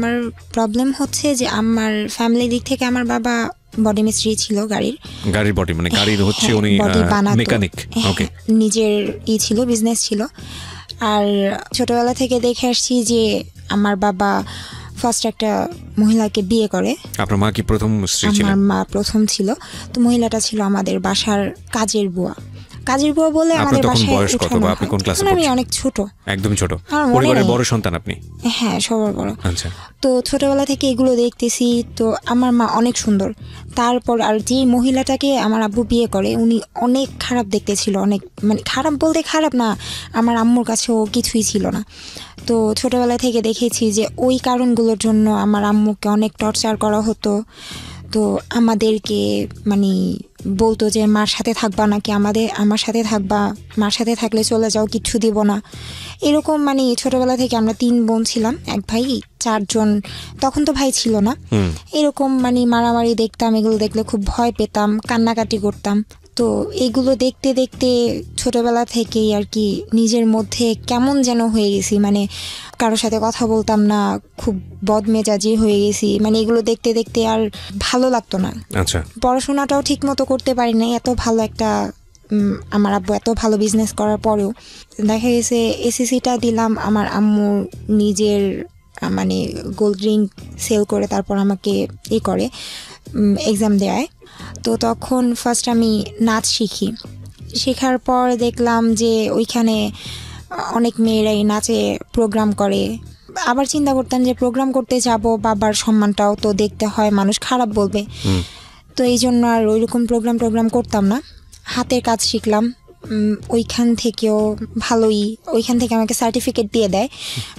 আমার প্রবলেম হচ্ছে যে আমার ফ্যামিলি দিক থেকে আমার বাবা বডি মিস্ত্রি ছিল, গাড়ির বডি মানে গাড়ির হচ্ছে উনি মেকানিক, ওকে, নিজের ছিল, বিজনেস ছিল। আর ছোটবেলা থেকে দেখে আসছি যে আমার বাবা ফার্স্ট একটা মহিলাকে বিয়ে করে। আপনার মা কি প্রথম স্ত্রী ছিল? আমার মা প্রথম ছিল। তো মহিলাটা ছিল আমাদের বাসার কাজের বুয়া বলে আমাদের বাসায়। বয়স কত বা আপনি কোন ক্লাসে পড়ছেন? আমি অনেক ছোট, একদম ছোট, পরিবারের বড় সন্তান আপনি? হ্যাঁ, সবার বড়। আচ্ছা। তো ছোটবেলা থেকে এগুলো দেখতেছি। তো আমার মা অনেক সুন্দর। তারপর আর যে মহিলাটাকে আমার আব্বু বিয়ে করে উনি অনেক খারাপ দেখতে ছিল, অনেক মানে খারাপ বলতে খারাপ না, আমার আম্মুর কাছেও কিছুই ছিল না। তো ছোটবেলা থেকে দেখেছি যে ওই কারণগুলোর জন্য আমার আম্মুকে অনেক টর্চার করা হতো। তো আমাদেরকে মানে বলতো যে মার সাথে থাকবা নাকি আমার সাথে থাকবা, মার সাথে থাকলে চলে যাও, কিচ্ছু দিব না, এরকম। মানে ছোটবেলা থেকে আমরা 3 বোন ছিলাম, এক ভাই, 4 জন, তখন তো ভাই ছিল না। এরকম মানে মারামারি দেখতাম, এগুলো দেখলে খুব ভয় পেতাম, কান্নাকাটি করতাম। তো এগুলো দেখতে দেখতে ছোটবেলা থেকেই আর কি নিজের মধ্যে কেমন যেন হয়ে গেছি, মানে কারোর সাথে কথা বলতাম না, খুব বদমেজাজি হয়ে গেছি। মানে এগুলো দেখতে দেখতে আর ভালো লাগতো না। আচ্ছা। পড়াশোনাটাও ঠিক মতো করতে পারি না। এত ভালো একটা আমার আব্বু এত ভালো বিজনেস করার পরেও দেখা গেছে এসএসসিটা দিলাম, আমার আম্মু নিজের মানে গোল্ড রিং সেল করে তারপর আমাকে করে এক্সাম দেয়। তো তখন ফার্স্ট আমি নাচ শেখার পর দেখলাম যে ওইখানে অনেক মেয়েরাই নাচে প্রোগ্রাম করে। আবার চিন্তা করতাম যে প্রোগ্রাম করতে যাব, বাবার সম্মানটাও তো দেখতে হয়, মানুষ খারাপ বলবে। তো এই জন্য আর ওইরকম প্রোগ্রাম করতাম না। হাতের কাজ শিখলাম, ওইখান থেকেও ভালোই, ওইখান থেকে আমাকে সার্টিফিকেট দিয়ে দেয়,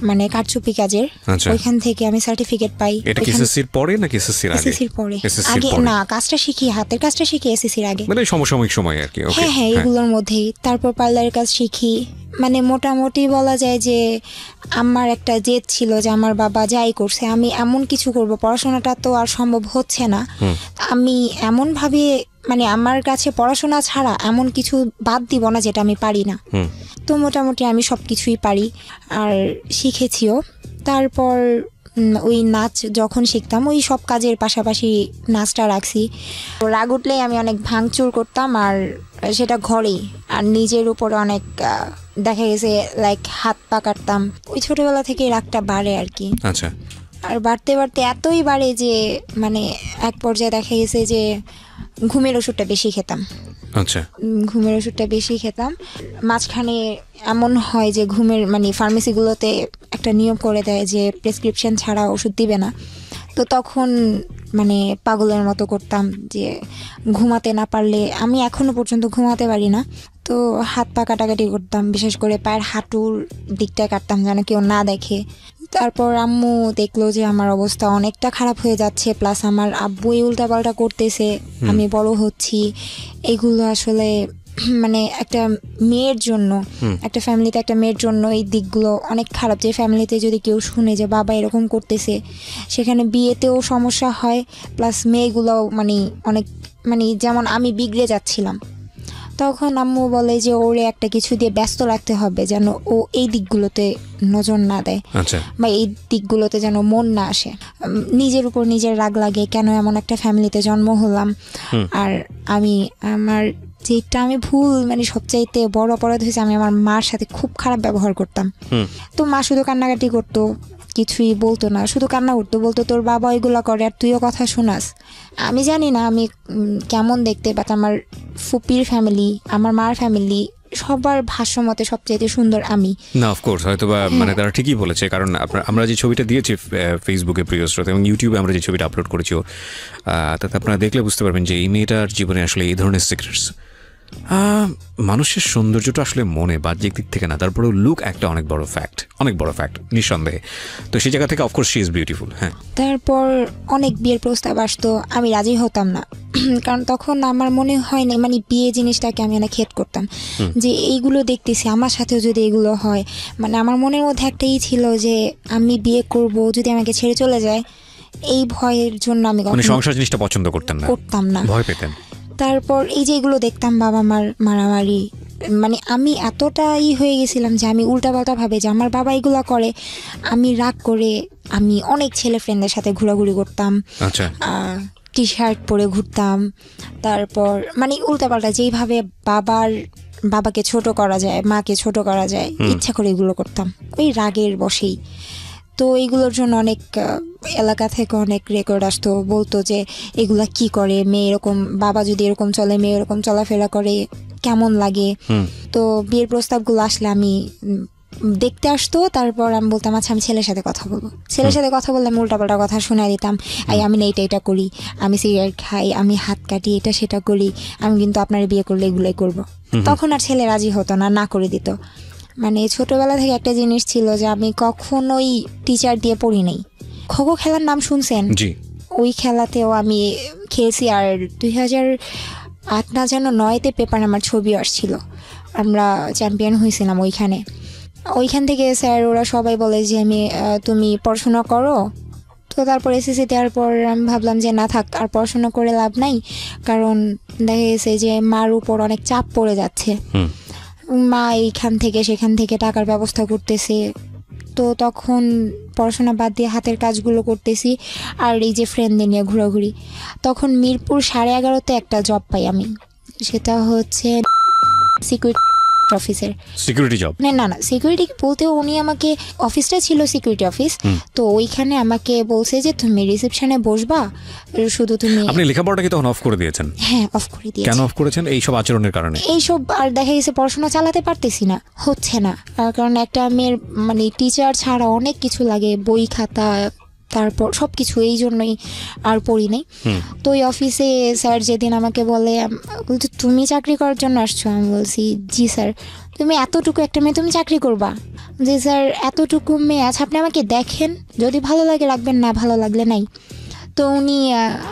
মানে কারচুপি কাজের। ওইখান থেকে আমি সার্টিফিকেট পাই। এটা কি এসএসসির পরে নাকি এসএসসির আগে? এসএসসির পরে। আগে না, কাজটা শিখি, হাতের কাজটা শিখি এসএসসির আগে, মানে সমসাময়িক সময় আর কি। ওকে, হ্যাঁ, এগুলোর মধ্যেই। তারপর পার্লারের কাজ শিখি। মানে মোটামুটি বলা যায় যে আমার একটা জেদ ছিল যে আমার বাবা যাই করছে আমি এমন কিছু করব, পড়াশোনাটা তো আর সম্ভব হচ্ছে না, আমি এমন ভাবে মানে আমার কাছে পড়াশোনা ছাড়া এমন কিছু বাদ দিব না যেটা আমি পারি না। তো মোটামুটি আমি সব কিছুই পারি আর শিখেছিও। তারপর ওই নাচ যখন শিখতাম ওই সব কাজের পাশাপাশি নাচটা রাখছি। রাগ উঠলেই আমি অনেক ভাঙচুর করতাম, আর সেটা ঘরেই, আর নিজের উপরে অনেক দেখা গেছে লাইক হাত পা কাটতাম। ওই ছোটবেলা থেকে রাগটা বাড়ে আর কি। আচ্ছা। আর বাড়তে বাড়তে এতই বাড়ে যে মানে এক পর্যায়ে দেখা গেছে যে ঘুমের ওষুধটা বেশি খেতাম। আচ্ছা। ঘুমের ওষুধটা বেশি খেতাম। মাঝখানে এমন হয় যে ঘুমের মানে ফার্মেসিগুলোতে একটা নিয়ম করে দেয় যে প্রেসক্রিপশন ছাড়া ওষুধ দিবে না। তো তখন মানে পাগলের মতো করতাম যে ঘুমাতে না পারলে, আমি এখনো পর্যন্ত ঘুমাতে পারি না, তো হাত পা কাটাকাটি করতাম, বিশেষ করে পায়ের হাঁটুর দিকটা কাটতাম যেন কেউ না দেখে। তারপর আম্মু দেখলো যে আমার অবস্থা অনেকটা খারাপ হয়ে যাচ্ছে, প্লাস আমার আব্বুই উল্টাপাল্টা করতেছে, আমি বড় হচ্ছি। এগুলো আসলে মানে একটা মেয়ের জন্য, একটা ফ্যামিলিতে একটা মেয়ের জন্য এই দিকগুলো অনেক খারাপ। যে ফ্যামিলিতে যদি কেউ শুনে যে বাবা এরকম করতেছে, সেখানে বিয়েতেও সমস্যা হয়, প্লাস মেয়েগুলোও মানে অনেক মানে যেমন আমি বিগড়ে যাচ্ছিলাম। তখন আম্মু বলে যে ওরে একটা কিছু দিয়ে ব্যস্ত রাখতে হবে যেন ও এই দিকগুলোতে নজর না দেয়, বা এই দিকগুলোতে যেন মন না আসে। নিজের উপর নিজের রাগ লাগে, কেন এমন একটা ফ্যামিলিতে জন্ম হলাম। আর আমি আমার যেটা আমি ভুল মানে সবচাইতে বড় অপরাধ হয়েছে, আমি আমার মার সাথে খুব খারাপ ব্যবহার করতাম। তো মা শুধু কান্নাকাটি করতো, কিছুই বলতো না, শুধু কান্না করতো, বলতো তোর বাবা এগুলা করে আর তুইও কথা শোনাস। আমি জানি না আমি কেমন দেখতে, বাট আমার ফুপির ফ্যামিলি, আমার মার ফ্যামিলি সবার ভাষ্যমতে সবচেয়ে সুন্দর আমি। না অফকোর্স হয়তো বা মানে তারা ঠিকই বলেছে, কারণ আমরা যে ছবিটা দিয়েছি ফেসবুকে প্রিয় শ্রোতা এবং ইউটিউবে আমরা যে ছবিটা আপলোড করেছি তাতে আপনারা দেখলে বুঝতে পারবেন যে এই মেয়েটার জীবনে আসলে এই ধরনের সিক্রেটস। মানুষের সৌন্দর্যটা আসলে মনে বাহ্যিক দিক থেকে না, তারপরেও লুক একটা অনেক বড় ফ্যাক্ট নিঃসন্দেহে। তো সেই জায়গা থেকে অফকোর্স শি ইজ বিউটিফুল। হ্যাঁ, তারপর অনেক বিয়ের প্রস্তাব আসতো, আমি রাজি হতাম না, কারণ তখন আমার মনে হয় না মানে বিয়ে জিনিসটাকে আমি অনেক হেট করতাম, যে এইগুলো দেখতেছি আমার সাথেও যদি এগুলো হয়, মানে আমার মনের মধ্যে একটাই ছিল যে আমি বিয়ে করব যদি আমাকে ছেড়ে চলে যায়, এই ভয়ের জন্য আমি সংসার জিনিসটা পছন্দ করতাম না, ভয় পেতেন। তারপর এই যে এগুলো দেখতাম, বাবা মার মারামারি, মানে আমি এতটাই হয়ে গেছিলাম যে আমি উল্টাপাল্টা ভাবে যে আমার বাবা এগুলা করে, আমি রাগ করে আমি অনেক ছেলে ফ্রেন্ডদের সাথে ঘোরাঘুরি করতাম, আচ্ছা টি শার্ট পরে ঘুরতাম, তারপর মানে উল্টাপাল্টা যেইভাবে বাবাকে ছোট করা যায়, মাকে ছোট করা যায়, ইচ্ছা করে এগুলো করতাম ওই রাগের বশেই। তো এইগুলোর জন্য অনেক এলাকা থেকে অনেক রেকর্ড আসতো, বলতো যে এগুলা কি করে মেয়ে, এরকম বাবা যদি এরকম চলে, মেয়ে এরকম চলাফেরা করে কেমন লাগে। তো বিয়ের প্রস্তাবগুলো আসলে আমি দেখতে আসতো, তারপর আমি বলতাম আচ্ছা আমি ছেলের সাথে কথা বলবো। ছেলের সাথে কথা বললে আমি উল্টাপাল্টা কথা শোনাই দিতাম, আমি না এটা করি, আমি সিগারেট খাই, আমি হাত কাটি, এটা সেটা করি, আমি কিন্তু আপনার বিয়ে করলে এগুলোই করব। তখন আর ছেলে রাজি হতো না, না করে দিত। মানে ছোটবেলা থেকে একটা জিনিস ছিল যে আমি কখনোই টিচার দিয়ে পড়ি নাই। খো-খো খেলার নাম শুনছেন? জি। ওই খেলাতেও আমি খেলছি। আর 2008 না যেন 9-তে পেপারে আমার ছবি আসছিল, আমরা চ্যাম্পিয়ন হয়েছিলাম ওইখান থেকে স্যার ওরা সবাই বলে যে আমি তুমি পড়াশোনা করো। তো তারপর এসএসসি দেওয়ার পর আমি ভাবলাম যে না থাক, আর পড়াশোনা করে লাভ নাই, কারণ দেখা গেছে যে মার উপর অনেক চাপ পড়ে যাচ্ছে, মা এইখান থেকে সেখান থেকে টাকার ব্যবস্থা করতেছে। তো তখন পড়াশোনা বাদ দিয়ে হাতের কাজগুলো করতেছি আর এই যে ফ্রেন্ডদের নিয়ে ঘোরাঘুরি। তখন মিরপুর 11:30-তে একটা জব পাই আমি, সেটা হচ্ছে সিকিউরিটি অফিসের। Security job? না সিকিউরিটি বলতে উনি আমাকে, অফিসটা ছিল সিকিউরিটি অফিস, তো ওইখানে আমাকে বলছে যে তুমি রিসেপশনে বসবা, শুধু তুমি। আপনি লেখাপড়াটা কি তখন অফ করে দিয়েছেন? হ্যাঁ অফ করে দিয়েছি। কেন অফ করেছেন? এইসব আচরণের কারণে? এইসব আর দেখা গেছে পড়াশোনা চালাতে পারতেছি না, হচ্ছে না, কারণ একটা মেয়ের মানে টিচার ছাড়া অনেক কিছু লাগে, বই খাতা তারপর সব কিছু, এই জন্যই আর পড়ি নাই। তো ওই অফিসে স্যার যেদিন আমাকে বলে তুমি চাকরি করার জন্য আসছো, আমি বলছি জি স্যার। তুমি এতটুকু একটা মেয়ে, তুমি চাকরি করবা? যে স্যার এতটুকু মেয়ে আছে, আপনি আমাকে দেখেন, যদি ভালো লাগে রাখবেন, না ভালো লাগলে নাই। তো উনি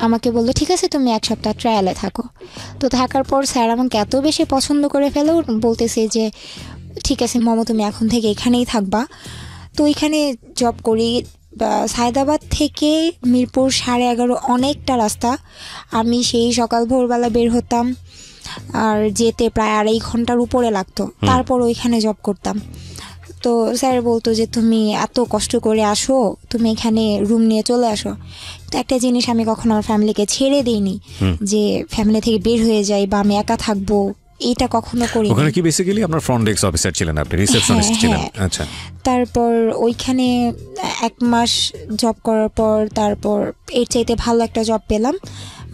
আমাকে বললো ঠিক আছে তুমি 1 সপ্তাহ ট্রায়ালে থাকো। তো থাকার পর স্যার আমাকে এত বেশি পছন্দ করে ফেলে, বলতেছে যে ঠিক আছে মমো তুমি এখন থেকে এখানেই থাকবা। তো ওইখানে জব করি। সায়দাবাদ থেকে মিরপুর 11:30 অনেকটা রাস্তা, আমি সেই সকাল ভোরবেলা বের হতাম, আর যেতে প্রায় 2.5 ঘন্টার উপরে লাগতো, তারপর ওইখানে জব করতাম। তো স্যার বলতো যে তুমি এত কষ্ট করে আসো, তুমি এখানে রুম নিয়ে চলে আসো। তো একটা জিনিস আমি কখনো আমার ফ্যামিলিকে ছেড়ে দিইনি, যে ফ্যামিলি থেকে বের হয়ে যাই বা আমি একা থাকবো, এটা কখনো করি। ওখানে কি বেসিক্যালি আপনার ফ্রন্ট ডেস্ক অফিসার ছিলেন আপনি, রিসেপশনিস্ট ছিলেন? আচ্ছা। তারপর ওইখানে 1 মাস জব করার পর তারপর এর চাইতে ভালো একটা জব পেলাম।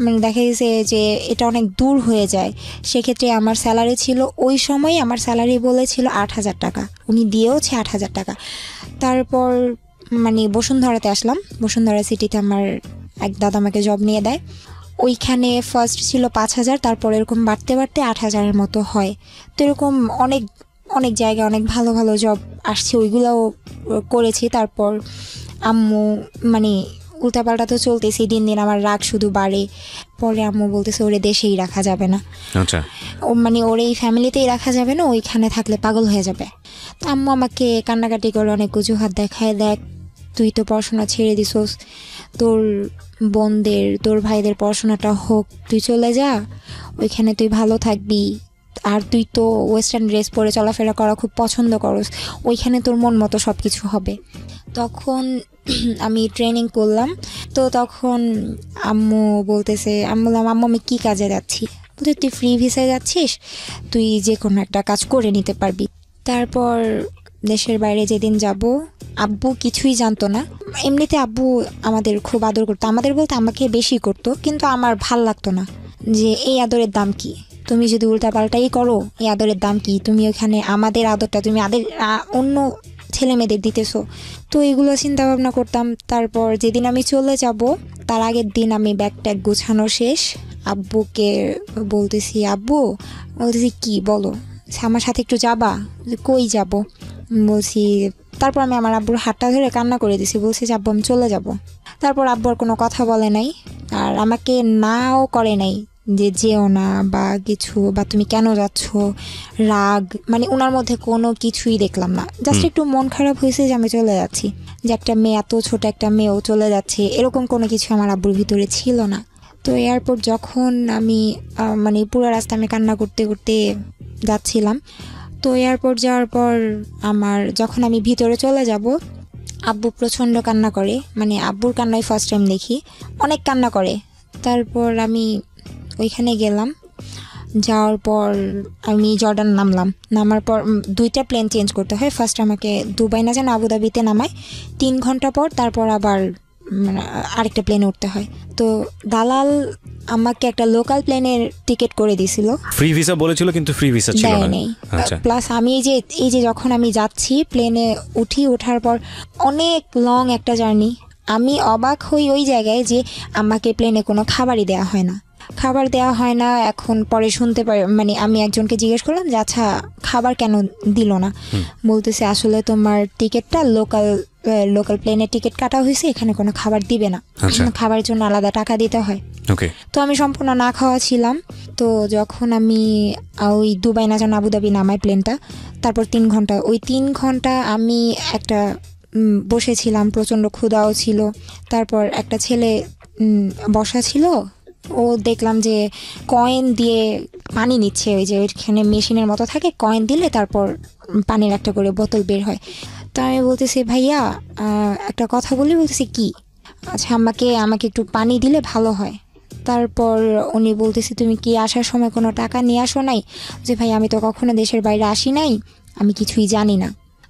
মানে দেখা গেছে যে এটা অনেক দূর হয়ে যায়, সেক্ষেত্রে আমার স্যালারি ছিল ওই সময়, আমার স্যালারি বলেছিল 8,000 টাকা, উনি দিয়েওছে 8,000 টাকা। তারপর মানে বসুন্ধরাতে আসলাম, বসুন্ধরা সিটিতে আমার এক দাদা আমাকে জব নিয়ে দেয়। ওইখানে ফার্স্ট ছিল 5,000, তারপর এরকম বাড়তে বাড়তে 8,000-এর মতো হয়। তো এরকম অনেক অনেক জায়গায় অনেক ভালো ভালো জব আসছে, ওইগুলোও করেছি। তারপর আম্মু মানে উল্টাপাল্টা তো চলতেছি, দিন দিন আমার রাগ শুধু বাড়ে। পরে আম্মু বলতেছে ওরে দেশেই রাখা যাবে না, আচ্ছা ও মানে ওর এই ফ্যামিলিতেই রাখা যাবে না, ওইখানে থাকলে পাগল হয়ে যাবে। তো আম্মু আমাকে কান্নাকাটি করে অনেক অজুহাত দেখায়, দেখ তুই তো পড়াশোনা ছেড়ে দিছোস, তোর বোনদের তোর ভাইদের পড়াশোনাটা হোক, তুই চলে যা, ওইখানে তুই ভালো থাকবি, আর তুই তো ওয়েস্টার্ন ড্রেস পরে চলাফেরা করা খুব পছন্দ করস, ওইখানে তোর মন মতো সব কিছু হবে। তখন আমি ট্রেনিং করলাম। তো তখন আম্মু বলতেছে, আমি বললাম আম্মু আমি কী কাজে যাচ্ছি? বলতে তুই ফ্রি ভিসায় যাচ্ছিস, তুই যে কোনো একটা কাজ করে নিতে পারবি। তারপর দেশের বাইরে যেদিন যাব, আব্বু কিছুই জানতো না। এমনিতে আব্বু আমাদের খুব আদর করতো, আমাদের বলতে আমাকে বেশি করতো, কিন্তু আমার ভাল লাগতো না যে এই আদরের দাম কি, তুমি যদি উল্টাপাল্টাই করো এই আদরের দাম কি, তুমি ওখানে আমাদের আদরটা তুমি অন্য ছেলে মেয়েদের দিতেছো। তো এগুলো চিন্তা ভাবনা করতাম। তারপর যেদিন আমি চলে যাব তার আগের দিন আমি ব্যাগ ট্যাগ গোছানো শেষ, আব্বুকে বলতেছি, আব্বু বলতেছি কি বলো, আমার সাথে একটু যাবা? কই যাব? বলছি, তারপর আমি আমার আব্বুর হাতটা ধরে কান্না করে দিছি, বলছি যে আব্বু আমি চলে যাব। তারপর আব্বু আর কোনো কথা বলে নাই, আর আমাকে নাও করে নাই যে যেও না বা কিছু, বা তুমি কেন যাচ্ছ, রাগ, মানে ওনার মধ্যে কোনো কিছুই দেখলাম না। জাস্ট একটু মন খারাপ হয়েছে যে আমি চলে যাচ্ছি, যে একটা মেয়ে, এত ছোট একটা মেয়েও চলে যাচ্ছে, এরকম কোনো কিছু আমার আব্বুর ভিতরে ছিল না। তো এয়ারপোর্ট যখন আমি মানে পুরো রাস্তা আমি কান্না করতে করতে যাচ্ছিলাম। তো এয়ারপোর্ট যাওয়ার পর যখন আমি ভিতরে চলে যাব, আব্বু প্রচণ্ড কান্না করে, মানে আব্বুর কান্নাই ফার্স্ট টাইম দেখি, অনেক কান্না করে। তারপর আমি ওইখানে গেলাম, যাওয়ার পর আমি জর্ডান নামার পর 2টা প্লেন চেঞ্জ করতে হয়। ফার্স্ট আমাকে দুবাই না যেন আবুধাবিতে নামায়, 3 ঘন্টা পর তারপর আবার আরেকটা প্লেনে উঠতে হয়। তো দালাল আমাকে একটা লোকাল প্লেনের টিকিট করে দিছিল, ফ্রি ভিসা বলেছিল কিন্তু ফ্রি ভিসা ছিল না। আচ্ছা, প্লাস আমি এই যে যখন আমি যাচ্ছি প্লেনে ওঠার পর অনেক লং একটা জার্নি, আমি অবাক হই ওই জায়গায় যে আমাকে প্লেনে কোনো খাবার দেওয়া হয় না। এখন পরে শুনতে পারি, মানে আমি একজনকে জিজ্ঞেস করলাম যে আচ্ছা খাবার কেন দিল না, বলতেছে আসলে তোমার টিকিটটা লোকাল প্লেনের টিকিট কাটা হয়েছে, এখানে কোনো খাবার দিবে না, খাবারের জন্য আলাদা টাকা দিতে হয়। তো আমি সম্পূর্ণ না খাওয়া ছিলাম। তো যখন আমি ওই দুবাই না যেন আবুধাবি নামাই প্লেনটা, তারপর 3 ঘন্টা আমি একটা বসেছিলাম, প্রচণ্ড ক্ষুধাও ছিল। তারপর একটা ছেলে বসা ছিল, ও দেখলাম যে কয়েন দিয়ে পানি নিচ্ছে, ওই যে ওইখানে মেশিনের মতো থাকে, কয়েন দিলে তারপর পানির একটা করে বোতল বের হয়। তো আমি বলতেছি ভাইয়া একটা কথা বলতেছি কি, আচ্ছা আমাকে একটু পানি দিলে ভালো হয়। তারপর উনি বলতেছে তুমি কি আসার সময় কোনো টাকা নিয়ে আসো নাই? যে ভাই আমি তো কখনো দেশের বাইরে আসি নাই, আমি কিছুই জানি না।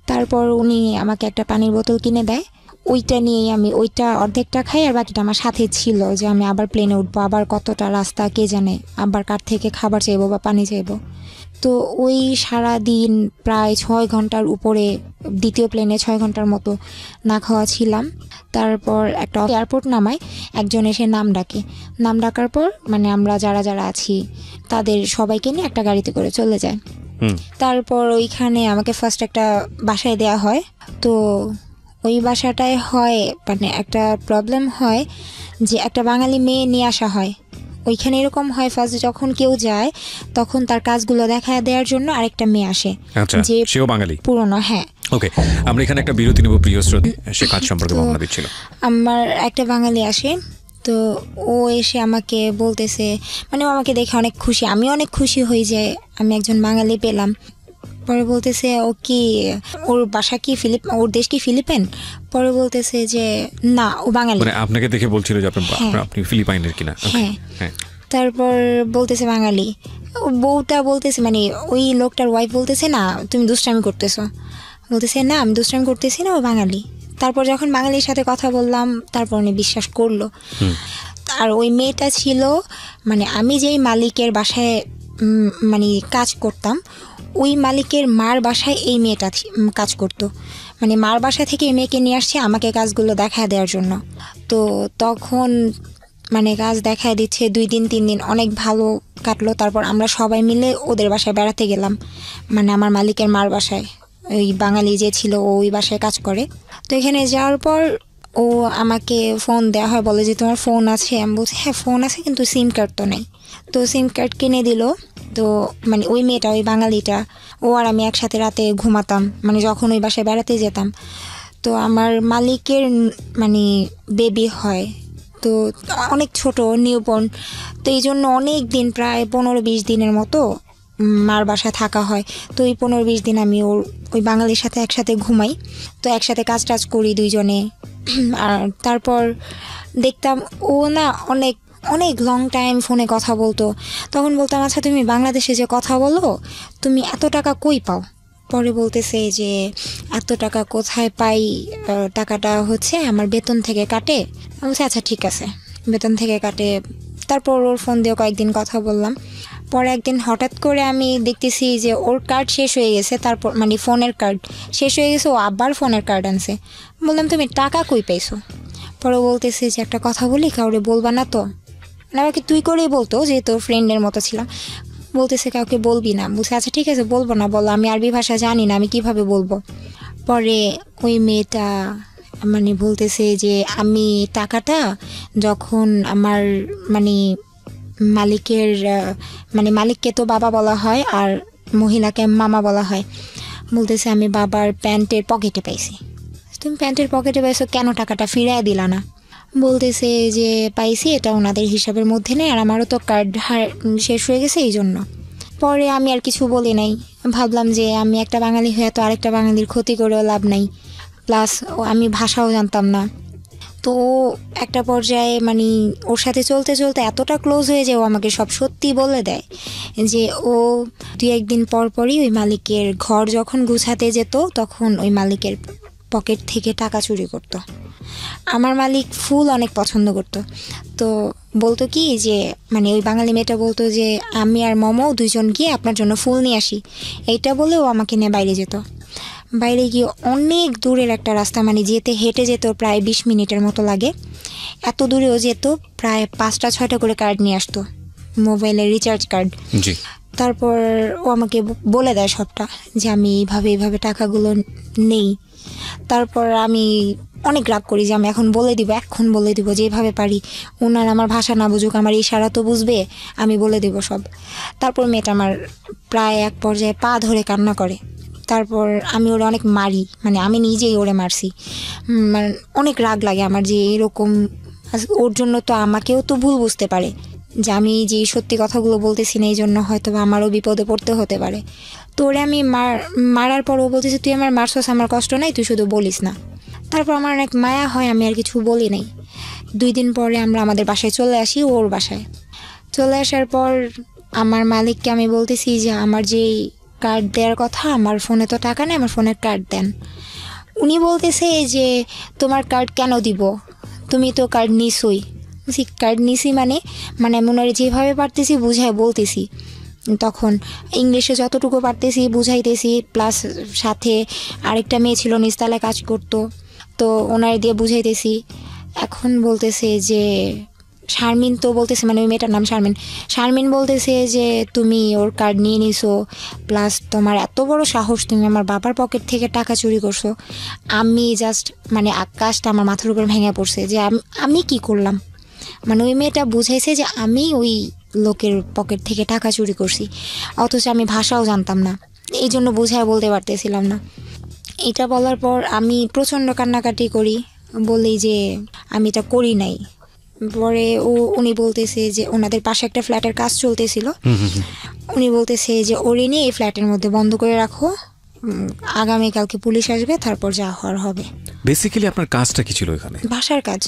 তারপর উনি আমাকে একটা পানির বোতল কিনে দেয়, ওইটা নিয়েই আমি ওইটা অর্ধেকটা খাই, আর বাকিটা আমার সাথে ছিল যে আমি আবার প্লেনে উঠবো, আবার কতটা রাস্তা কে জানে, আবার কার থেকে খাবার চাইবো বা পানি চাইবো। তো ওই সারাদিন প্রায় 6 ঘন্টার উপরে, দ্বিতীয় প্লেনে 6 ঘন্টার মতো না খাওয়া ছিলাম। তারপর একটা এয়ারপোর্ট নামায়, একজন এসে নাম ডাকার পর মানে আমরা যারা আছি তাদের সবাইকে নিয়ে একটা গাড়িতে করে চলে যায়। তারপর ওইখানে আমাকে ফার্স্ট একটা বাসায় দেয়া হয়। তো ওই বাসাটায় হয় মানে একটা প্রবলেম হয় যে একটা বাঙালি মেয়ে নিয়ে আসা হয়। ওইখানে এরকম হয় ফার্স্ট যখন কেউ যায় তখন তার কাজগুলো দেখা দেওয়ার জন্য আরেকটা মেয়ে আসে, যে সেও বাঙালি পুরনো। হ্যাঁ, ওকে, আমরা এখানে একটা বিরতি নেব প্রিয় শ্রোতা, সে কাজ সম্পর্কে বর্ণনা দিচ্ছিল। আমার একটা বাঙালি আসে, তো ও এসে আমাকে বলতেছে, মানে ও আমাকে দেখে অনেক খুশি, আমি অনেক খুশি হই যে আমি একজন বাঙালি পেলাম। পরে বলতেছে ও কি, ওর বাসা কি ওর দেশ কি ফিলিপাইন? পরে বলতেছে যে না, ও বাঙালি। মানে আপনাকে দেখে বলছিল যে আপনি ফিলিপাইনের কিনা? হ্যাঁ। তারপর বলতেছে বাঙালি। বউটা বলতেছে, মানে ওই লোকটার ওয়াইফ বলতেছে না তুমি দুষ্টামি করতেছো, বলতেছে না আমি দুষ্টামি করতেছি না, ও বাঙালি। তারপর যখন বাঙালির সাথে কথা বললাম তারপর উনি বিশ্বাস করলো। আর ওই মেয়েটা ছিল, মানে আমি যেই মালিকের বাসায় মানে কাজ করতাম, ওই মালিকের মার বাসায় এই মেয়েটা কাজ করতো, মানে মার বাসা থেকে এই মেয়েকে নিয়ে আসছে আমাকে কাজগুলো দেখা দেওয়ার জন্য। তো তখন মানে কাজ দেখায় দিচ্ছে 2 দিন 3 দিন অনেক ভালো কাটলো। তারপর আমরা সবাই মিলে ওদের বাসায় বেড়াতে গেলাম, মানে আমার মালিকের মার বাসায়, ওই বাঙালি যে ছিল ওই বাসায় কাজ করে। তো এখানে যাওয়ার পর ও আমাকে ফোন দেওয়া হয়, বলে যে তোমার ফোন আছে? আমি বলছি হ্যাঁ ফোন আছে, কিন্তু সিম কার্ড তো নেই। তো সিম কার্ড কিনে দিল। তো মানে ওই মেয়েটা, ওই বাঙালিটা, ও আর আমি একসাথে রাতে ঘুমাতাম, মানে যখন ওই বাসায় বেড়াতে যেতাম। তো আমার মালিকের মানে বেবি হয়, তো অনেক ছোট নিউবর্ন, তো এই জন্য অনেক দিন, প্রায় 15-20 দিনের মতো মার বাসায় থাকা হয়। তো এই 15-20 দিন আমি ওই বাঙালির সাথে একসাথে ঘুমাই, তো একসাথে কাজ টাজ করি দুইজনে। আর তারপর দেখতাম ও না অনেক অনেক লং টাইম ফোনে কথা বলতো। তখন বলতাম আচ্ছা তুমি বাংলাদেশে যে কথা বলো, তুমি এত টাকা কই পাও? পরে বলতেছে যে এত টাকা কোথায় পাই, টাকাটা হচ্ছে আমার বেতন থেকে কাটে। আমি বলছি আচ্ছা ঠিক আছে, বেতন থেকে কাটে। তারপর ওর ফোন দিয়ে কয়েকদিন কথা বললাম। পরে একদিন হঠাৎ করে আমি দেখতেছি যে ওর কার্ড শেষ হয়ে গেছে, তারপর মানে ফোনের কার্ড শেষ হয়ে গেছে, ও আবার ফোনের কার্ড আনছে। বললাম তুমি টাকা কই পাইছো? পরে বলতেছে যে একটা কথা বলি, কাউরে বলবা না তো? মানে আমাকে তুই করেই বলতো, যেহেতু ফ্রেন্ডের মতো ছিলাম। বলতেছে কাউকে বলবি না। বলছে আচ্ছা ঠিক আছে বলবো না, বলো, আমি আরবি ভাষা জানি না, আমি কিভাবে বলবো? পরে ওই মেয়েটা মানে বলতেছে যে আমি টাকাটা যখন আমার মানে মালিকের, মানে মালিককে তো বাবা বলা হয় আর মহিলাকে মামা বলা হয়, বলতেছে আমি বাবার প্যান্টের পকেটে পাইছি। তুমি প্যান্টের পকেটে পাইছো, কেন টাকাটা ফিরিয়ে দিলা না? বলতেছে যে পাইছি, এটা ওনাদের হিসাবের মধ্যে নেই, আর আমারও তো কার্ড শেষ হয়ে গেছে এই জন্য। পরে আমি আর কিছু বলি নাই, ভাবলাম যে আমি একটা বাঙালি হয়ে তো আরেকটা বাঙালির ক্ষতি করেও লাভ নাই, প্লাস আমি ভাষাও জানতাম না। তো একটা পর্যায়ে মানে ওর সাথে চলতে চলতে এতটা ক্লোজ হয়ে যায়, ও আমাকে সব সত্যি বলে দেয় যে ও 2-1 দিন পর পরই ওই মালিকের ঘর যখন গুছাতে যেত তখন ওই মালিকের পকেট থেকে টাকা চুরি করত। আমার মালিক ফুল অনেক পছন্দ করত। তো বলতো কি যে মানে ওই বাঙালি মেয়েটা বলতো যে আমি আর মমো 2জন গিয়ে আপনার জন্য ফুল নিয়ে আসি, এইটা বলে ও আমাকে নিয়ে বাইরে যেত। বাইরে গিয়ে অনেক দূরের একটা রাস্তা, মানে যেতে হেঁটে যেত প্রায় 20 মিনিটের মতো লাগে, এত দূরেও যেত, প্রায় 5টা-6টা করে কার্ড নিয়ে আসতো, মোবাইলের রিচার্জ কার্ড। জি। তারপর ও আমাকে বলে দেয় সবটা যে আমি এইভাবে টাকাগুলো নেই। তারপর আমি অনেক রাগ করি যে আমি এখন বলে দিব যেভাবে পারি, ওনার আমার ভাষা না বুঝুক, আমার ইশারা তো বুঝবে, আমি বলে দিব সব। তারপর মেয়েটা আমার প্রায় এক পর্যায়ে পা ধরে কান্না করে। তারপর আমি ওরে অনেক মারি, মানে আমি নিজেই ওরে মারছি। মানে অনেক রাগ লাগে আমার যে এরকম, ওর জন্য তো আমাকেও তো ভুল বুঝতে পারে যে আমি যে সত্যি কথাগুলো বলতেছি না, এই জন্য হয়তো আমারও বিপদে পড়তে হতে পারে। তো ওরে আমি মারার পর ও বলতেছে তুই আমার মারছস, আমার কষ্ট নাই, তুই শুধু বলিস না। তারপর আমার অনেক মায়া হয়, আমি আর কিছু বলি নাই। 2 দিন পরে আমরা আমাদের বাসায় চলে আসি, ওর বাসায় চলে আসার পর আমার মালিককে আমি বলতেছি যে আমার যেই কার্ড দেওয়ার কথা, আমার ফোনে তো টাকা নেই, আমার ফোনের কার্ড দেন। উনি বলতেছে যে তোমার কার্ড কেন দিব, তুমি তো কার্ড নিছই। কার্ড নিছি মানে আমি ওনারে যেভাবে পারতেছি বুঝায় বলতেছি, তখন ইংলিশে যতটুকু পারতেছি বুঝাইতেছি, প্লাস সাথে আরেকটা মেয়ে ছিল নিচতলায় কাজ করতো, তো ওনারে দিয়ে বুঝাইতেছি। এখন বলতেছে যে শারমিন তো বলতেছে, মানে ওই মেয়েটার নাম শারমিন বলতেছে যে তুমি ওর কার্ড নিয়ে নিছো, প্লাস তোমার এত বড় সাহস, তুমি আমার বাবার পকেট থেকে টাকা চুরি করছো। আমি জাস্ট মানে আকাশটা আমার মাথার উপর ভেঙে পড়ছে যে আমি কি করলাম। মানে ওই মেয়েটা বুঝাইছে যে আমি ওই লোকের পকেট থেকে টাকা চুরি করছি, অথচ আমি ভাষাও জানতাম না, এই জন্য বুঝায় বলতে পারতেছিলাম না। এটা বলার পর আমি প্রচণ্ড কান্নাকাটি করি, বলি যে আমি এটা করি নাই। পরে উনি বলতেছে যে ওনাদের পাশে একটা ফ্ল্যাটের কাজ চলতেছিল, উনি বলতেছে যে ওরে নিয়ে এই ফ্ল্যাটের মধ্যে বন্ধ করে রাখো, আগামীকালকে পুলিশ আসবে, তারপর যা হওয়ার হবে। বেসিক্যালি আপনার কাজটা কি ছিল এখানে? বাসার কাজ।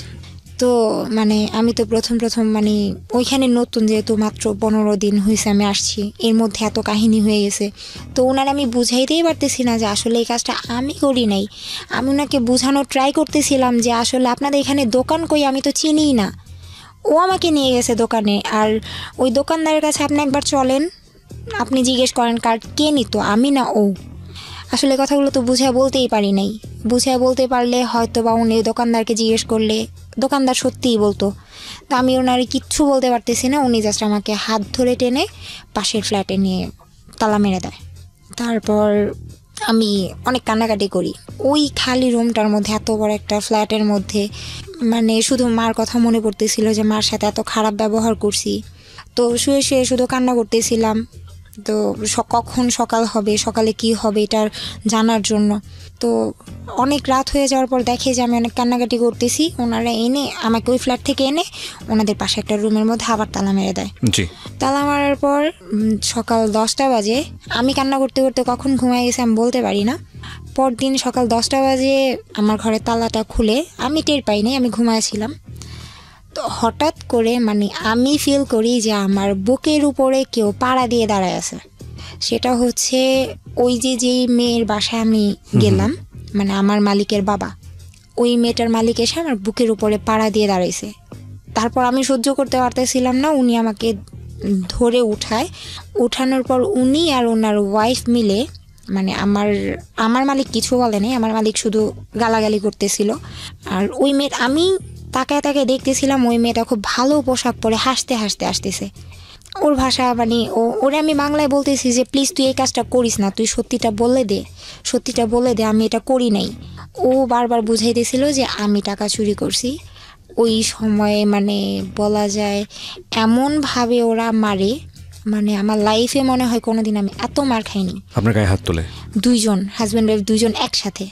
তো মানে আমি তো প্রথম মানে ওইখানে নতুন, যেহেতু মাত্র 15 দিন হয়েছে আমি আসছি, এর মধ্যে এত কাহিনী হয়ে গেছে। তো ওনার আমি বুঝাইতেই পারতেছি না যে আসলে এই কাজটা আমি করি নাই। আমি ওনাকে বোঝানোর ট্রাই করতেছিলাম যে আসলে আপনাদের এখানে দোকান কই, আমি তো চিনিই না। ও আমাকে নিয়ে গেছে দোকানে, আর ওই দোকানদারের কাছে আপনি একবার চলেন, আপনি জিজ্ঞেস করেন কার্ড কে নিত, আমি না ও। আসলে কথাগুলো তো বুঝায় বলতেই পারি নাই। বুঝায় বলতে পারলে হয়তো বা উনি দোকানদারকে জিজ্ঞেস করলে দোকানদার সত্যিই বলতো। তো আমি ওনারে কিচ্ছু বলতে পারতেছি না, উনি জাস্ট আমাকে হাত ধরে টেনে পাশের ফ্ল্যাটে নিয়ে তালা মেরে দেয়। তারপর আমি অনেক কান্নাকাটি করি। ওই খালি রুমটার মধ্যে, এত বড় একটা ফ্ল্যাটের মধ্যে, মানে শুধু মার কথা মনে পড়তেছিল যে মার সাথে এত খারাপ ব্যবহার করছি। তো শুয়ে শুয়ে শুধু কান্না করতেছিলাম। তো কখন সকাল হবে, সকালে কি হবে এটার জানার জন্য। তো অনেক রাত হয়ে যাওয়ার পর দেখে যে আমি অনেক কান্নাকাটি করতেছি, ওনারা এনে আমাকে ওই ফ্ল্যাট থেকে এনে ওনাদের পাশে একটা রুমের মধ্যে আবার তালা মেরে দেয়। তালা মারার পর সকাল 10টা বাজে, আমি কান্না করতে করতে কখন ঘুমাই গেছি আমি বলতে পারি না। পরদিন সকাল 10টা বাজে আমার ঘরের তালাটা খুলে, আমি টের পাইনি, আমি ঘুমাইছিলাম। তো হঠাৎ করে মানে আমি ফিল করি যে আমার বুকের উপরে কেউ পাড়া দিয়ে দাঁড়ায় আছে। সেটা হচ্ছে ওই যেই মেয়ের বাসায় আমি গেলাম, মানে আমার মালিকের বাবা, ওই মেয়েটার মালিক এসে আমার বুকের উপরে পাড়া দিয়ে দাঁড়াইছে। তারপর আমি সহ্য করতে পারতেছিলাম না, উনি আমাকে ধরে উঠানোর পর উনি আর ওনার ওয়াইফ মিলে, মানে আমার মালিক কিছু বলে নাই, আমার মালিক শুধু গালাগালি করতেছিল। আর ওই মেয়ে, আমি তাকায় দেখতেছিলাম ওই মেয়েটা খুব ভালো পোশাক পরে হাসতে হাসতে আসতেছে। ওর ভাষা মানে ওরে আমি বাংলায় বলতেছি যে প্লিজ তুই এই কাজটা করিস না, তুই সত্যিটা বলে দে আমি এটা করি নাই। ও বারবার বুঝাইতেছিল যে আমি টাকা চুরি করছি। ওই সময়ে মানে বলা যায় এমনভাবে ওরা মারে, মানে আমার লাইফে মনে হয় কোনোদিন আমি এত মার খাইনি। আপনার গায়ে হাত তোলে? 2জন, হাজব্যান্ড ওয়াইফ 2জন একসাথে।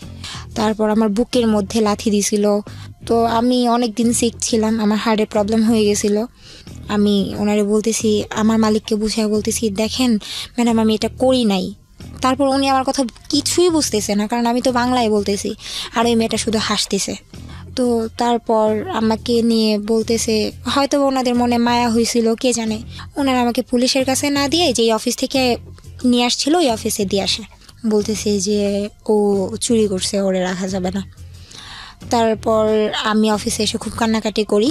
তারপর আমার বুকের মধ্যে লাথি দিছিল, তো আমি অনেক দিন সিক ছিলাম, আমার হার্টের প্রবলেম হয়ে গেছিলো। আমি ওনারে বলতেছি, আমার মালিককে বুঝিয়ে বলতেছি, দেখেন ম্যাডাম আমি এটা করি নাই। তারপর উনি আমার কথা কিছুই বুঝতেছে না, কারণ আমি তো বাংলায় বলতেছি, আর ওই মেয়েটা শুধু হাসতেছে। তো তারপর আমাকে নিয়ে বলতেছে, হয়তো ওনাদের মনে মায়া হয়েছিল, কে জানে, ওনারা আমাকে পুলিশের কাছে না দিয়ে যেই অফিস থেকে নিয়ে আসছিল ওই অফিসে দিয়ে আসে। বলতেছে যে ও চুরি করছে, ওরে রাখা যাবে না। তারপর আমি অফিসে এসে খুব কান্নাকাটি করি।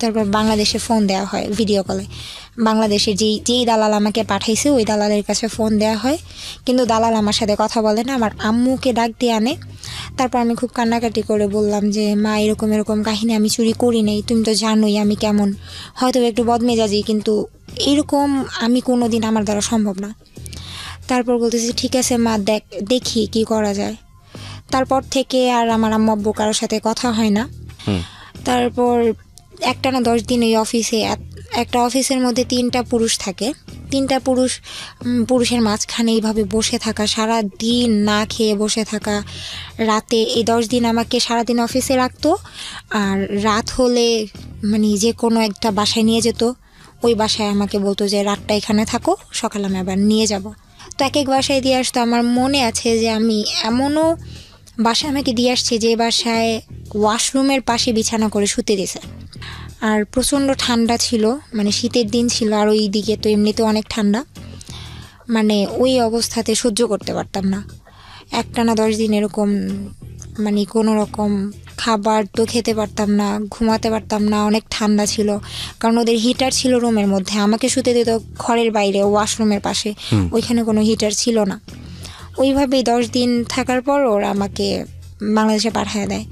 তারপর বাংলাদেশে ফোন দেওয়া হয় ভিডিও কলে। বাংলাদেশের যেই দালাল আমাকে পাঠাইছে ওই দালালের কাছে ফোন দেওয়া হয়, কিন্তু দালাল আমার সাথে কথা বলে না, আমার আম্মুকে ডাক দিয়ে আনে। তারপর আমি খুব কান্নাকাটি করে বললাম যে মা এরকম এরকম কাহিনী, আমি চুরি করি নাই, তুমি তো জানোই আমি কেমন, হয়তো একটু বদমেজাজি, কিন্তু এরকম আমি কোনো দিন আমার দ্বারা সম্ভব না। তারপর বলতেছি ঠিক আছে মা, দেখি কি করা যায়। তারপর থেকে আর আমার আম্মু আব্বু কারোর সাথে কথা হয় না। তারপর একটানা 10 দিন এই অফিসে, একটা অফিসের মধ্যে 3টা পুরুষ থাকে, 3টা পুরুষের মাঝখানে এইভাবে বসে থাকা, সারা দিন না খেয়ে বসে থাকা। রাতে এই 10 দিন আমাকে সারাদিন অফিসে রাখতো, আর রাত হলে মানে যে কোনো একটা বাসায় নিয়ে যেত। ওই বাসায় আমাকে বলতো যে রাতটা এখানে থাকো, সকালে আমি আবার নিয়ে যাব। তো এক এক বাসায় দিয়ে আসতো। আমার মনে আছে যে আমি এমনও বাসায় আমাকে দিয়ে আসছে যে বাসায় ওয়াশরুমের পাশে বিছানা করে শুতে দিয়েছে। আর প্রচণ্ড ঠান্ডা ছিল, মানে শীতের দিন ছিল, আর ওই দিকে তো এমনিতে অনেক ঠান্ডা, মানে ওই অবস্থাতে সহ্য করতে পারতাম না। একটানা 10 দিন এরকম, মানে কোনো রকম খাবার তো খেতে পারতাম না, ঘুমাতে পারতাম না, অনেক ঠান্ডা ছিল। কারণ ওদের হিটার ছিল রুমের মধ্যে, আমাকে শুতে দিত ঘরের বাইরে ওয়াশরুমের পাশে, ওইখানে কোনো হিটার ছিল না। ওইভাবেই 10 দিন থাকার পর ওরা আমাকে বাংলাদেশে পাঠিয়ে দেয়।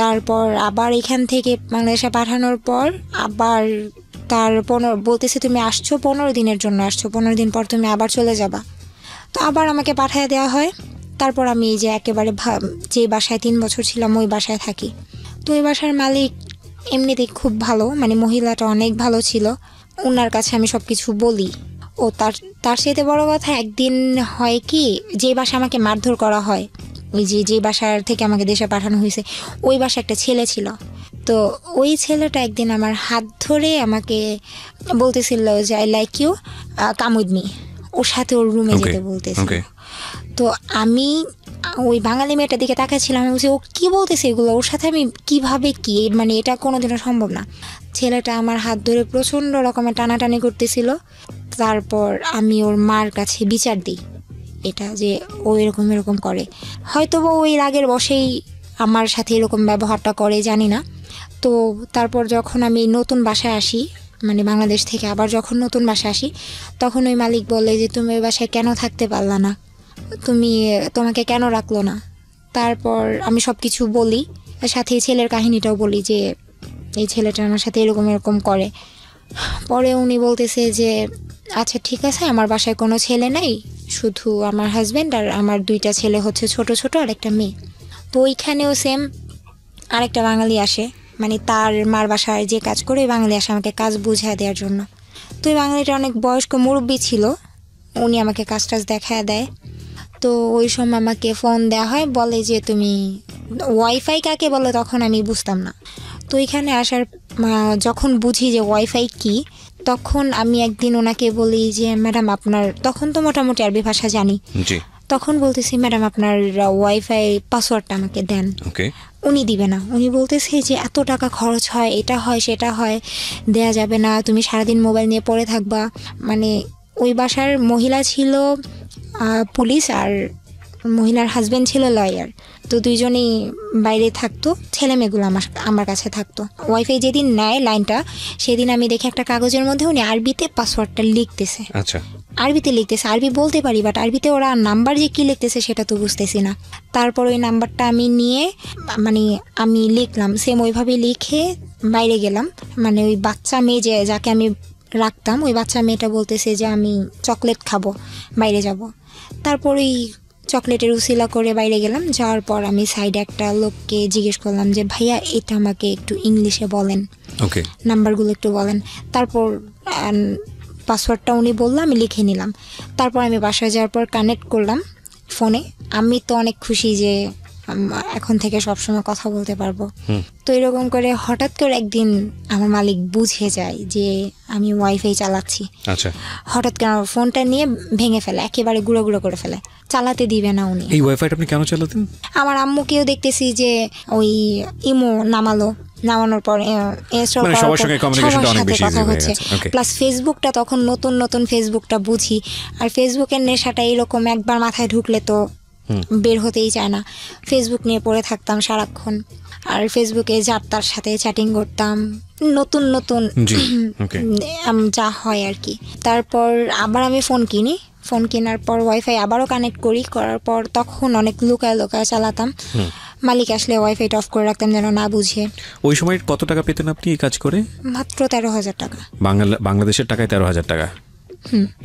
তারপর আবার এখান থেকে বাংলাদেশে পাঠানোর পর আবার তার বলতেছে তুমি আসছো 15 দিনের জন্য, আসছো 15 দিন পর তুমি আবার চলে যাবা। তো আবার আমাকে পাঠিয়ে দেওয়া হয়। তারপর আমি এই যে একেবারে যে বাসায় 3 বছর ছিলাম ওই বাসায় থাকি। তো ওই বাসার মালিক এমনিতেই খুব ভালো, মানে মহিলাটা অনেক ভালো ছিল, ওনার কাছে আমি সব কিছু বলি। ও তার সাথে বড় কথা, একদিন হয় কি, যে বাসা আমাকে মারধর করা হয়, ওই যে বাসার থেকে আমাকে দেশে পাঠানো হয়েছে, ওই বাসা একটা ছেলে ছিল। তো ওই ছেলেটা একদিন আমার হাত ধরে আমাকে বলতেছিল যে I like you, come with me, ওর সাথে ওর রুমে যেতে বলতেছিল। তো আমি ওই বাঙালি মেয়েটার দিকে তাকাচ্ছিলাম, আমি বলছি ও কী বলতেছে এগুলো, ওর সাথে আমি কিভাবে কি, মানে এটা কোনোদিনও সম্ভব না। ছেলেটা আমার হাত ধরে প্রচণ্ড রকমের টানাটানি করতেছিল। তারপর আমি ওর মার কাছে বিচার দিই এটা যে ও এরকম এরকম করে, হয়তো ওই রাগের বশেই আমার সাথে এরকম ব্যবহারটা করে, জানি না। তো তারপর যখন আমি নতুন বাসায় আসি, মানে বাংলাদেশ থেকে আবার যখন নতুন বাসায় আসি, তখন ওই মালিক বলে যে তুমি ওই বাসায় কেন থাকতে পারলা না, তোমাকে কেন রাখলো না। তারপর আমি সব কিছু বলি, সাথে এই ছেলের কাহিনীটাও বলি যে এই ছেলেটা আমার সাথে এরকম এরকম করে। পরে উনি বলতেছে যে আচ্ছা ঠিক আছে, আমার বাসায় কোনো ছেলে নেই, শুধু আমার হাজব্যান্ড আর আমার 2টা ছেলে হচ্ছে ছোট ছোট, আর একটা মেয়ে। তো ওইখানেও সেম আরেকটা বাঙালি আসে, মানে তার মার বাসায় যে কাজ করে ওই বাঙালি আসে আমাকে কাজ বুঝিয়ে দেওয়ার জন্য। তো ওই বাঙালিটা অনেক বয়স্ক মুরব্বী ছিল, উনি আমাকে কাজ টাজ দেখায় দেয়। তো ওই সময় আমাকে ফোন দেওয়া হয়, বলে যে তুমি ওয়াইফাই কাকে বলে, তখন আমি বুঝতাম না। তো এখানে আসার যখন বুঝি যে ওয়াইফাই কি, তখন আমি একদিন ওনাকে বলি যে ম্যাডাম আপনার, তখন তো মোটামুটি আরবি ভাষা জানি, তখন বলতেছি ম্যাডাম আপনার ওয়াইফাই পাসওয়ার্ডটা আমাকে দেন। উনি দিবে না, উনি বলতেছে যে এত টাকা খরচ হয়, এটা হয় সেটা হয়, দেয়া যাবে না, তুমি সারাদিন মোবাইল নিয়ে পড়ে থাকবা। মানে ওই বাসার মহিলা ছিল পুলিশ, আর মহিলার হাজব্যান্ড ছিল লয়ার। তো দুইজনেই বাইরে থাকতো, ছেলে মেয়েগুলো আমার কাছে থাকতো। ওয়াইফাই যেদিন নেয় লাইনটা, সেদিন আমি দেখি একটা কাগজের মধ্যে উনি আরবিতে পাসওয়ার্ডটা লিখতেছে। আচ্ছা, আরবিতে লিখতেছে, আরবি বলতে পারি, বাট আরবিতে ওরা নাম্বার যে কি লিখতেছে সেটা তো বুঝতেছি না। তারপর ওই নাম্বারটা আমি নিয়ে, মানে আমি লিখলাম, সেম ওইভাবে লিখে বাইরে গেলাম। মানে ওই বাচ্চা মেয়ে যাকে আমি রাখতাম, ওই বাচ্চা মেয়েটা বলতেছে যে আমি চকলেট খাবো, বাইরে যাব। তারপর ওই চকলেটের উসিলা করে বাইরে গেলাম। যাওয়ার পর আমি সাইডে একটা লোককে জিজ্ঞেস করলাম যে ভাইয়া এটা আমাকে একটু ইংলিশে বলেন, নাম্বারগুলো একটু বলেন। তারপর পাসওয়ার্ডটা উনি বললো, আমি লিখে নিলাম। তারপর আমি বাসায় যাওয়ার পর কানেক্ট করলাম ফোনে। আমি তো অনেক খুশি যে এখন থেকে সবসময় কথা বলতে পারবো। তো এরকম করে হঠাৎ করে একদিন আমার মালিক বুঝে যায় যে আমি ওয়াইফাই চালাচ্ছি। আচ্ছা, হঠাৎ করে আমার ফোনটা নিয়ে ভেঙে ফেলে, একেবারে গুঁড়ো গুঁড়ো করে ফেলে, চালাতে দিবে না উনি। এই ওয়াইফাইটা আপনি কেন চালাতেন? আমার আম্মুকেও দেখতেছি যে ওই ইমো নামানোর পর ইনস্টল মানে করার সবার পর সঙ্গে communication টা সবার অনেক সাথে বেশি কথা easy হয়ে হচ্ছে। গেছে। Okay. প্লাস ফেসবুকটা তখন নতুন ফেসবুকটা বুঝি, আর ফেসবুকের নেশাটা এরকম একবার মাথায় ঢুকলে তো বের হতেই চায় না। ফেসবুক নিয়ে পড়ে থাকতাম সারাক্ষণ, আর ফেসবুকে যার তার সাথে চ্যাটিং করতাম, নতুন জি, okay. যা হয় আর কি। তারপর আবার আমি ফোন কেনার পর ওয়াইফাই আবারও কানেক্ট করার পর তখন অনেক লুকায় চালাতাম। মালিক আসলে ওয়াইফাইটা অফ করে রাখতাম যেন না বুঝে। ওই সময় কত টাকা পেতেন আপনি এই কাজ করে? মাত্র 13,000 টাকা। বাংলাদেশের টাকায় 13,000 টাকা।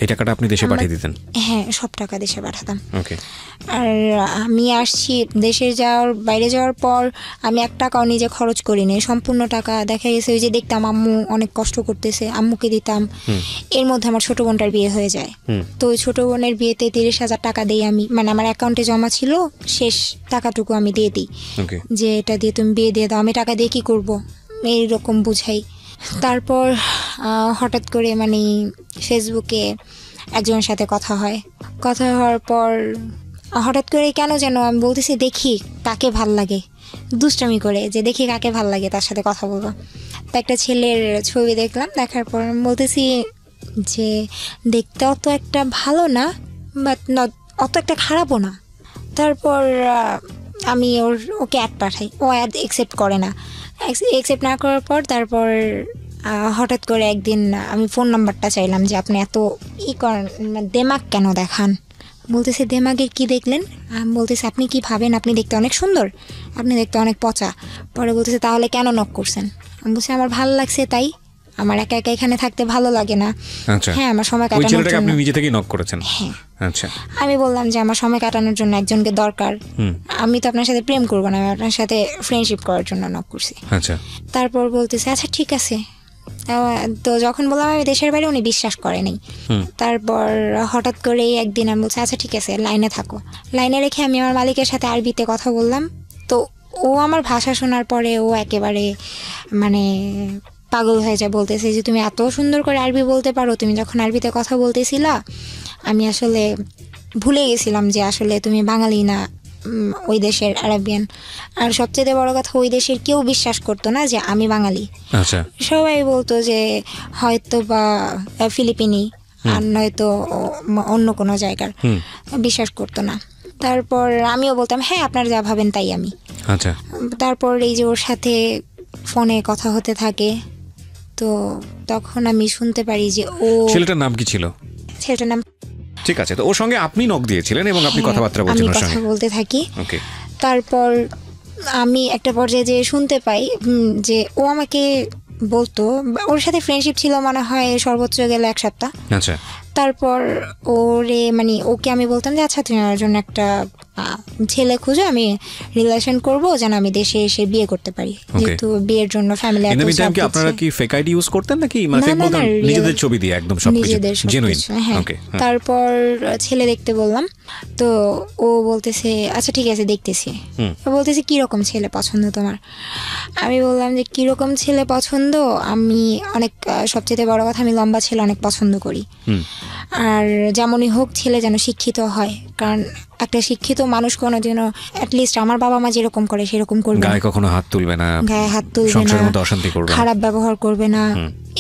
এই টাকাটা আপনি দেশে পাঠিয়ে দিতেন? হ্যাঁ, সব টাকা দেশে পাঠাতাম। ওকে। আর আমি আসছি বাইরে যাওয়ার পর আমি 1 টাকাও নিজে খরচ করিনি, সম্পূর্ণ টাকা দেখা গেছে ওই যে দেখতাম আম্মু অনেক কষ্ট করতেছে, আম্মুকে দিতাম। এর মধ্যে আমার ছোট বোনটার বিয়ে হয়ে যায়। তো ওই ছোট বোনের বিয়েতে 30,000 টাকা দিই আমি, মানে আমার অ্যাকাউন্টে জমা ছিল, শেষ টাকাটুকু আমি দিয়ে দিই যে এটা দিয়ে তুমি বিয়ে দিয়ে দাও, আমি টাকা দিয়ে কী করবো এইরকম বুঝাই। তারপর হঠাৎ করে মানে ফেসবুকে একজনের সাথে কথা হওয়ার পর হঠাৎ করে কেন যেন আমি বলতেছি দেখি কাকে ভাল লাগে, দুষ্টামি করে যে দেখি কাকে ভাল লাগে তার সাথে কথা বলবো। তো একটা ছেলের ছবি দেখলাম, দেখার পর আমি বলতেছি যে দেখতে অত একটা ভালো না, বাট অত একটা খারাপও না। তারপর আমি ওকে অ্যাড পাঠাই, ও অ্যাড অ্যাকসেপ্ট করে না। অ্যাকসেপ্ট না করার পর তারপর হঠাৎ করে একদিন আমি ফোন নাম্বারটা চাইলাম যে আপনি এত করেন, দেমাগ কেন দেখান। বলতেছে দেমাগের কি দেখলেন? বলতেছে আপনি কি ভাবেন আপনি দেখতে অনেক সুন্দর, আপনি দেখতে অনেক পচা। পরে বলতেছে তাহলে কেন নক করছেন? আমি বলছি আমার ভালো লাগছে তাই, আমার একা একা এখানে থাকতে ভালো লাগে না। আচ্ছা, হ্যাঁ, আমার সময় কাটানোর জন্য। আপনি নিজে থেকেই নক করেছেন? হ্যাঁ। আচ্ছা, আমি বললাম যে আমার সময় কাটানোর জন্য একজনকে দরকার, আমি তো আপনার সাথে প্রেম করবো না, আমি আপনার সাথে ফ্রেন্ডশিপ করার জন্য নক করছি। আচ্ছা। তারপর বলতেছে আচ্ছা ঠিক আছে। তো যখন বললাম আমি দেশের বাইরে, উনি বিশ্বাস করেনি। তারপর হঠাৎ করে একদিন আমি বলছি আচ্ছা ঠিক আছে লাইনে থাকো। লাইনে রেখে আমি আমার মালিকের সাথে আরবিতে কথা বললাম। তো ও আমার ভাষা শোনার পরে ও একেবারে মানে পাগল হয়ে যায়, বলতেছে যে তুমি এত সুন্দর করে আরবি বলতে পারো, তুমি যখন আরবিতে কথা বলতেছিলা আমি আসলে ভুলে গেছিলাম যে আসলে তুমি বাঙালি না, ওই দেশের আরবিয়ান। আর সবচেয়ে বড় কথা ওই দেশের কেউ বিশ্বাস করতো না যে আমি বাঙালি। আচ্ছা। সবাই বলতো যে হয়তো বা ফিলিপিনি আর নয়তো অন্য কোনো জায়গার, বিশ্বাস করতো না। তারপর আমিও বলতাম হ্যাঁ আপনারা যা ভাবেন তাই আমি। আচ্ছা। তারপর এই যে ওর সাথে ফোনে কথা হতে থাকে, তো তখন আমি শুনতে পারি যে ছেলেটার নাম কি ছিল? ছেলেটার নাম, ঠিক আছে। তো ওর সঙ্গে আপনি নক দিয়েছিলেন এবং আপনি কথাবার্তা বলছেন ওর সঙ্গে? কথা বলতে থাকি। ওকে। তারপর আমি একটা পর্যায়ে যে শুনতে পাই যে ও আমাকে বলতো, ওর সাথে ফ্রেন্ডশিপ ছিল মনে হয় সর্বোচ্চ গেলে 1 সপ্তাহ। আচ্ছা। তারপর ওকে আমি বলতাম যে আচ্ছা তুমি আমার জন্য একটা ছেলে খুঁজো, আমি রিলেশন করবো যেন আমি দেশে এসে বিয়ে করতে পারি, যেহেতু বিয়ের জন্য ফ্যামিলি। আপনারা কি ফেক আইডি ইউজ করতেন নাকি নিজেদের ছবি দিয়ে একদম সবকিছু জেনুইন? ওকে। তারপর ছেলে দেখতে বললাম, তো ও বলতেছে আচ্ছা ঠিক আছে দেখতেছি। বলতেছে কিরকম ছেলে পছন্দ তোমার? আমি বললাম যে কিরকম ছেলে পছন্দ, আমি অনেক সবচেয়ে বড় কথা আমি লম্বা ছেলে অনেক পছন্দ করি, আর যেমনই হোক ছেলে যেন শিক্ষিত হয়, কারণ একটা শিক্ষিত মানুষ কোনোদিনও অ্যাটলিস্ট আমার বাবা মা যেরকম করে সেরকম করবে, গায়ে কখনো হাত তুলবে না, সংসারের মধ্যে অশান্তি করবে না, খারাপ ব্যবহার করবে না,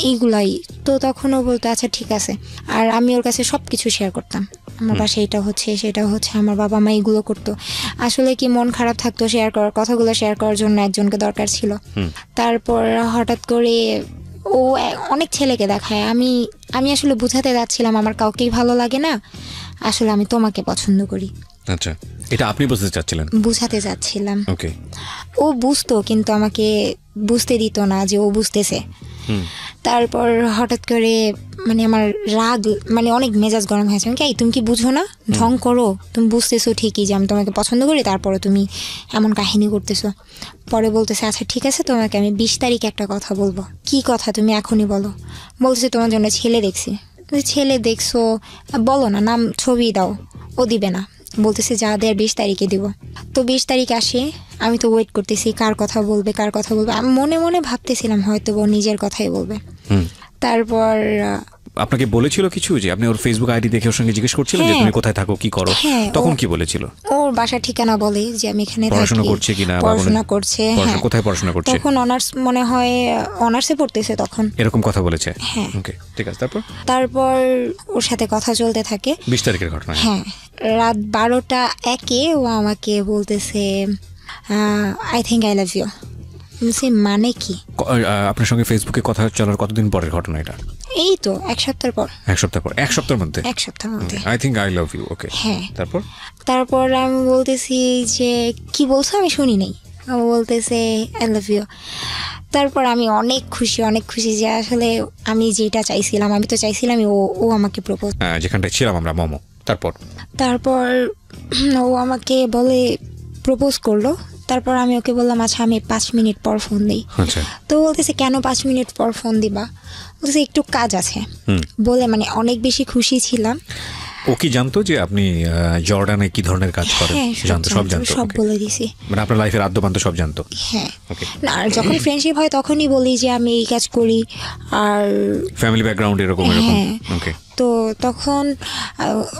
এইগুলাই। তো তখনও বলতো আচ্ছা ঠিক আছে। আর আমি ওর কাছে সবকিছু শেয়ার করতাম, আমার বাসায় এটা হচ্ছে সেটা হচ্ছে, আমার বাবা মা এইগুলো করতো। আসলে কি মন খারাপ থাকতো, কথাগুলো শেয়ার করার জন্য একজনকে দরকার ছিল। তারপর হঠাৎ করে ও অনেক ছেলেকে দেখায়, আমি আসলে বুঝাতে যাচ্ছিলাম আমার কাউকেই ভালো লাগে না, আসলে আমি তোমাকে পছন্দ করি। আচ্ছা, এটা আপনি বুঝাতে যাচ্ছিলাম। ওকে। ও বুঝতো কিন্তু আমাকে বুঝতে দিত না যে ও বুঝতেছে। তারপর হঠাৎ করে মানে আমার রাগ, মানে অনেক মেজাজ গরম হয়েছে। আমি তুমি কি বুঝো না, ঢং করো, তুমি বুঝতেছো ঠিকই যে আমি তোমাকে পছন্দ করি, তারপরে তুমি এমন কাহিনী করতেছো। পরে বলতেছে আচ্ছা ঠিক আছে তোমাকে আমি 20 তারিখে একটা কথা বলবো। কি কথা তুমি এখনই বলো? বলতেছে তোমার জন্য ছেলে দেখছি। ছেলে দেখছো, বলো না, নাম ছবি দাও। ও দিবে না, বলতেছে যা দেয় 20 তারিখে দিব। তো 20 তারিখ আসে, আমি তো ওয়েট করতেছি কার কথা বলবে কার কথা বলবে। আমি মনে মনে ভাবতেছিলাম হয়তো ও নিজের কথাই বলবে। তারপর আপনাকে বলেছিল কিছু, যে আপনি ওর ফেসবুক আইডি দেখে ওর সঙ্গে জিজ্ঞেস করছিলেন যে হ্যাঁ। তুমি কোথায় থাকো কি করো, হ্যাঁ, তখন কি বলেছিল? ওর বাসা ঠিকানা বলে যে আমি এখানে পড়াশোনা থাকি, করছে কিনা বা পড়াশোনা করছে। হ্যাঁ, কোথায় পড়াশোনা করছে? তখন অনার্স মনে হয় অনার্সে পড়তেছে তখন, এরকম কথা বলেছে? হ্যাঁ। ওকে, ঠিক আছে। তারপর ওর সাথে কথা চলতে থাকে। 20 তারিখের ঘটনা। হ্যাঁ, রাত 12টা 1 ও আমাকে বলতেছে I think I love you. মানে কি? আপনার সঙ্গে ফেসবুকে কথা চলার কতদিন পরের ঘটনা এটা? এই তো 1 সপ্তাহ পর। 1 সপ্তাহ পর? 1 সপ্তাহের মধ্যে? 1 সপ্তাহের মধ্যে। I think I love you. Okay, হ্যাঁ। তারপর আমি বলতেছি যে কি বলছো, আমি শুনি নাই। ও বলতেছে আই লাভ ইউ। তারপর আমি অনেক খুশি যে আসলে আমি যেটা চাইছিলাম, আমি তো চাইছিলাম ও আমাকে প্রপোজ। যেখানটায় ছিলাম আমরা, মোমো। তারপর ও আমাকে বলে প্রপোজ করলো। তারপর আমি ওকে বললাম আচ্ছা আমি 5 মিনিট পর ফোন দিই। আচ্ছা। তো বলতেছে কেন 5 মিনিট পর ফোন দিবা? বলতেছে একটু কাজ আছে বলে। মানে অনেক বেশি খুশি ছিলাম। ও কি জানতো যে আপনি জর্ডানে কি ধরনের কাজ করেন? হ্যাঁ, সব জানতো, সব বলে দিছি। মানে আপনার লাইফের আদ্যপান্ত সব জানতো? হ্যাঁ। না, আর যখন ফ্রেন্ডশিপ হয় তখনই বলি যে আমি এই কাজ করি, আর ফ্যামিলি ব্যাকগ্রাউন্ড এরকম। ওকে। তো তখন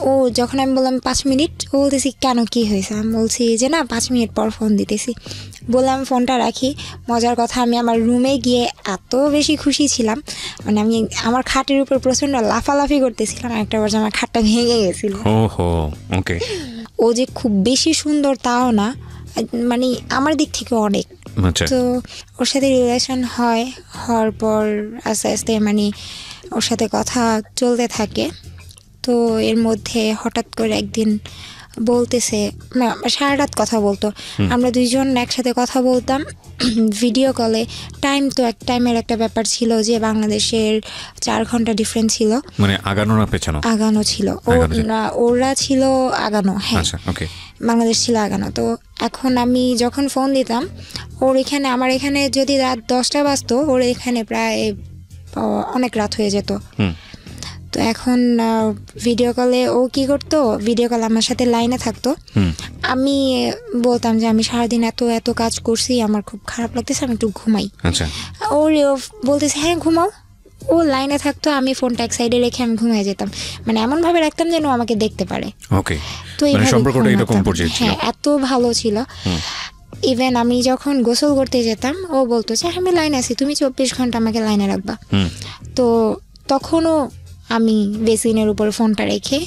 ও যখন আমি বললাম 5 মিনিট, ও বলতেছি কেন কি হয়েছে? আমি বলছি যে না 5 মিনিট পর ফোন দিতেছি। বললাম ফোনটা রাখি। মজার কথা, আমি আমার রুমে গিয়ে এত বেশি খুশি ছিলাম, মানে আমি আমার খাটের উপর প্রচন্ড লাফালাফি করতেছিলাম। একটা বার আমার খাটটা ভেঙে গেছিল। ওহো, ওকে। ও যে খুব বেশি সুন্দর তাও না, মানে আমার দিক থেকে অনেক। আচ্ছা। তো ওর সাথে রিলেশন হওয়ার পর আস্তে আস্তে মানে ওর সাথে কথা চলতে থাকে। তো এর মধ্যে হঠাৎ করে একদিন বলতেছে, সারা রাত কথা বলতো, আমরা দুইজন একসাথে কথা বলতাম ভিডিও কলে। টাইমের একটা ব্যাপার ছিল যে বাংলাদেশের 4 ঘন্টা ডিফারেন্স ছিল। মানে আগানো না পেছানো? আগানো ছিল। ওরা ছিল আগানো। হ্যাঁ, ওকে। বাংলাদেশ ছিল আগানো। তো এখন আমি যখন ফোন দিতাম ওর এখানে, আমার এখানে যদি রাত 10টা বাজতো, ওর এখানে প্রায় অনেক রাত হয়ে যেত। তো এখন ভিডিও কলে ও কি করতো, ভিডিও কলে আমার সাথে লাইনে থাকতো। আমি বলতাম যে আমি সারাদিন এত কাজ করছি, আমার খুব খারাপ লাগতেছে, আমি একটু ঘুমাই। আচ্ছা। ওর বলতেছে হ্যাঁ ঘুমাও। ও লাইনে থাকতো, আমি ফোনটা এক সাইডে রেখে আমি ঘুমিয়ে যেতাম। মানে এমন ভাবে রাখতাম যেন আমাকে দেখতে পারে। ওকে। তো মানে সম্পর্কটা এরকম পর্যায়ে ছিল? হ্যাঁ, এত ভালো ছিল। ইভেন আমি যখন গোসল করতে যেতাম ও বলতো যে আমি লাইনে আছি, তুমি 24 ঘন্টা আমাকে লাইনে রাখবা। তো তখনও আমি বেসিনের উপরে ফোনটা রেখে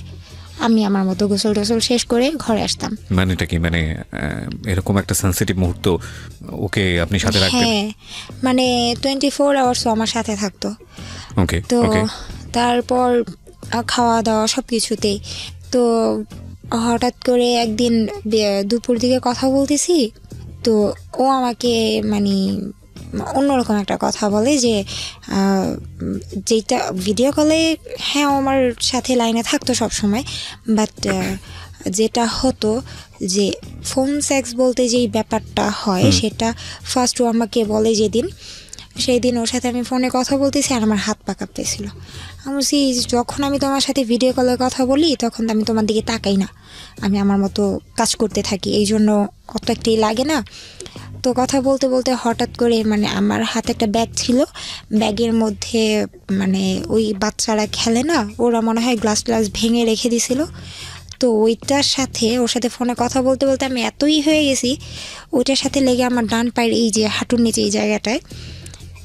আমি আমার মতো গোসল টোসল শেষ করে ঘরে আসতাম। মানে এটা কি, মানে এরকম একটা সেনসিটিভ মুহূর্ত ওকে আপনি সাথে রাখতেন? হ্যাঁ, মানে 24 আওয়ার্স আমার সাথে থাকতো। ওকে। তো তারপর খাওয়া দাওয়া সব কিছুতেই। তো হঠাৎ করে একদিন দুপুর দিকে কথা বলতেছি, তো ও আমাকে মানে অন্যরকম একটা কথা বলে যে যেটা ভিডিও কলে হ্যাঁ আমার সাথে লাইনে থাকতো সব সময়, বাট যেটা হতো যে ফোন সেক্স বলতে যেই ব্যাপারটা হয় সেটা ফার্স্ট ও আমাকে বলে যেদিন, সেই দিন ওর সাথে আমি ফোনে কথা বলতেছি আর আমার হাত পা কাঁপতেছিল। আমি বলছি যখন আমি তোমার সাথে ভিডিও কলে কথা বলি তখন আমি তোমার দিকে তাকাই না, আমি আমার মতো কাজ করতে থাকি, এই জন্য অত একটাই লাগে না। তো কথা বলতে বলতে হঠাৎ করে মানে আমার হাতে একটা ব্যাগ ছিল, ব্যাগের মধ্যে মানে ওই বাচ্চারা খেলে না, ওরা মনে হয় গ্লাস ভেঙে রেখে দিছিল। তো ওইটার সাথে ওর সাথে ফোনে কথা বলতে বলতে আমি এতই হয়ে গেছি, ওইটার সাথে লেগে আমার ডান পায়ের এই যে হাঁটুর নিচে এই জায়গাটায়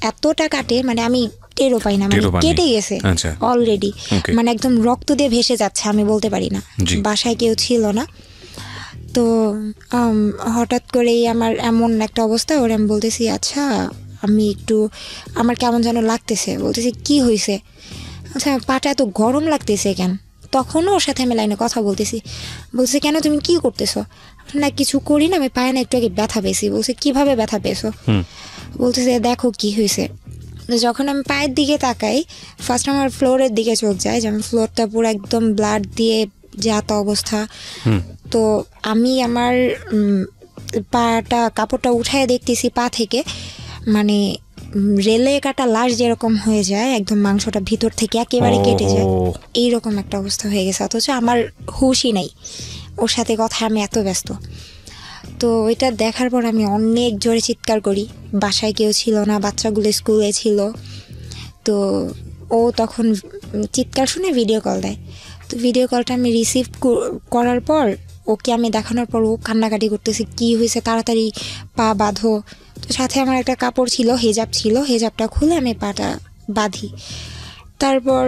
এতটা কাটে, মানে আমি টেরও পাই না, মানে কেটে গেছে অলরেডি, মানে একদম রক্ত দিয়ে ভেসে যাচ্ছে, আমি বলতে পারি না, বাসায় কেউ ছিল না। তো হঠাৎ করেই আমার এমন একটা অবস্থা, ওর আমি বলতেছি আচ্ছা আমি একটু আমার কেমন যেন লাগতেছে, বলতেছি কি হয়েছে? আচ্ছা পাটা এত গরম লাগতেছে কেন? তখনও ওর সাথে আমি লাইনে কথা বলতেছি, বলছে কেন তুমি কি করতেছো? না কিছু করি না, আমি পায়ে না একটু আগে ব্যথা পেয়েছি। বলছে কিভাবে ব্যথা পেয়েছো? বলতেছে দেখো কি হয়েছে। যখন আমি পায়ের দিকে তাকাই ফার্স্ট আমার ফ্লোরের দিকে চোখ যায়, যেমন ফ্লোরটা পুরো একদম ব্লাড দিয়ে যাতা অবস্থা। তো আমি আমার পাটা কাপড়টা উঠায় দেখতেছি পা থেকে মানে রেলে কাটা লাশ যেরকম হয়ে যায়, একদম মাংসটা ভিতর থেকে একেবারে কেটে যায়, এইরকম একটা অবস্থা হয়ে গেছে, অথচ আমার হুশই নাই। ওর সাথে কথা আমি এত ব্যস্ত। তো ওইটা দেখার পর আমি অনেক জোরে চিৎকার করি, বাসায় কেউ ছিল না, বাচ্চাগুলো স্কুলে ছিল। তো ও তখন চিৎকার শুনে ভিডিও কল দেয়। তো ভিডিও কলটা আমি রিসিভ করার পর ওকে আমি দেখানোর পর ও কান্নাকাটি করতেছে, কি হয়েছে, তাড়াতাড়ি পা বাঁধো। তো সাথে আমার একটা কাপড় ছিল, হেজাব ছিল, হেজাবটা খুলে আমি পাটা বাঁধি। তারপর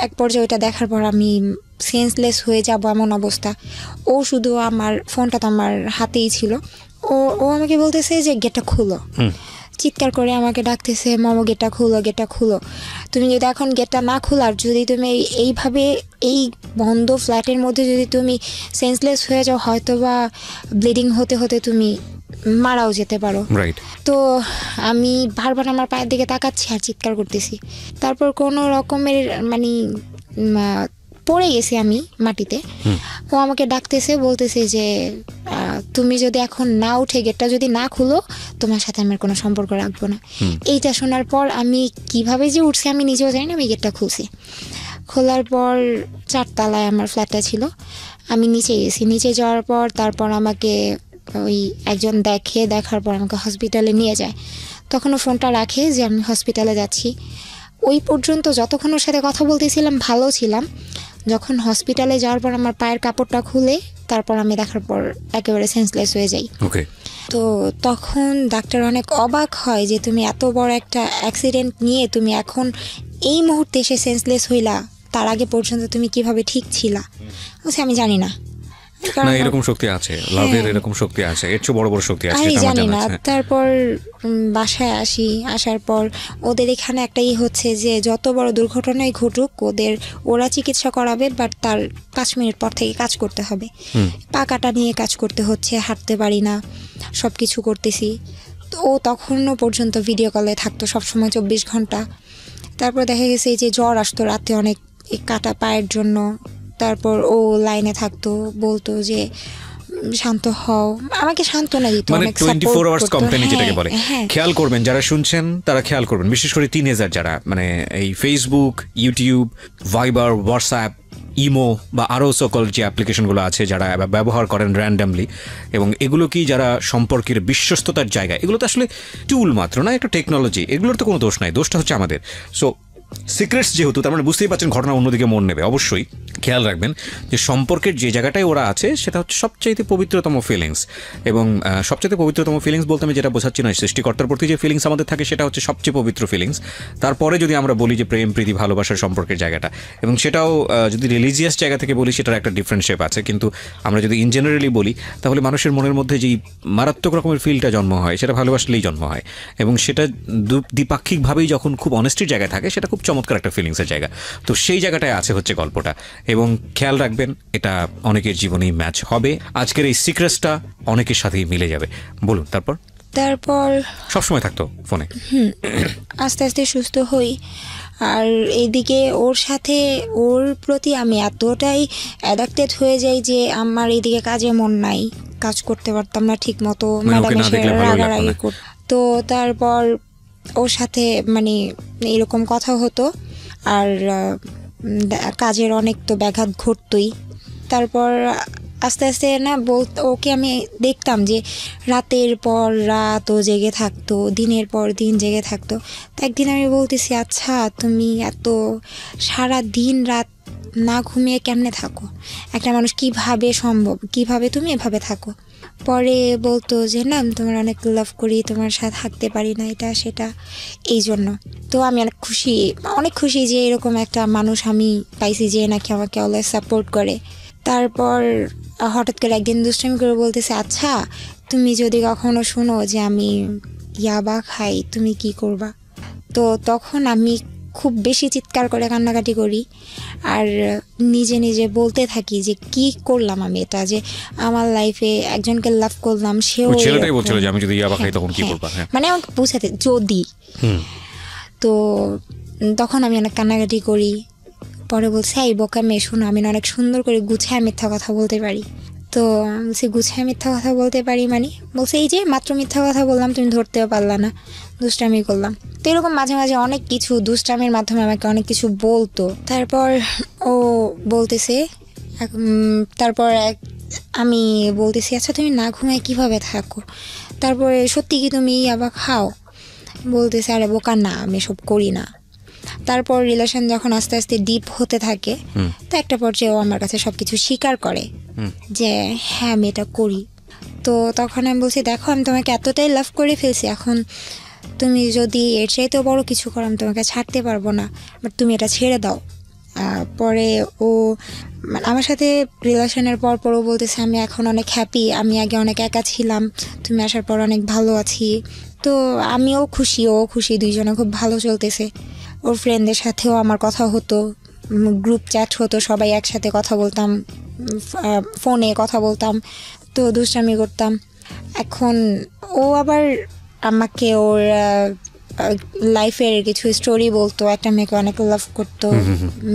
এক পর্যায়ে ওইটা দেখার পর আমি সেন্সলেস হয়ে যাব এমন অবস্থা। ও শুধু আমার ফোনটা তো আমার হাতেই ছিল, ও ও আমাকে বলতেছে যে গেটটা খুলো, চিৎকার করে আমাকে ডাকতেছে, মামা গেটটা খুলো, গেটটা খুলো। তুমি যদি এখন গেটটা না খোলার, যদি তুমি এইভাবে এই বন্ধ ফ্ল্যাটের মধ্যে যদি তুমি সেন্সলেস হয়ে যাও, হয়তো বা ব্লিডিং হতে হতে তুমি মারাও যেতে পারো। রাইট। তো আমি বারবার আমার পায়ের দিকে তাকাচ্ছি আর চিৎকার করতেছি। তারপর কোনো রকমের মানে পড়ে গেছি আমি মাটিতে। ও আমাকে ডাকতেছে, বলতেছে যে তুমি যদি এখন না উঠে গেটটা যদি না খুলো, তোমার সাথে আমার কোনো সম্পর্ক রাখবো না। এইটা শোনার পর আমি কিভাবে যে উঠছি আমি নিজেও জানি না, আমি গেটটা খুলছি। খোলার পর 4 তলায় আমার ফ্ল্যাটটা ছিল, আমি নিচে গেছি। নিচে যাওয়ার পর তারপর আমাকে ওই একজন দেখার পর আমাকে হসপিটালে নিয়ে যায়। তখন ও ফোনটা রাখে যে আমি হসপিটালে যাচ্ছি। ওই পর্যন্ত যতক্ষণ ওর সাথে কথা বলতেছিলাম ভালো ছিলাম। যখন হসপিটালে যাওয়ার পর আমার পায়ের কাপড়টা খুলে তারপর আমি দেখার পর একেবারে সেন্সলেস হয়ে যাই। ওকে। তো তখন ডাক্তার অনেক অবাক হয় যে তুমি এত বড় একটা অ্যাক্সিডেন্ট নিয়ে তুমি এখন এই মুহূর্তে এসে সেন্সলেস হইলা, তার আগে পর্যন্ত তুমি কিভাবে ঠিক ছিলা? বলছি আমি জানি না। না, এরকম শক্তি আছে, লাভের এরকম শক্তি আছে, এর চেয়ে বড় বড় শক্তি আছে, আমি এটা আমার জানি জানা না। আছে। তারপর বাসায় আসার পর ওদের এখানে একটাই হচ্ছে যে যত বড় দুর্ঘটনাই ঘটুক ওরা চিকিৎসা করাবে, বাট তার 5 মিনিট পর থেকে কাজ করতে হবে। পা কাটা নিয়ে কাজ করতে হচ্ছে, হাঁটতে পারি না, সব কিছু করতেছি। তো ও তখনও পর্যন্ত ভিডিও কলে থাকতো সবসময় 24 ঘন্টা। তারপর দেখা গেছে যে জ্বর আসতো রাতে অনেক, কাটা পায়ের জন্য। তারপর ও লাইনে থাকতো, বলতো যে শান্ত হও, আমাকে সান্ত্বনা দিত, মানে অনেক 24 আওয়ার্স কোম্পানি যেটাকে বলে। হ্যাঁ। খেয়াল করবেন, যারা শুনছেন তারা খেয়াল করবেন, বিশেষ করে টিনেজার যারা, মানে এই ফেসবুক, ইউটিউব, ভাইবার, হোয়াটসঅ্যাপ, ইমো বা আরও সকল যে অ্যাপ্লিকেশনগুলো আছে যারা ব্যবহার করেন র্যান্ডামলি, এবং এগুলো কি যারা সম্পর্কের বিশ্বস্ততার জায়গা, এগুলো তো আসলে টুল মাত্র না, একটা টেকনোলজি, এগুলোর তো কোনো দোষ নাই, দোষটা হচ্ছে আমাদের। সো সিক্রেটস যেহেতু, তার মানে বুঝতেই পারছেন ঘটনা অন্যদিকে মন নেবে। অবশ্যই খেয়াল রাখবেন যে সম্পর্কের যে জায়গাটায় ওরা আছে সেটা হচ্ছে সবচাইতে পবিত্রতম ফিলিংস, এবং সবচাইতে পবিত্রতম ফিলিংস বলতে আমি যেটা বোঝাচ্ছি না, সৃষ্টিকর্তার প্রতি যে ফিলিংস আমাদের থাকে সেটা হচ্ছে সবচেয়ে পবিত্র ফিলিংস। তারপরে যদি আমরা বলি যে প্রেম, প্রীতি, ভালোবাসার সম্পর্কের জায়গাটা, এবং সেটাও যদি রিলিজিয়াস জায়গা থেকে বলি সেটার একটা ডিফারেন্ট শেপ আছে, কিন্তু আমরা যদি ইন জেনারেলি বলি তাহলে মানুষের মনের মধ্যে যেই মারাত্মক রকমের ফিলটা জন্ম হয় সেটা ভালোবাসলেই জন্ম হয়, এবং সেটা দ্বিপাক্ষিকভাবেই যখন খুব অনেস্টির জায়গায় থাকে সেটা খুব চমৎকার একটা ফিলিংসের জায়গা। তো সেই জায়গাটায় আছে হচ্ছে গল্পটা, এবং খেয়াল রাখবেন এটা অনেকের জীবনেই ম্যাচ হবে। আজকের এই সিক্রেটসটা অনেকের সাথেই মিলে যাবে। বলুন। তারপর সবসময় থাকতো ফোনে। আস্তে আস্তে সুস্থ হই। আর এইদিকে ওর প্রতি আমি এতটাই অ্যাডাক্টেড হয়ে যাই যে আমার এইদিকে কাজে মন নাই, কাজ করতে পারতাম না ঠিক মতো, রাগারাগি করত। তো তারপর ওর সাথে মানে এরকম কথা হতো, আর কাজের অনেক তো ব্যাঘাত ঘটতই। তারপর আস্তে আস্তে ওকে আমি দেখতাম যে রাতের পর রাত ও জেগে থাকতো, দিনের পর দিন জেগে থাকতো। তো একদিন আমি বলতেছি, আচ্ছা তুমি এত সারা দিন রাত না ঘুমিয়ে কেমনে থাকো? একটা মানুষ কিভাবে সম্ভব, কিভাবে তুমি এভাবে থাকো? পরে বলতো যে না, তোমার অনেক লাভ করি, তোমার সাথে থাকতে পারি না, এটা সেটা, এই জন্য। তো আমি অনেক খুশি যে এরকম একটা মানুষ আমি পাইছি যে নাকি আমাকে অলওয়েজ সাপোর্ট করে। তারপর হঠাৎ করে একদিন দুষ্টামি করে বলতেছে, আচ্ছা তুমি যদি কখনো শুনো যে আমি ইয়াবা খাই, তুমি কি করবা? তো তখন আমি খুব বেশি চিৎকার করে কান্নাকাটি করি, আর নিজে নিজে বলতে থাকি যে কি করলাম আমি, এটা যে আমার লাইফে একজনকে লাভ করলাম, সেও ছেলেটাই বলছিল যে আমি যদি ইয়াবা খাই তখন কি করবা, মানে আমাকে বুঝাতে যদি। তো তখন আমি অনেক কান্নাকাটি করি। পরে বলছে, এই বোকা মেয়ে, শোনো, আমি অনেক সুন্দর করে গুছায় মিথ্যা কথা বলতে পারি। তো বলছি, গুছায় মিথ্যা কথা বলতে পারি মানে? বলছে, এই যে মাত্র মিথ্যা কথা বললাম, তুমি ধরতেও পারলা না, দুষ্টামি করলাম। তো এরকম মাঝে মাঝে অনেক কিছু দুষ্টামির মাধ্যমে আমাকে অনেক কিছু বলতো। তারপর ও বলতেছে, তারপর আমি বলতেছি আচ্ছা তুমি না ঘুমায় কিভাবে থাকো, তারপরে সত্যি কি তুমি আবার খাও? বলতেছে আরে বোকা না, আমি এসব করি না। তারপর রিলেশন যখন আস্তে আস্তে ডিপ হতে থাকে, তো একটা পর্যায়ে ও আমার কাছে সব কিছু স্বীকার করে যে হ্যাঁ আমি এটা করি। তো তখন আমি বলছি দেখো আমি তোমাকে এতটাই লাভ করে ফেলছি, এখন তুমি যদি এর চাইতেও বড় কিছু করো আমি তোমাকে ছাড়তে পারবো না, বাট তুমি এটা ছেড়ে দাও। পরে ও আমার সাথে রিলেশনের পর ও বলতেছে আমি এখন অনেক হ্যাপি, আমি আগে অনেক একা ছিলাম, তুমি আসার পর অনেক ভালো আছি। তো আমিও খুশি, ও খুশি, দুইজনে খুব ভালো চলতেছে। ওর ফ্রেন্ডদের সাথেও আমার কথা হতো, গ্রুপ চ্যাট হতো, সবাই একসাথে কথা বলতাম, ফোনে কথা বলতাম, তো দুষ্টামি করতাম। এখন ও আবার আমাকে ওর লাইফের কিছু স্টোরি বলতো, একটা মেয়েকে অনেক লাভ করতো,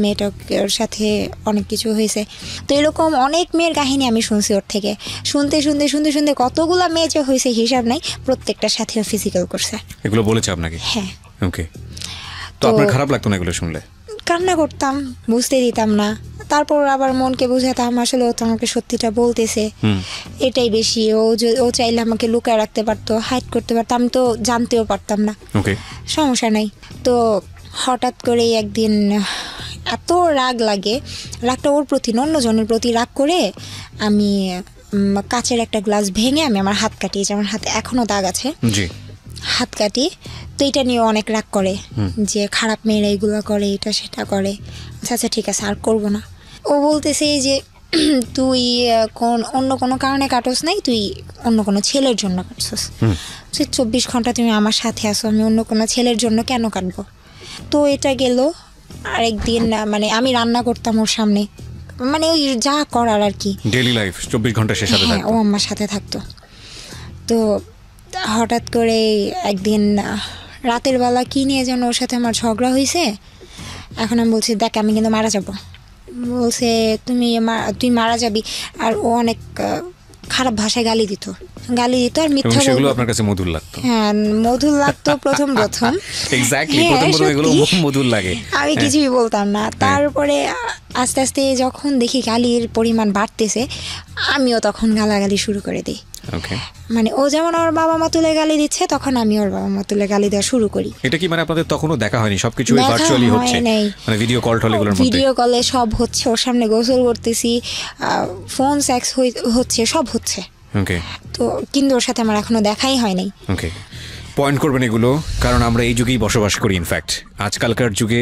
মেয়েটাকে ওর সাথে অনেক কিছু হয়েছে। তো এরকম অনেক মেয়ের কাহিনী আমি শুনছি ওর থেকে। শুনতে শুনতে শুনতে শুনতে কতগুলা মেয়ে যে হয়েছে হিসাব নাই, প্রত্যেকটার সাথে ফিজিক্যাল করছে। এগুলো বলেছে আপনাকে? হ্যাঁ। ওকে, তো আপনার খারাপ লাগতো না এগুলো শুনলে? কান্না করতাম, বুঝতে দিতাম না। তারপর আবার মনকে বুঝাতাম আসলে ও তো আমাকে সত্যিটা বলতেছে, এটাই বেশি। ও চাইলে আমাকে লুকায় রাখতে পারতো, হাইড করতে পারতো, আমি তো জানতেও পারতাম না, সমস্যা নাই। তো হঠাৎ করেই একদিন এত রাগ লাগে, রাগটা ওর প্রতি না অন্যজনের প্রতি রাগ করে আমি কাচের একটা গ্লাস ভেঙে আমি আমার হাত কাটিয়েছি। আমার হাতে এখনো দাগ আছে, হাত কাটি। তো এটা নিয়ে অনেক রাগ করে যে খারাপ মেয়েরা এগুলো করে, এটা সেটা করে। আচ্ছা ঠিক আছে আর করবো না। ও বলতেছে যে তুই অন্য কোনো কারণে কাটোস নাই, তুই অন্য কোনো ছেলের জন্য কাটছস। 24 ঘন্টা তুমি আমার সাথে আসো, আমি অন্য কোনো ছেলের জন্য কেন কাটবো? তো এটা গেল। আরেকদিন মানে আমি রান্না করতাম ওর সামনে, মানে ওই যা করার আর কি, ডেইলি লাইফ 24 ঘন্টা সে সাথে থাকতো, ও আমার সাথে থাকতো। তো হঠাৎ করে একদিন রাতের বেলা কি নিয়ে যেন ওর সাথে আমার ঝগড়া হয়েছে। এখন আমি বলছি দেখ আমি কিন্তু মারা যাব। বলছে তুই মারা যাবি। আর ও অনেক খারাপ ভাষায় গালি দিত আর মিথ্যা বলতো। সেগুলো আপনার কাছে মধুর লাগতো? হ্যাঁ মধুর লাগতো প্রথম এক্স্যাক্টলি প্রথম এগুলো মধুর লাগে, আমি কিছুই বলতাম না। তারপরে আস্তে আস্তে যখন দেখি গালির পরিমাণ বাড়তেছে, আমিও তখন গালাগালি শুরু করে দিই। মানে ও যেমন ওর বাবা মা তুলে গালি দিচ্ছে, তখন আমি ওর বাবা মা তুলে গালি দেওয়া শুরু করি। এটা কি মানে আপনাদের তখনও দেখা হয়নি, সবকিছু ভার্চুয়ালি হচ্ছে? মানে ভিডিও কলে সব হচ্ছে, ওর সামনে গোসল করতেছি, ফোন সেক্স হচ্ছে, সব হচ্ছে। তো কিন্তু ওর সাথে আমার এখনো দেখাই হয়নি। পয়েন্ট করবেন এগুলো, কারণ আমরা এই যুগেই বসবাস করি। ইনফ্যাক্ট আজকালকার যুগে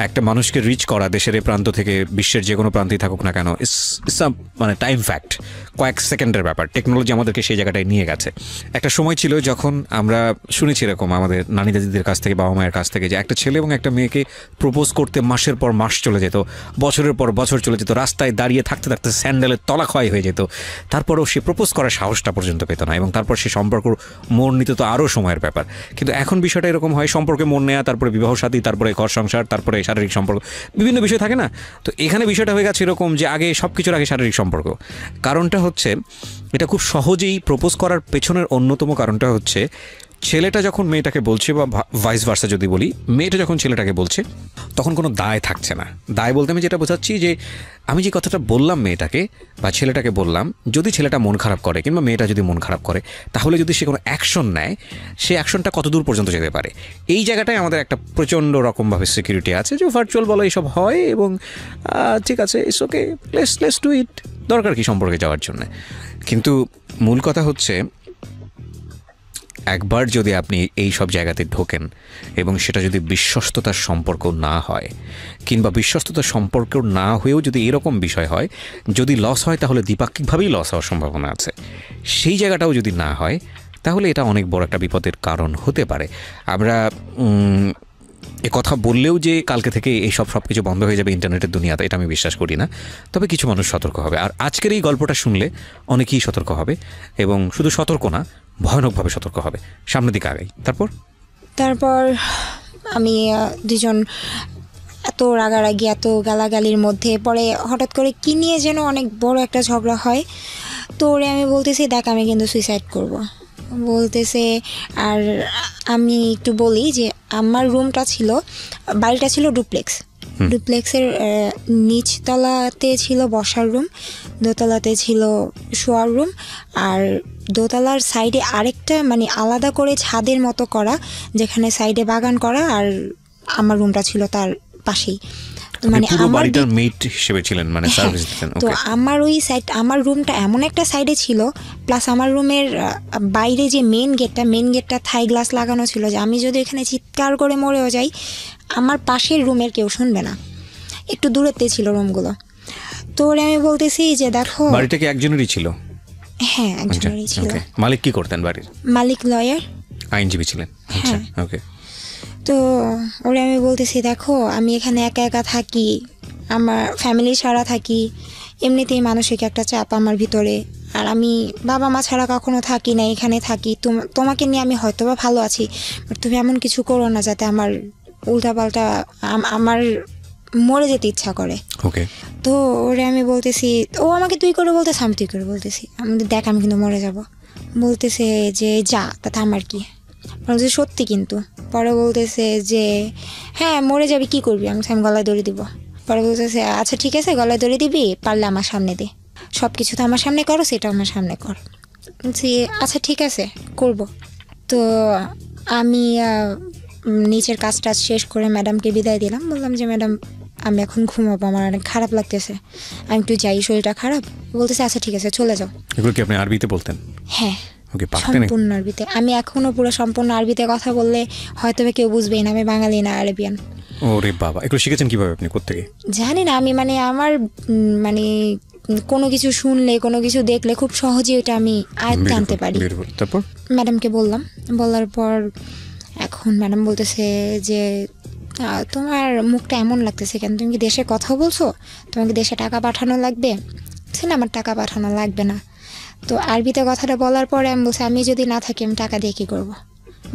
একটা মানুষকে রিচ করা দেশের এই প্রান্ত থেকে বিশ্বের যে কোনো প্রান্তেই থাকুক না কেন, ইটস মানে টাইম ফ্যাক্ট, কয়েক সেকেন্ডের ব্যাপার। টেকনোলজি আমাদেরকে সেই জায়গাটায় নিয়ে গেছে। একটা সময় ছিল যখন আমরা শুনেছি এরকম আমাদের নানি দাদিদের কাছ থেকে, বাবা মায়ের কাছ থেকে, যে একটা ছেলে এবং একটা মেয়েকে প্রপোজ করতে মাসের পর মাস চলে যেত, বছরের পর বছর চলে যেত, রাস্তায় দাঁড়িয়ে থাকতে থাকতে স্যান্ডেলের তলা ক্ষয় হয়ে যেত, তারপরেও সে প্রপোজ করার সাহসটা পর্যন্ত পেত না, এবং তারপর সে সম্পর্ক মোড় নিতে তো আরও সময়ের ব্যাপার। কিন্তু এখন বিষয়টা এরকম হয়, সম্পর্কে মোড় নেওয়া, তারপরে বিবাহ সাথী, তারপরে ঘর সংসার, তারপরে শারীরিক সম্পর্ক, বিভিন্ন বিষয় থাকে না? তো এখানে বিষয়টা হয়ে গেছে এরকম যে আগে সব কিছুর আগে শারীরিক সম্পর্ক। কারণটা হচ্ছে এটা খুব সহজেই প্রপোজ করার পেছনের অন্যতম কারণটা হচ্ছে ছেলেটা যখন মেয়েটাকে বলছে, বা ভাইস ভার্সা যদি বলি, মেয়েটা যখন ছেলেটাকে বলছে, তখন কোনো দায় থাকছে না। দায় বলতে আমি যেটা বোঝাচ্ছি যে আমি যে কথাটা বললাম মেয়েটাকে বা ছেলেটাকে বললাম, যদি ছেলেটা মন খারাপ করে কিংবা মেয়েটা যদি মন খারাপ করে, তাহলে যদি সে কোনো অ্যাকশন নেয়, সে অ্যাকশনটা কত দূর পর্যন্ত যেতে পারে। এই জায়গাটায় আমাদের একটা প্রচণ্ড রকমভাবে সিকিউরিটি আছে যে ভার্চুয়াল বলো এইসব হয়, এবং ঠিক আছে it's okay, let's do it, দরকার কি সম্পর্কে যাওয়ার জন্য। কিন্তু মূল কথা হচ্ছে একবার যদি আপনি এই সব জায়গাতে ঢোকেন এবং সেটা যদি বিশ্বস্ততার সম্পর্ক না হয়, কিংবা বিশ্বস্ততার সম্পর্ক না হয়েও যদি এরকম বিষয় হয়, যদি লস হয় তাহলে দ্বিপাক্ষিকভাবেই লস হওয়ার সম্ভাবনা আছে, সেই জায়গাটাও যদি না হয়, তাহলে এটা অনেক বড় একটা বিপদের কারণ হতে পারে। আমরা কথা বললেও যে কালকে থেকে এইসব সব কিছু বন্ধ হয়ে যাবে ইন্টারনেটের দুনিয়াতে, এটা আমি বিশ্বাস করি না। তবে কিছু মানুষ সতর্ক হবে, আর আজকের এই গল্পটা শুনলে অনেকেই সতর্ক হবে, এবং শুধু সতর্ক না, ভয়ানকভাবে সতর্ক হবে। সামনের দিকে আগাই। তারপর আমি দুজন এত রাগারাগি, এত গালাগালির মধ্যে পরে হঠাৎ করে কি নিয়ে যেন অনেক বড় একটা ঝগড়া হয়। তো ওরে আমি বলতেছি দেখ আমি কিন্তু সুইসাইড করব। বলতেছে, আর আমি একটু বলি যে আমার রুমটা ছিল, বাড়িটা ছিল ডুপ্লেক্স, ডুপ্লেক্সের নিচতলাতে ছিল বসার রুম, দোতলাতে ছিল শোয়ার রুম, আর দোতলার সাইডে আরেকটা মানে আলাদা করে ছাদের মতো করা, যেখানে সাইডে বাগান করা, আর আমার রুমটা ছিল তার পাশেই। মানে পুরো বাড়িটার মেট হিসেবে ছিলেন, মানে সার্ভিস দিতেন। তো আমার ওই সাইড, আমার রুমটা এমন একটা সাইডে ছিল, প্লাস আমার রুমের বাইরে যে মেন গেটটা থাই গ্লাস লাগানো ছিল, যে আমি যদি এখানে চিৎকার করে মরেও যাই আমার পাশের রুমের কেউ শুনবে না। একটু দূরেতে ছিল রুমগুলো। তো ওরে আমি বলতেছি যে দেখো, বাড়িটা কি একজনেরই ছিল? হ্যাঁ, একজনেরই ছিল। মালিক কি করতেন বাড়ির? মালিক লয়ার, আইনজীবী ছিলেন। আচ্ছা, ওকে। তো ওরে আমি বলতেছি দেখো, আমি এখানে একা একা থাকি, আমার ফ্যামিলি ছাড়া থাকি, এমনিতেই মানসিক একটা চাপ আমার ভিতরে, আর আমি বাবা মা ছাড়া কখনো থাকি না, এখানে থাকি। তোমাকে নিয়ে আমি হয়তো বা ভালো আছি, বাট তুমি এমন কিছু করো না যাতে আমার উল্টাপাল্টা আমার মরে যেতে ইচ্ছা করে। ওকে। তো ওরে আমি বলতেছি, ও আমাকে তুই করে বলতেছে, আমি তুই করে বলতেছি, আমি দেখ আমি কিন্তু মরে যাব। বলতেছে যে যা, তাতে আমার কি? বলছে সত্যি কিন্তু। পরে বলতেছে যে হ্যাঁ মরে যাবি, কি করবি? আমি গলায় দড়ি দিব। পরে বলতেছে আচ্ছা ঠিক আছে, গলায় দড়ি দিবি, পারলে আমার সামনে দে, সব কিছু তো আমার সামনে করো, সেটা আমার সামনে কর। বলছি আচ্ছা ঠিক আছে করব। তো আমি নিচের কাজটা শেষ করে ম্যাডামকে বিদায় দিলাম। বললাম যে ম্যাডাম আমি এখন ঘুমাবো, আমার অনেক খারাপ লাগতেছে, আমি একটু যাই, শরীরটা খারাপ। বলতেছে আচ্ছা ঠিক আছে চলে যাও। এগুলো কি আপনি আরবিতে বলতেন? হ্যাঁ, সম্পূর্ণ আরবিতে। আমি এখনো পুরো সম্পূর্ণ আরবিতে কথা বললে হয়তো কেউ বুঝবেই না আমি বাঙালি না আরবিয়ান। ওরে বাবা, এগুলো শিখেছেন কিভাবে আপনি, কোত্থেকে? জানি না, আমি মানে আমার মানে কোনো কিছু শুনলে, কোনো কিছু দেখলে খুব সহজেই ওটা আমি আয়ত্তে আনতে পারি। তারপর ম্যাডামকে বললাম, বলার পর এখন ম্যাডাম বলতেছে যে তোমার মুখটা এমন লাগতেছে কেন, তুমি কি দেশে কথা বলছো, তোমাকে দেশে টাকা পাঠানো লাগবে? না আমার টাকা পাঠানো লাগবে না। তো আরবিতে কথাটা বলার পরে আমি বলছি আমি যদি না থাকি আমি টাকা দিয়ে কী করবো?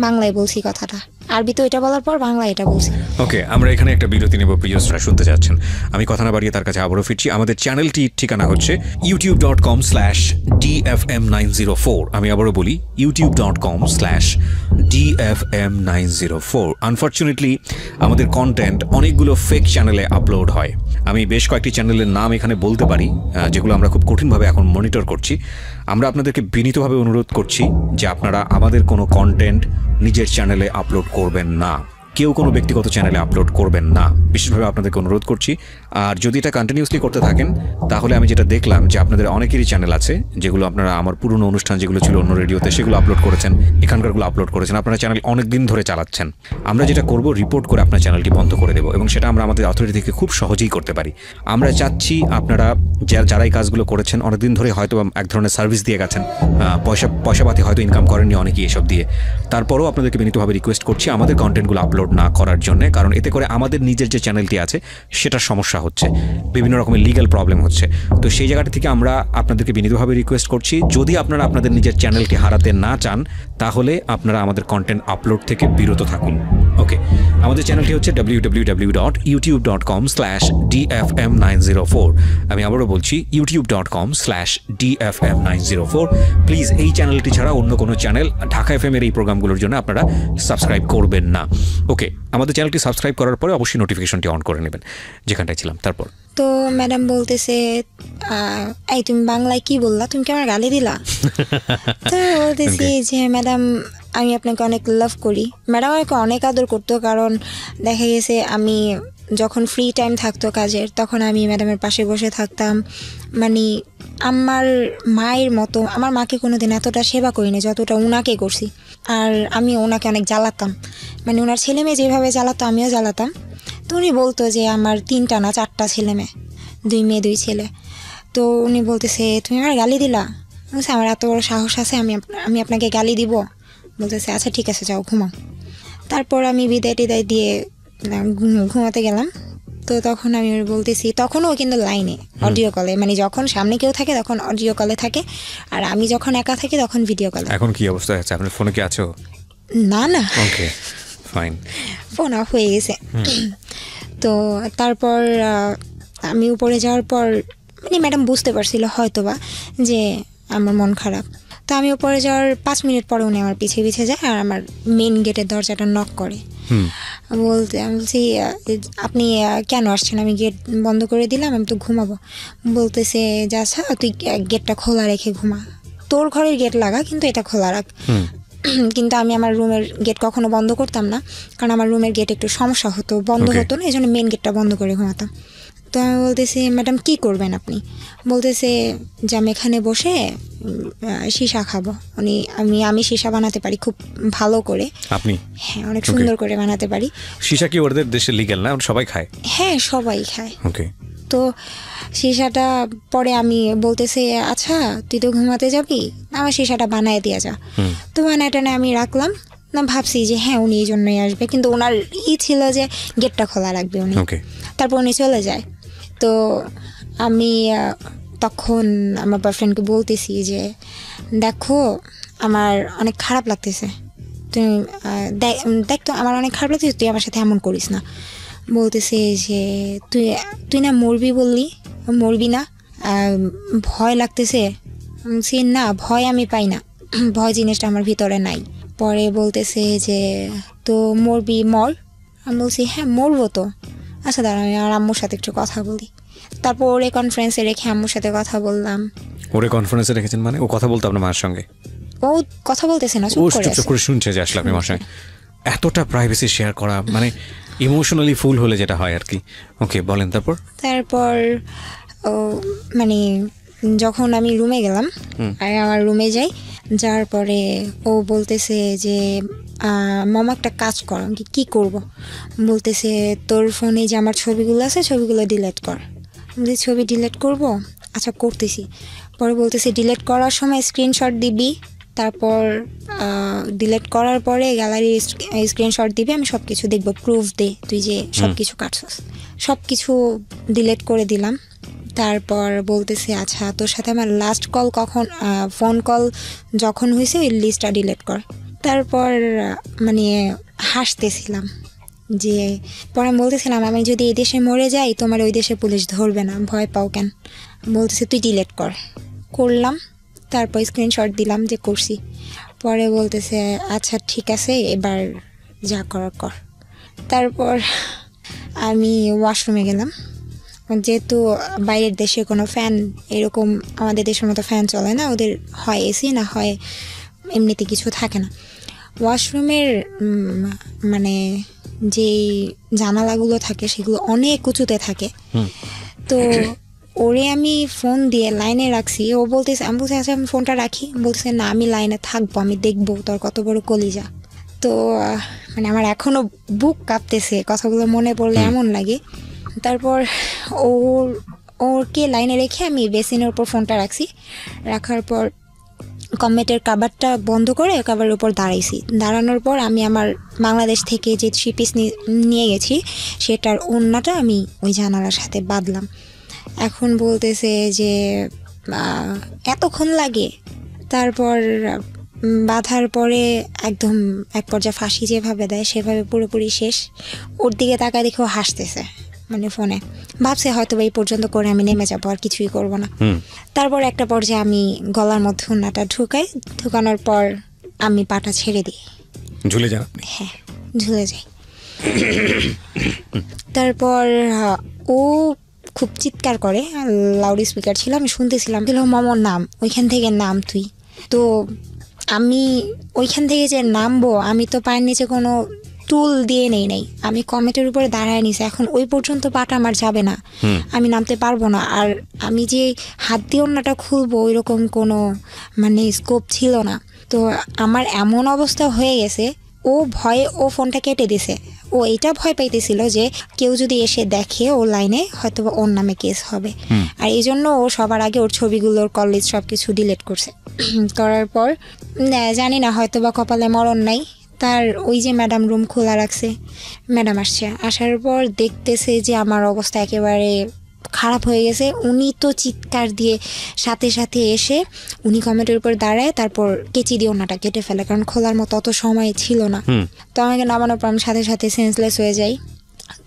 বাংলায় বলছি কথাটা, আরবিতে ওইটা বলার পর বাংলায় এটা বলছি। ওকে, আমরা এখানে একটা বিরতি নেব, প্রিয় শ্রোতা শুনতে যাচ্ছেন। আমি কথা না বাড়িয়ে তার কাছে আবারও ফিরছি। আমাদের চ্যানেলটির ঠিকানা হচ্ছে youtube.com/dfm904। আমি আবারও বলি youtube.com/dfm904। আনফর্চুনেটলি আমাদের কন্টেন্ট অনেকগুলো ফেক চ্যানেলে আপলোড হয়। আমি বেশ কয়েকটি চ্যানেলের নাম এখানে বলতে পারি, যেগুলো আমরা খুব কঠিনভাবে এখন মনিটর করছি। আমরা আপনাদেরকে বিনীতভাবে অনুরোধ করছি যে আপনারা আমাদের কোনো কন্টেন্ট নিজের চ্যানেলে আপলোড করবেন না, কেউ কোনো ব্যক্তিগত চ্যানেলে আপলোড করবেন না, বিশেষভাবে আপনাদেরকে অনুরোধ করছি। আর যদি এটা কন্টিনিউসলি করতে থাকেন তাহলে আমি যেটা দেখলাম যে আপনাদের অনেকেরই চ্যানেল আছে যেগুলো আপনারা আমার পুরনো অনুষ্ঠান যেগুলো ছিল অন্য রেডিওতে সেগুলো আপলোড করেছেন, এখানকারগুলো আপলোড করেছেন, আপনারা চ্যানেল অনেক দিন ধরে চালাচ্ছেন। আমরা যেটা করব, রিপোর্ট করে আপনার চ্যানেলটি বন্ধ করে দেবো, এবং সেটা আমরা আমাদের অথরিটি থেকে খুব সহজেই করতে পারি। আমরা চাচ্ছি আপনারা যারা এই কাজগুলো করেছেন অনেকদিন ধরে হয়তো এক ধরনের সার্ভিস দিয়ে গেছেন, পয়সাপাতি হয়তো ইনকাম করেননি অনেকেই এসব দিয়ে, তারপরেও আপনাদেরকে বিনীতভাবে রিকোয়েস্ট করছি আমাদের কন্টেন্টগুলো আপলোড না করার জন্য, কারণ এতে করে আমাদের নিজের যে চ্যানেলটি আছে সেটার সমস্যা হচ্ছে, বিভিন্ন রকমের লিগ্যাল প্রবলেম হচ্ছে। তো সেই জায়গাটা থেকে আমরা আপনাদেরকে বিনীতভাবে রিকোয়েস্ট করছি, যদি আপনারা আপনাদের নিজের চ্যানেলটি হারাতে না চান তাহলে আপনারা আমাদের কন্টেন্ট আপলোড থেকে বিরত থাকুন। ওকে, আমাদের চ্যানেলটি হচ্ছে www.youtube.com/dfm904। আমি আবারও বলছি youtube.com/dfm904। প্লিজ এই চ্যানেলটি ছাড়া অন্য কোনো চ্যানেল ঢাকা এফএম-এর এই প্রোগ্রামগুলোর জন্য আপনারা সাবস্ক্রাইব করবেন না। ওকে, আমাদের চ্যানেলটি সাবস্ক্রাইব করার পরে অবশ্যই নোটিফিকেশনটি অন করে নেবেন, যেখানটায় ছিলাম। তারপর তো ম্যাডাম বলতেছে এই তুমি বাংলায় কি বললা, তুমি কি আমার গালি দিলা? তো বলতেছি যে ম্যাডাম আমি আপনাকে অনেক লাভ করি। ম্যাডাম আমাকে অনেক আদর করতো, কারণ দেখা গেছে আমি যখন ফ্রি টাইম থাকতো কাজের তখন আমি ম্যাডামের পাশে বসে থাকতাম, মানে আমার মায়ের মতো। আমার মাকে কোনো দিন এতটা সেবা করিনি যতটা ওনাকে করছি, আর আমি ওনাকে অনেক জ্বালাতাম, মানে ওনার ছেলে মেয়ে যেভাবে জ্বালাতো আমিও জ্বালাতাম। তো উনি বলতো যে আমার 3টা না 4টা ছেলে মেয়ে, 2 মেয়ে 2 ছেলে। তো উনি বলতেছে তুমি আমার গালি দিলা? বলছে আমার এত বড় সাহস আছে আমি আপনাকে গালি দিব? বলতেছে আচ্ছা ঠিক আছে যাও ঘুমাও। তারপর আমি বিদায় টিদায় দিয়ে ঘুমাতে গেলাম। তো তখন আমি বলতেছি, তখনও কিন্তু লাইনে অডিও কলে, মানে যখন সামনে কেউ থাকে তখন অডিও কলে থাকে, আর আমি যখন একা থাকি তখন ভিডিও কলে। এখন কি অবস্থা আছে? আপনার ফোনে কি আছো? না না, ওকে ফাইন, ফোন অফ হয়ে গেছে। তো তারপর আমি উপরে যাওয়ার পর মানে ম্যাডাম বুঝতে পারছিল হয়তোবা যে আমার মন খারাপ। তো আমি উপরে যাওয়ার 5 মিনিট পরে উনি আমার পিছিয়ে যায় আর আমার মেন গেটের দরজাটা নক করে। আমি বলছি আপনি কেন আসছেন? আমি গেট বন্ধ করে দিলাম, আমি তো ঘুমাবো। বলতেছে যে আচ্ছা তুই গেটটা খোলা রেখে ঘুমা, তোর ঘরের গেট লাগা কিন্তু এটা খোলা রাখ। কিন্তু আমি আমার রুমের গেট কখনো বন্ধ করতাম না, কারণ আমার রুমের গেট একটু সমস্যা হতো, বন্ধ হতো না, এই জন্য মেন গেটটা বন্ধ করে ঘুমাতাম। তো আমি বলতেছি ম্যাডাম কী করবেন আপনি? বলতেছে যে আমি এখানে বসে সীসা খাবো। আমি সীসা বানাতে পারি খুব ভালো করে। আপনি? হ্যাঁ, অনেক সুন্দর করে বানাতে পারি। সীসা কি ওদের দেশে লিগ্যাল না? সবাই খায়? হ্যাঁ, সবাই খায়। ওকে। তো সীসাটা পরে আমি বলতেছে আচ্ছা তুই তো ঘুমাতে যাবি, আমার সীসাটা বানায় দিয়ে যা। তো বানায় টানে আমি রাখলাম না, ভাবছি যে হ্যাঁ উনি এই জন্যই আসবে, কিন্তু ওনার ছিল যে গেটটা খোলা রাখবে উনি। তারপর উনি চলে যায়। তো আমি তখন আমার বয়ফ্রেন্ডকে বলতেছি যে দেখো আমার অনেক খারাপ লাগতেছে, তুমি দেখ তো আমার অনেক খারাপ লাগতেছে, তুই আমার সাথে এমন করিস না। বলতেছে যে তুই না মরবি বললি, মরবি না, ভয় লাগতেছে। সে না, ভয় আমি পাই না, ভয় জিনিসটা আমার ভিতরে নাই। পরে বলতেছে যে তো মরবি মর। আমি বলছি হ্যাঁ মরবো তো। আচ্ছা দাঁড়া আমি আর আম্মুর সাথে একটু কথা বলি। তারপর ওরে কনফারেন্সে রেখে আম্মুর সাথে কথা বললাম। ওরে কনফারেন্সে রেখেছেন মানে? ও কথা বলতো আপনার মায়ের সঙ্গে? ও কথা বলতেছে না, চুপ করে শুনছে যে আসলে আপনি মার সঙ্গে এতটা প্রাইভেসি শেয়ার করা মানে ইমোশনালি ফুল হলে যেটা হয় আর কি। ওকে, বলেন। তারপর মানে যখন আমি রুমে গেলাম আর আমার রুমে যাওয়ার পরে ও বলতেছে যে মামা একটা কাজ কর। কি করব? বলতেছে তোর ফোনে যে আমার ছবিগুলো আছে ছবিগুলো ডিলিট কর। আমি ছবি ডিলিট করব, আচ্ছা করতেছি। পরে বলতেছে ডিলিট করার সময় স্ক্রিনশট দিবি, তারপর ডিলিট করার পরে গ্যালারির স্ক্রিনশট দিবি, আমি সব কিছু দেখবো, প্রুফ দে তুই যে সব কিছু কাটছস। সব কিছু ডিলিট করে দিলাম। তারপর বলতেছে আচ্ছা তোর সাথে আমার লাস্ট কল কখন, ফোন কল যখন হয়েছে ওই লিস্টটা ডিলিট কর। তারপর মানে হাসতেছিলাম যে পরে আমি বলতেছিলাম আমি যদি এই দেশে মরে যাই তোমার ওই দেশে পুলিশ ধরবে না, ভয় পাও কেন? বলতেছে তুই ডিলিট কর। করলাম, তারপর স্ক্রিনশট দিলাম যে করছি। পরে বলতেছে আচ্ছা ঠিক আছে এবার যা করার কর। তারপর আমি ওয়াশরুমে গেলাম, যেহেতু বাইরের দেশে কোনো ফ্যান এরকম আমাদের দেশের মতো ফ্যান চলে না, ওদের হয় এসি না হয় এমনিতে কিছু থাকে না। ওয়াশরুমের মানে যে জানালাগুলো থাকে সেগুলো অনেক উঁচুতে থাকে। তো ওরে আমি ফোন দিয়ে লাইনে রাখছি, ও বলতেছে, আমি বলছি আচ্ছা আমি ফোনটা রাখি। বলতেছে না আমি লাইনে থাকবো, আমি দেখবো তোর কত বড় কলিজা। তো মানে আমার এখনও বুক কাঁপতেছে, কথাগুলো মনে পড়লে এমন লাগে। তারপর ওরকে লাইনে রেখে আমি বেসিনের উপর ফোনটা রাখছি। রাখার পর কমেটের কাভারটা বন্ধ করে কাভারের উপর দাঁড়াইছি। দাঁড়ানোর পর আমি আমার বাংলাদেশ থেকে যে 3 পিস নিয়ে গেছি সেটার ওড়নাটা আমি ওই জানালার সাথে বাঁধলাম। এখন বলতেছে যে এতক্ষণ লাগে। তারপর বাঁধার পরে একদম এক পর্যায়ে ফাঁসি যেভাবে দেয় সেভাবে পুরোপুরি শেষ। ওর দিকে তাকায় দেখে ও হাসতেছে, মানে ফোনে ভাবছে হয়তো এই পর্যন্ত করে আমি নেমে যাবো, আর কিছুই করব না। তারপর একটা পর্যায়ে আমি গলার মধ্যে ওড়নাটা ঢুকানোর পর আমি পাটা ছেড়ে দিই, ঝুলে যান? হ্যাঁ ঝুলে যাই। তারপর ও খুব চিৎকার করে, লাউড স্পিকার ছিল, আমি শুনতেছিলাম। মামার নাম, ওইখান থেকে নাম তুই। তো আমি ওইখান থেকে যে নামবো, আমি তো পায়ের নিচে কোনো টুল দিয়ে নাই, আমি কমেটের উপরে দাঁড়ায় নিছি। এখন ওই পর্যন্ত পাটা আমার যাবে না, আমি নামতে পারবো না। আর আমি যে হাত দিয়ে ওড়নাটা খুলবো ওইরকম কোনো মানে স্কোপ ছিল না। তো আমার এমন অবস্থা হয়ে গেছে, ও ভয়ে ও ফোনটা কেটে দিছে। ও এটা ভয় পাইতেছিল যে কেউ যদি এসে দেখে ও লাইনে হয়তো ওর নামে কেস হবে, আর এই জন্য ও সবার আগে ওর ছবিগুলোর কলেজ সব কিছু ডিলিট করছে। করার পর জানি না হয়তো বা কপালে মরণ নাই, তার ওই যে ম্যাডাম রুম খোলা রাখছে, ম্যাডাম আসছে, আসার পর দেখতেছে যে আমার অবস্থা একেবারে খারাপ হয়ে গেছে। উনি তো চিৎকার দিয়ে সাথে সাথে এসে উনি কমেটের উপর দাঁড়ায়, তারপর কেচি দিয়ে ওনাটা কেটে ফেলে, কারণ খোলার মতো অত সময় ছিল না। তো আমাকে নামানোর পর আমি সাথে সাথে সেন্সলেস হয়ে যাই।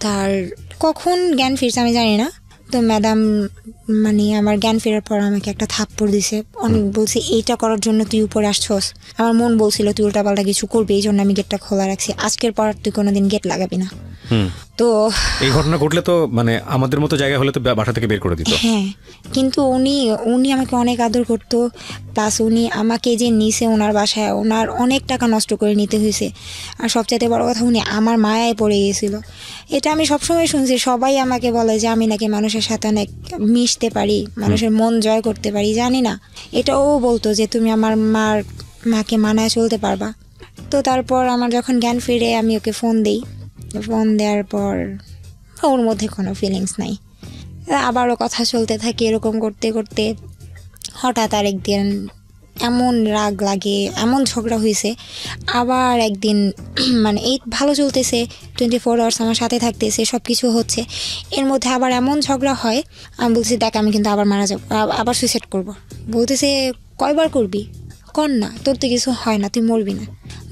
তার কখন জ্ঞান ফিরছে আমি জানি না, তো ম্যাডাম মানে আমার জ্ঞান ফেরার পর আমাকে একটা থাপ্পড় দিছে, অনেক বলছে এইটা করার জন্য তুই উপরে আসছস। আমার মন বলছিল তুই উল্টাপাল্টা কিছু করবি, এই জন্য আমি গেটটা খোলা রাখছি, আজকের পর তুই কোনোদিন গেট লাগাবি না। তো এই ঘটনা ঘটলে তো মানে আমাদের মতো জায়গা হলে তো বাসা থেকে বের করে দিত। হ্যাঁ, কিন্তু উনি আমাকে অনেক আদর করতো, প্লাস উনি আমাকে যে নিছে ওনার বাসায়, ওনার অনেক টাকা নষ্ট করে নিতে হয়েছে। আর সবচাইতে বড় কথা, উনি আমার মায়ায় পড়ে গিয়েছিল। এটা আমি সবসময় শুনছি, সবাই আমাকে বলে যে আমি নাকি মানুষের সাথে অনেক মিশতে পারি, মানুষের মন জয় করতে পারি, জানি না। এটাও বলতো যে তুমি আমার মাকে মানায় চলতে পারবা। তো তারপর আমার যখন জ্ঞান ফিরে আমি ওকে ফোন দিই, ফোন দেওয়ার পর ওর মধ্যে কোনো ফিলিংস নাই। আবারও কথা চলতে থাকে, এরকম করতে করতে হঠাৎ আরেকদিন এমন রাগ লাগে, এমন ঝগড়া হয়েছে। আবার একদিন মানে এই ভালো চলতেছে, 24 আওয়ার্স আমার সাথে থাকতেছে, সব কিছু হচ্ছে, এর মধ্যে আবার এমন ঝগড়া হয়। আমি বলছি দেখ আমি কিন্তু আবার মারা যাবো, আবার সুইসাইড করবো। বলতেছে কয়বার করবি, কর না, তোর তো কিছু হয় না, তুই মরবি না।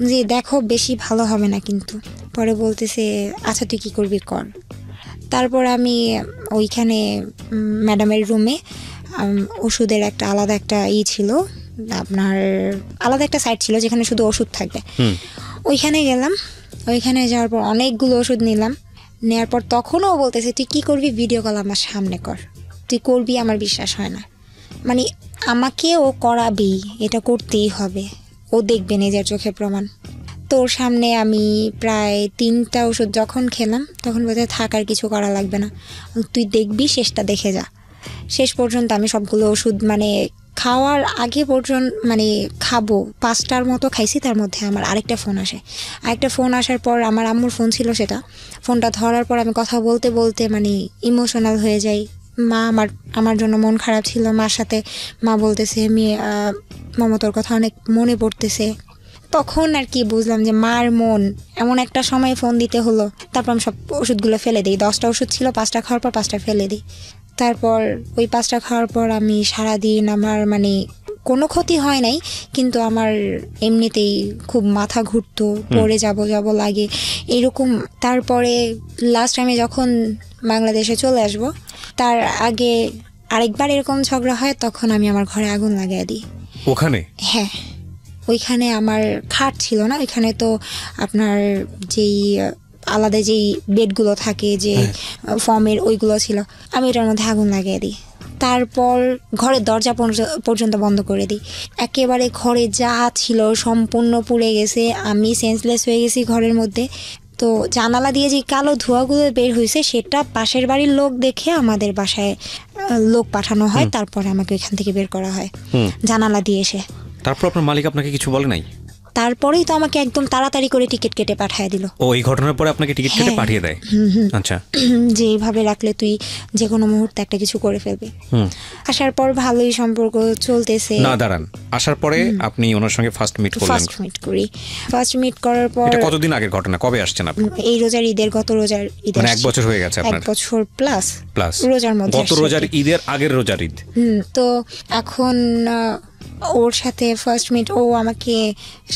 যে দেখো বেশি ভালো হবে না কিন্তু। পরে বলতেছে আচ্ছা তুই কী করবি কর। তারপর আমি ওইখানে ম্যাডামের রুমে ওষুধের একটা আলাদা একটা ছিল, আপনার আলাদা একটা সাইট ছিল যেখানে শুধু ওষুধ থাকবে। ওইখানে গেলাম, ওইখানে যাওয়ার পর অনেকগুলো ওষুধ নিলাম। নেওয়ার পর তখনও বলতেছে তুই কী করবি, ভিডিও কল আমার সামনে কর, তুই করবি, আমার বিশ্বাস হয় না। মানে আমাকে ও করাবেই, এটা করতেই হবে, ও দেখবে নিজের চোখে প্রমাণ। তোর সামনে আমি প্রায় 3টা ওষুধ যখন খেলাম তখন বোধহয় থাকার কিছু করা লাগবে না, তুই দেখবি, শেষটা দেখে যা। শেষ পর্যন্ত আমি সবগুলো ওষুধ মানে খাওয়ার আগে পর্যন্ত মানে খাবো 5টার মতো খাইছি। তার মধ্যে আমার আরেকটা ফোন আসে, আরেকটা ফোন আসার পর আমার আম্মুর ফোন ছিল, সেটা ফোনটা ধরার পর আমি কথা বলতে বলতে মানে ইমোশনাল হয়ে যাই। মা আমার জন্য মন খারাপ ছিল, মার সাথে মা বলতেছে মমতার কথা অনেক মনে পড়তেছে। তখন আর কি বুঝলাম যে মার মন, এমন একটা সময় ফোন দিতে হলো। তারপর আমি সব ওষুধগুলো ফেলে দিই, 10টা ওষুধ ছিল, 5টা খাওয়ার পর 5টা ফেলে দিই। তারপর ওই 5টা খাওয়ার পর আমি সারাদিন আমার মানে কোনো ক্ষতি হয় নাই, কিন্তু আমার এমনিতেই খুব মাথা ঘুরতো, পড়ে যাব লাগে এরকম। তারপরে লাস্ট টাইমে যখন বাংলাদেশে চলে আসব তার আগে আরেকবার এরকম ঝগড়া হয়, তখন আমি আমার ঘরে আগুন লাগিয়ে দিই। ওখানে? হ্যাঁ, ওইখানে আমার খাট ছিল না, ওইখানে তো আপনার যেই আলাদা যেই বেডগুলো থাকে যে ফর্মের, ওইগুলো ছিল, আমি এটার মধ্যে আগুন লাগিয়ে দিই। তারপর ঘরের দরজা পর্যন্ত বন্ধ করে দিই। একেবারে ঘরে যা ছিল সম্পূর্ণ পুড়ে গেছে, আমি সেন্সলেস হয়ে গেছি ঘরের মধ্যে। তো জানালা দিয়ে যে কালো ধোঁয়াগুলো বের হয়েছে সেটা পাশের বাড়ির লোক দেখে আমাদের বাসায় লোক পাঠানো হয়, তারপরে আমাকে ওইখান থেকে বের করা হয় জানালা দিয়ে এসে। তারপর আপনার মালিক আপনাকে কিছু বলে নাই? তারপরেই তো আমাকে একদম তাড়াতাড়ি করে টিকিট কেটে পাঠিয়ে দিল। ও, এই ঘটনার পরে আপনাকে টিকিট কেটে পাঠিয়ে দেয়? আচ্ছা। যে এইভাবে রাখলে তুই যে কোনো মুহূর্তে একটা কিছু করে ফেলবি। আসার পর ভালোই সম্পর্ক চলতেছে। না দাঁড়ান, আসার পরে আপনি ওনার সঙ্গে ফার্স্ট মিট করার পর। এটা কতদিন আগের ঘটনা? কবে আসছেন আপনি? এই রোজার ঈদের, গত রোজার ঈদের। মানে 1 বছর হয়ে গেছে আপনার? 1 বছর প্লাস রোজার মধ্যে। গত রোজার ঈদের আগের রোজার ঈদ। তো এখন ওর সাথে ফার্স্ট মিট, ও আমাকে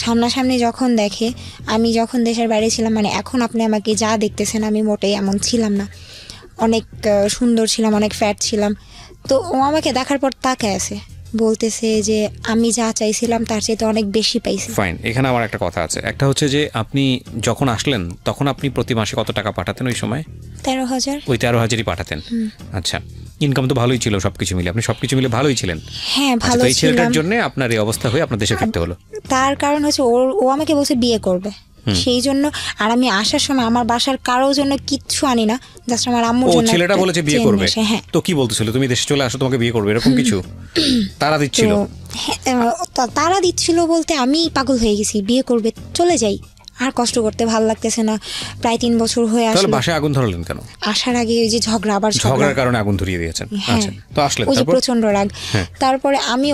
সামনাসামনি যখন দেখে, আমি যখন দেশের বাইরে ছিলাম, মানে এখন আপনি আমাকে যা দেখতেছেন আমি মোটেই এমন ছিলাম না, অনেক সুন্দর ছিলাম, অনেক ফ্যাট ছিলাম। তো ও আমাকে দেখার পর তাকায় আছে, বলতেছে যে আমি যা চাইছিলাম তার চেয়ে তো অনেক বেশি পাইছি। ফাইন, এখানে আমার একটা কথা আছে। একটা হচ্ছে যে আপনি যখন আসলেন তখন আপনি প্রতি মাসে কত টাকা পাঠাতেন ওই সময়? 13,000। ওই 13,000ই পাঠাতেন? আচ্ছা, ইনকাম তো ভালোই ছিল সবকিছু মিলে, আপনি সবকিছু মিলে ভালোই ছিলেন? হ্যাঁ, ভালো ছিলাম। এই ছেলেটার জন্য আপনার এই অবস্থা হয়ে আপনার দেশে ফিরতে হলো? তার কারণ হচ্ছে ও আমাকে বলছে বিয়ে করবে, সেই জন্য। আর আমি আসার সময় আমার বাসার কারোর জন্য কিচ্ছু আনি না, জাস্ট আমার আম্মুর জন্য। ও, ছেলেটা বলেছে বিয়ে করবে? হ্যাঁ। তো কি বলতেছিল, তুমি দেশে চলে আসো, তোমাকে বিয়ে করবে, এরকম কিছু তারা দিচ্ছিল? তারা দিচ্ছিল বলতে আমি পাগল হয়ে গেছি, বিয়ে করবে, চলে যাই, আর কষ্ট করতে ভালো লাগতেছে না। প্রায় 3 বছর হয়ে আসলো। তাহলে বাসায় আগুন ধরালেন কেন? আসার আগে ওই যে ঝগড়ার কারণে আগুন ধরিয়ে দিয়েছেন? আচ্ছা, তো আসলেন, ওই যে প্রচন্ড রাগ। তারপরে আমি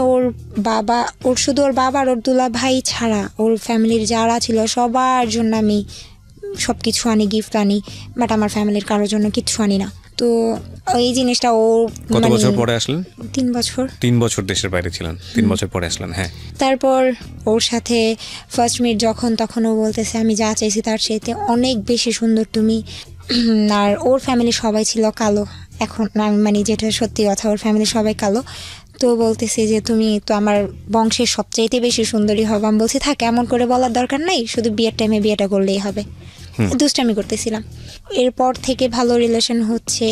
শুধু ওর বাবা আর ওর দুলা ভাই ছাড়া ওর ফ্যামিলির যারা ছিল সবার জন্য আমি সবকিছু আনি, গিফট আনি, বাট আমার ফ্যামিলির কারোর জন্য কিচ্ছু আনি না। তো এই জিনিসটা ও কত বছর পরে আসলেন? 3 বছর। 3 বছর দেশের বাইরে ছিলেন, 3 বছর পরে আসলেন। হ্যাঁ। তারপর ওর সাথে ফার্স্ট মিট যখন, তখন ও বলতেছে আমি যা চাইছি তার চাইতে অনেক বেশি সুন্দর তুমি। আর ওর ফ্যামিলি সবাই ছিল কালো, এখন আমি মানে যেটা সত্যি কথা, ওর ফ্যামিলি সবাই কালো। তো বলতেছে যে তুমি তো আমার বংশের সবচাইতে বেশি সুন্দরী হবে। আমি বলছি থাক, এমন করে বলার দরকার নাই, শুধু বিয়ের টাইমে বিয়েটা করলেই হবে। দুষ্টামি করতেছিলাম। এরপর থেকে ভালো রিলেশন হচ্ছে।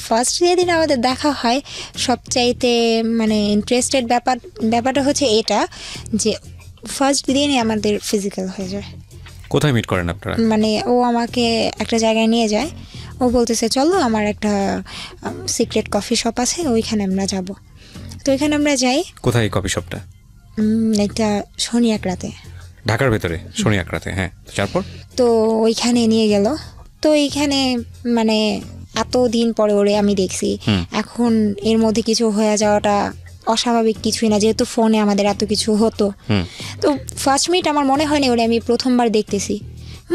ফার্স্ট যেদিন আমাদের দেখা হয় সবচাইতে মানে ইন্টারেস্টেড ব্যাপারটা হচ্ছে এটা যে ফার্স্ট দিনই আমাদের ফিজিক্যাল হয়ে যায়। কোথায় মিট করেন আপনারা? মানে ও আমাকে একটা জায়গায় নিয়ে যায়, ও বলতেছে চলো আমার একটা সিক্রেট কফি শপ আছে, ওইখানে আমরা যাব। তো ওইখানে আমরা যাই। কোথায় কফি শপটা? একটা শনি একরাতে, ঢাকার ভেতরে শনি একরাতে। হ্যাঁ, তারপর তো ওইখানে নিয়ে গেল। তো এইখানে মানে এত দিন পরে ওরে আমি দেখছি। এখন এর মধ্যে কিছু হয়ে যাওয়াটা অস্বাভাবিক কিছুই না, যেহেতু ফোনে আমাদের এত কিছু হতো। তো ফার্স্ট মিট আমার মনে হয়নি ওরে আমি প্রথমবার দেখতেছি,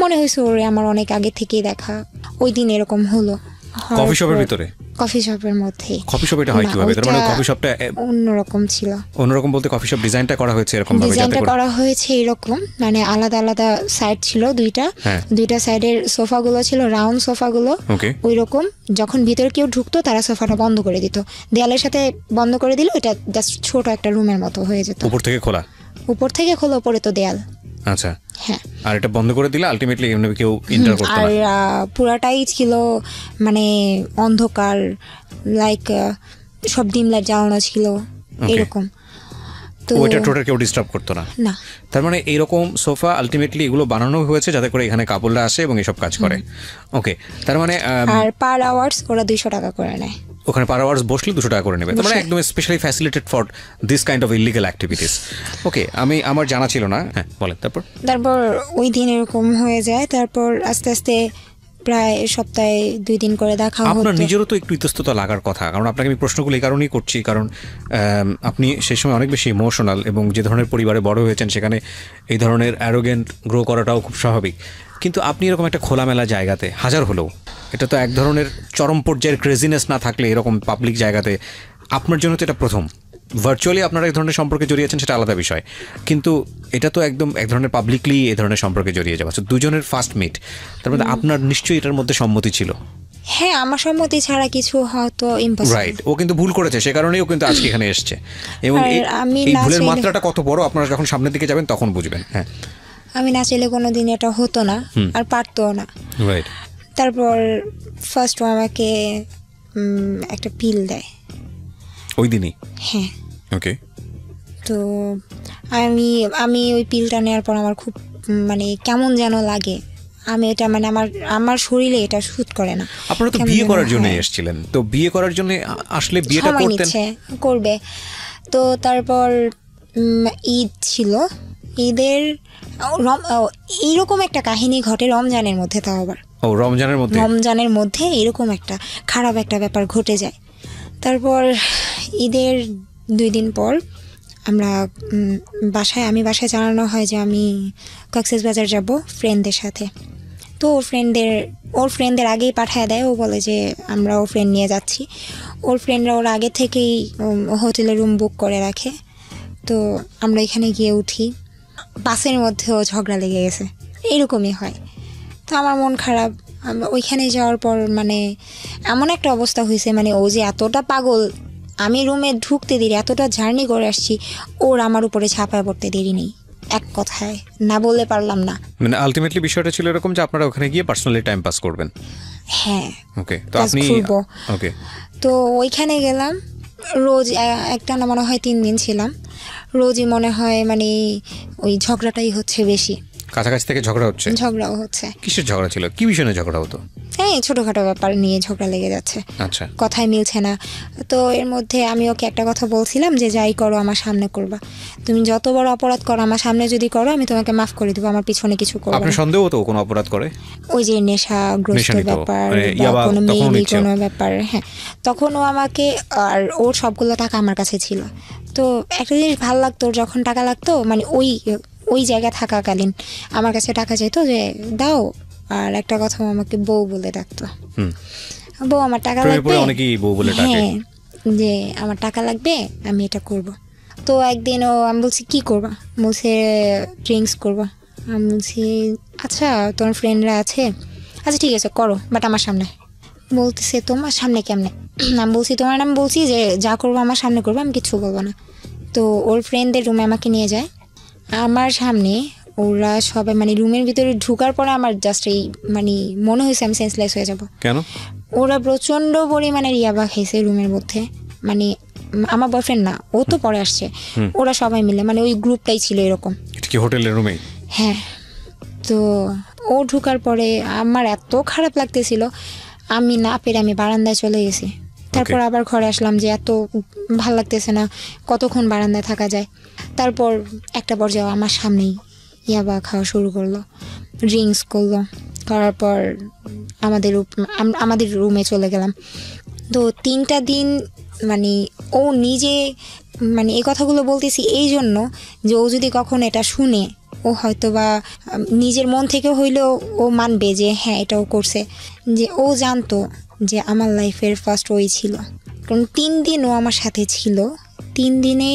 মনে হয়েছে ওরে আমার অনেক আগে থেকেই দেখা। ওই দিন এরকম হলো কফি শপের ভিতরে, কফি শপের মধ্যে। কফি শপ এটা হয় কিভাবে? তার মানে কফি শপটা অন্যরকম ছিল। অন্যরকম বলতে কফি শপ ডিজাইনটা করা হয়েছে এরকম ভাবে, ডিজাইনটা করা হয়েছে এরকম, মানে আলাদা আলাদা সাইড ছিল দুইটা সাইডের সোফাগুলো ছিল রাউন্ড সোফাগুলো ওই রকম। যখন ভিতরে কেউ ঢুকতো তারা সোফাটা বন্ধ করে দিত, দেয়ালের সাথে বন্ধ করে দিল, এটা জাস্ট ছোট একটা রুমের মতো হয়ে যেত। উপর থেকে খোলা, উপরে তো দেয়াল। আচ্ছা, হ্যাঁ। আর এটা বন্ধ করে দিলে আলটিমেটলি এমনি কেউ এন্টার করতে না। আর পুরাটাই ছিল মানে অন্ধকার, লাইক সব ডিম লাইট জ্বালানো ছিল এরকম। তো ওইটা টোটাল কেউ ডিস্টার্ব করতো না। না, তার মানে এইরকম সোফা আলটিমেটলি এগুলো বানানো হয়েছে যাতে করে এখানে কাপড়রা আসে এবং এসব কাজ করে। ওকে, তার মানে আর পার আওয়ার্স ওরা 200 টাকা করে নেয়। ওখানে পার আওয়ার্স বসলে 200 টাকা করে নেবে। তার মানে একদম specially facilitated for this kind of illegal activities. Okay, আমার জানা ছিল না। হ্যাঁ, বলেন। তারপর ওই দিন এরকম হয়ে যায়। তারপর আস্তে আস্তে প্রায় সপ্তাহে 2 দিন করে দেখা হতো। আপনার নিজেরও তো একটু ইতস্ততা লাগার কথা, কারণ আপনাকে আমি প্রশ্নগুলো এই কারণেই করছি, কারণ আপনি সেই সময় অনেক বেশি ইমোশনাল এবং যে ধরনের পরিবারে বড় হয়েছেন সেখানে এই ধরনের অ্যারোগেন্ট গ্রো করাটাও খুব স্বাভাবিক। কিন্তু আপনি এরকম একটা খোলামেলা জায়গাতে, হাজার হলেও এটা তো এক ধরনের চরম পর্যায়ের ক্রেজিনেস না থাকলে এরকম পাবলিক জায়গাতে, আপনার জন্য তো এটা প্রথম। ভার্চুয়ালি আপনারা এক ধরনের সম্পর্কে জড়িয়েছেন সেটা আলাদা বিষয়, কিন্তু এটা তো একদম এক ধরনের পাবলিকলি এই ধরনের সম্পর্কে জড়িয়ে যাওয়া, দুজনের ফার্স্ট মিট। তার মধ্যে আপনার নিশ্চয়ই এটার মধ্যে সম্মতি ছিল। হ্যাঁ, আমার সম্মতি ছাড়া কিছু হয়তো ইম্পসিবল। রাইট, ও কিন্তু ভুল করেছে, সে কারণেই ও কিন্তু আজকে এখানে এসেছে। এবং এই ভুলের মাত্রাটা কত বড় আপনারা যখন সামনের দিকে যাবেন তখন বুঝবেন। হ্যাঁ, আমি না চাইলে কোনোদিন এটা হতো না, আর পারতো না। রাইট। তারপর ফার্স্ট আমাকে একটা পিল দেয় ওই দিনই। হ্যাঁ। ওকে। তো আমি ওই পিলটা নেওয়ার পর আমার খুব মানে কেমন যেন লাগে। আমি এটা মানে আমার শরীরে এটা শুট করে না। আপনারা তো বিয়ে করার জন্য এসেছিলেন, তো বিয়ে করার জন্য আসলে বিয়েটা করবে। তো তারপর ঈদ ছিল, ঈদের এইরকম একটা কাহিনী ঘটে রমজানের মধ্যে। তাও আবার রমজানের মধ্যে এরকম একটা খারাপ একটা ব্যাপার ঘটে যায়। তারপর ঈদের 2 দিন পর আমরা আমি বাসায় জানানো হয় যে আমি কক্সবাজার যাব ফ্রেন্ডদের সাথে। তো ওর ফ্রেন্ডদের আগেই পাঠায় দেয়। ও বলে যে আমরা ওর ফ্রেন্ড নিয়ে যাচ্ছি। ওর ফ্রেন্ডরা ওর আগে থেকেই হোটেলে রুম বুক করে রাখে। তো আমরা এখানে গিয়ে উঠি, বাসের মধ্যেও ঝগড়া লেগে গেছে, এরকমই হয়। তো আমার মন খারাপ। ওইখানে যাওয়ার পর মানে এমন একটা অবস্থা হয়েছে, মানে ও যে এতটা পাগল, আমি রুমে ঢুকতে দেরি, এতটা জার্নি করে আসছি, ওর আমার উপরে ছাপায় পড়তে দেরি নেই। এক কথায় না বলে পারলাম না। মানে আলটিমেটলি বিষয়টা ছিল এরকম যে আপনারা ওখানে গিয়ে পার্সোনালি টাইম পাস করবেন। হ্যাঁ। ওকে, তো আপনি ওকে, তো ওইখানে গেলাম। রোজ একটা না মনে হয় 3 দিন ছিলাম। রোজই মনে হয় মানে ওই ঝগড়াটাই হচ্ছে বেশি। কাছাকাছি থেকে ঝগড়াও হচ্ছে। কিসের ঝগড়া ছিল? কি বিষয় নিয়ে ঝগড়া হতো? হ্যাঁ, ছোটখাটো ব্যাপার নিয়ে ঝগড়া লেগে যাচ্ছে। আচ্ছা, কথাই মিলছে না। তো এর মধ্যে আমি ওকে একটা কথা বলছিলাম যে যাই করো আমার সামনে করবা, তুমি যত বড় অপরাধ করো আমার সামনে যদি করো আমি তোমাকে মাফ করে দেবো, আমার পিছনে কিছু করবো না। আপনার সন্দেহ তো কোনো অপরাধ করে? ওই যে নেশাগ্রস্ত ব্যাপার বা কোনো মেয়েলি কোনো ব্যাপার। হ্যাঁ, তখন ও আমাকে, আর ওর সবগুলো টাকা আমার কাছে ছিল। তো একটা জিনিস ভালো লাগতো, যখন টাকা লাগতো মানে ওই জায়গায় থাকাকালীন আমার কাছে টাকা চাইতো যে দাও, আর একটা কথা আমাকে বউ বলে ডাকতো। বউ, আমার টাকা লাগবে। হ্যাঁ, যে আমার টাকা লাগবে, আমি এটা করব। তো একদিন আমি বলছি কি করবা? বলছে ড্রিঙ্কস করবা। আমি বলছি আচ্ছা তোমার ফ্রেন্ডরা আছে, আচ্ছা ঠিক আছে করো, বাট আমার সামনে। বলতেছে তোমার সামনে কেমনে? আমি বলছি তোমার নাম, বলছি যে যা করবো আমার সামনে করবো, আমি কিচ্ছু বলবো না। তো ওর ফ্রেন্ডদের রুমে আমাকে নিয়ে যায়, আমার সামনে ওরা সবাই মানে রুমের ভিতরে ঢুকার পরে আমার জাস্ট এই মানে মনে হয়েছে আমি সেন্সলেস হয়ে যাব। কেন? ওরা প্রচণ্ড পরিমাণে ইয়াবা খেয়েছে রুমের মধ্যে, মানে আমার বয়ফ্রেন্ড না, ও তো পরে আসছে, ওরা সবাই মিলে মানে ওই গ্রুপটাই ছিল এরকম। এটা কি হোটেলের রুমে? হ্যাঁ। তো ও ঢুকার পরে আমার এত খারাপ লাগতেছিল, আমি না পেরে আমি বারান্দায় চলে গেছি। তারপর আবার ঘরে আসলাম যে এত ভাল লাগতেছে না, কতক্ষণ বারান্দায় থাকা যায়। তারপর একটা পর্যায়ে আমার সামনেই ইয়াবা খাওয়া শুরু করলো, ড্রিঙ্কস করলো, করার পর আমাদের রুমে চলে গেলাম। তো 3টা দিন মানে ও নিজে মানে এই কথাগুলো বলতেছি এই জন্য যে ও যদি কখন এটা শুনে, ও হয়তো বা নিজের মন থেকে হইলেও ও মানবে যে হ্যাঁ এটাও করছে, যে ও জানতো যে আমার লাইফের ফার্স্ট ওই ছিল। কারণ 3 দিন ও আমার সাথে ছিল, 3 দিনে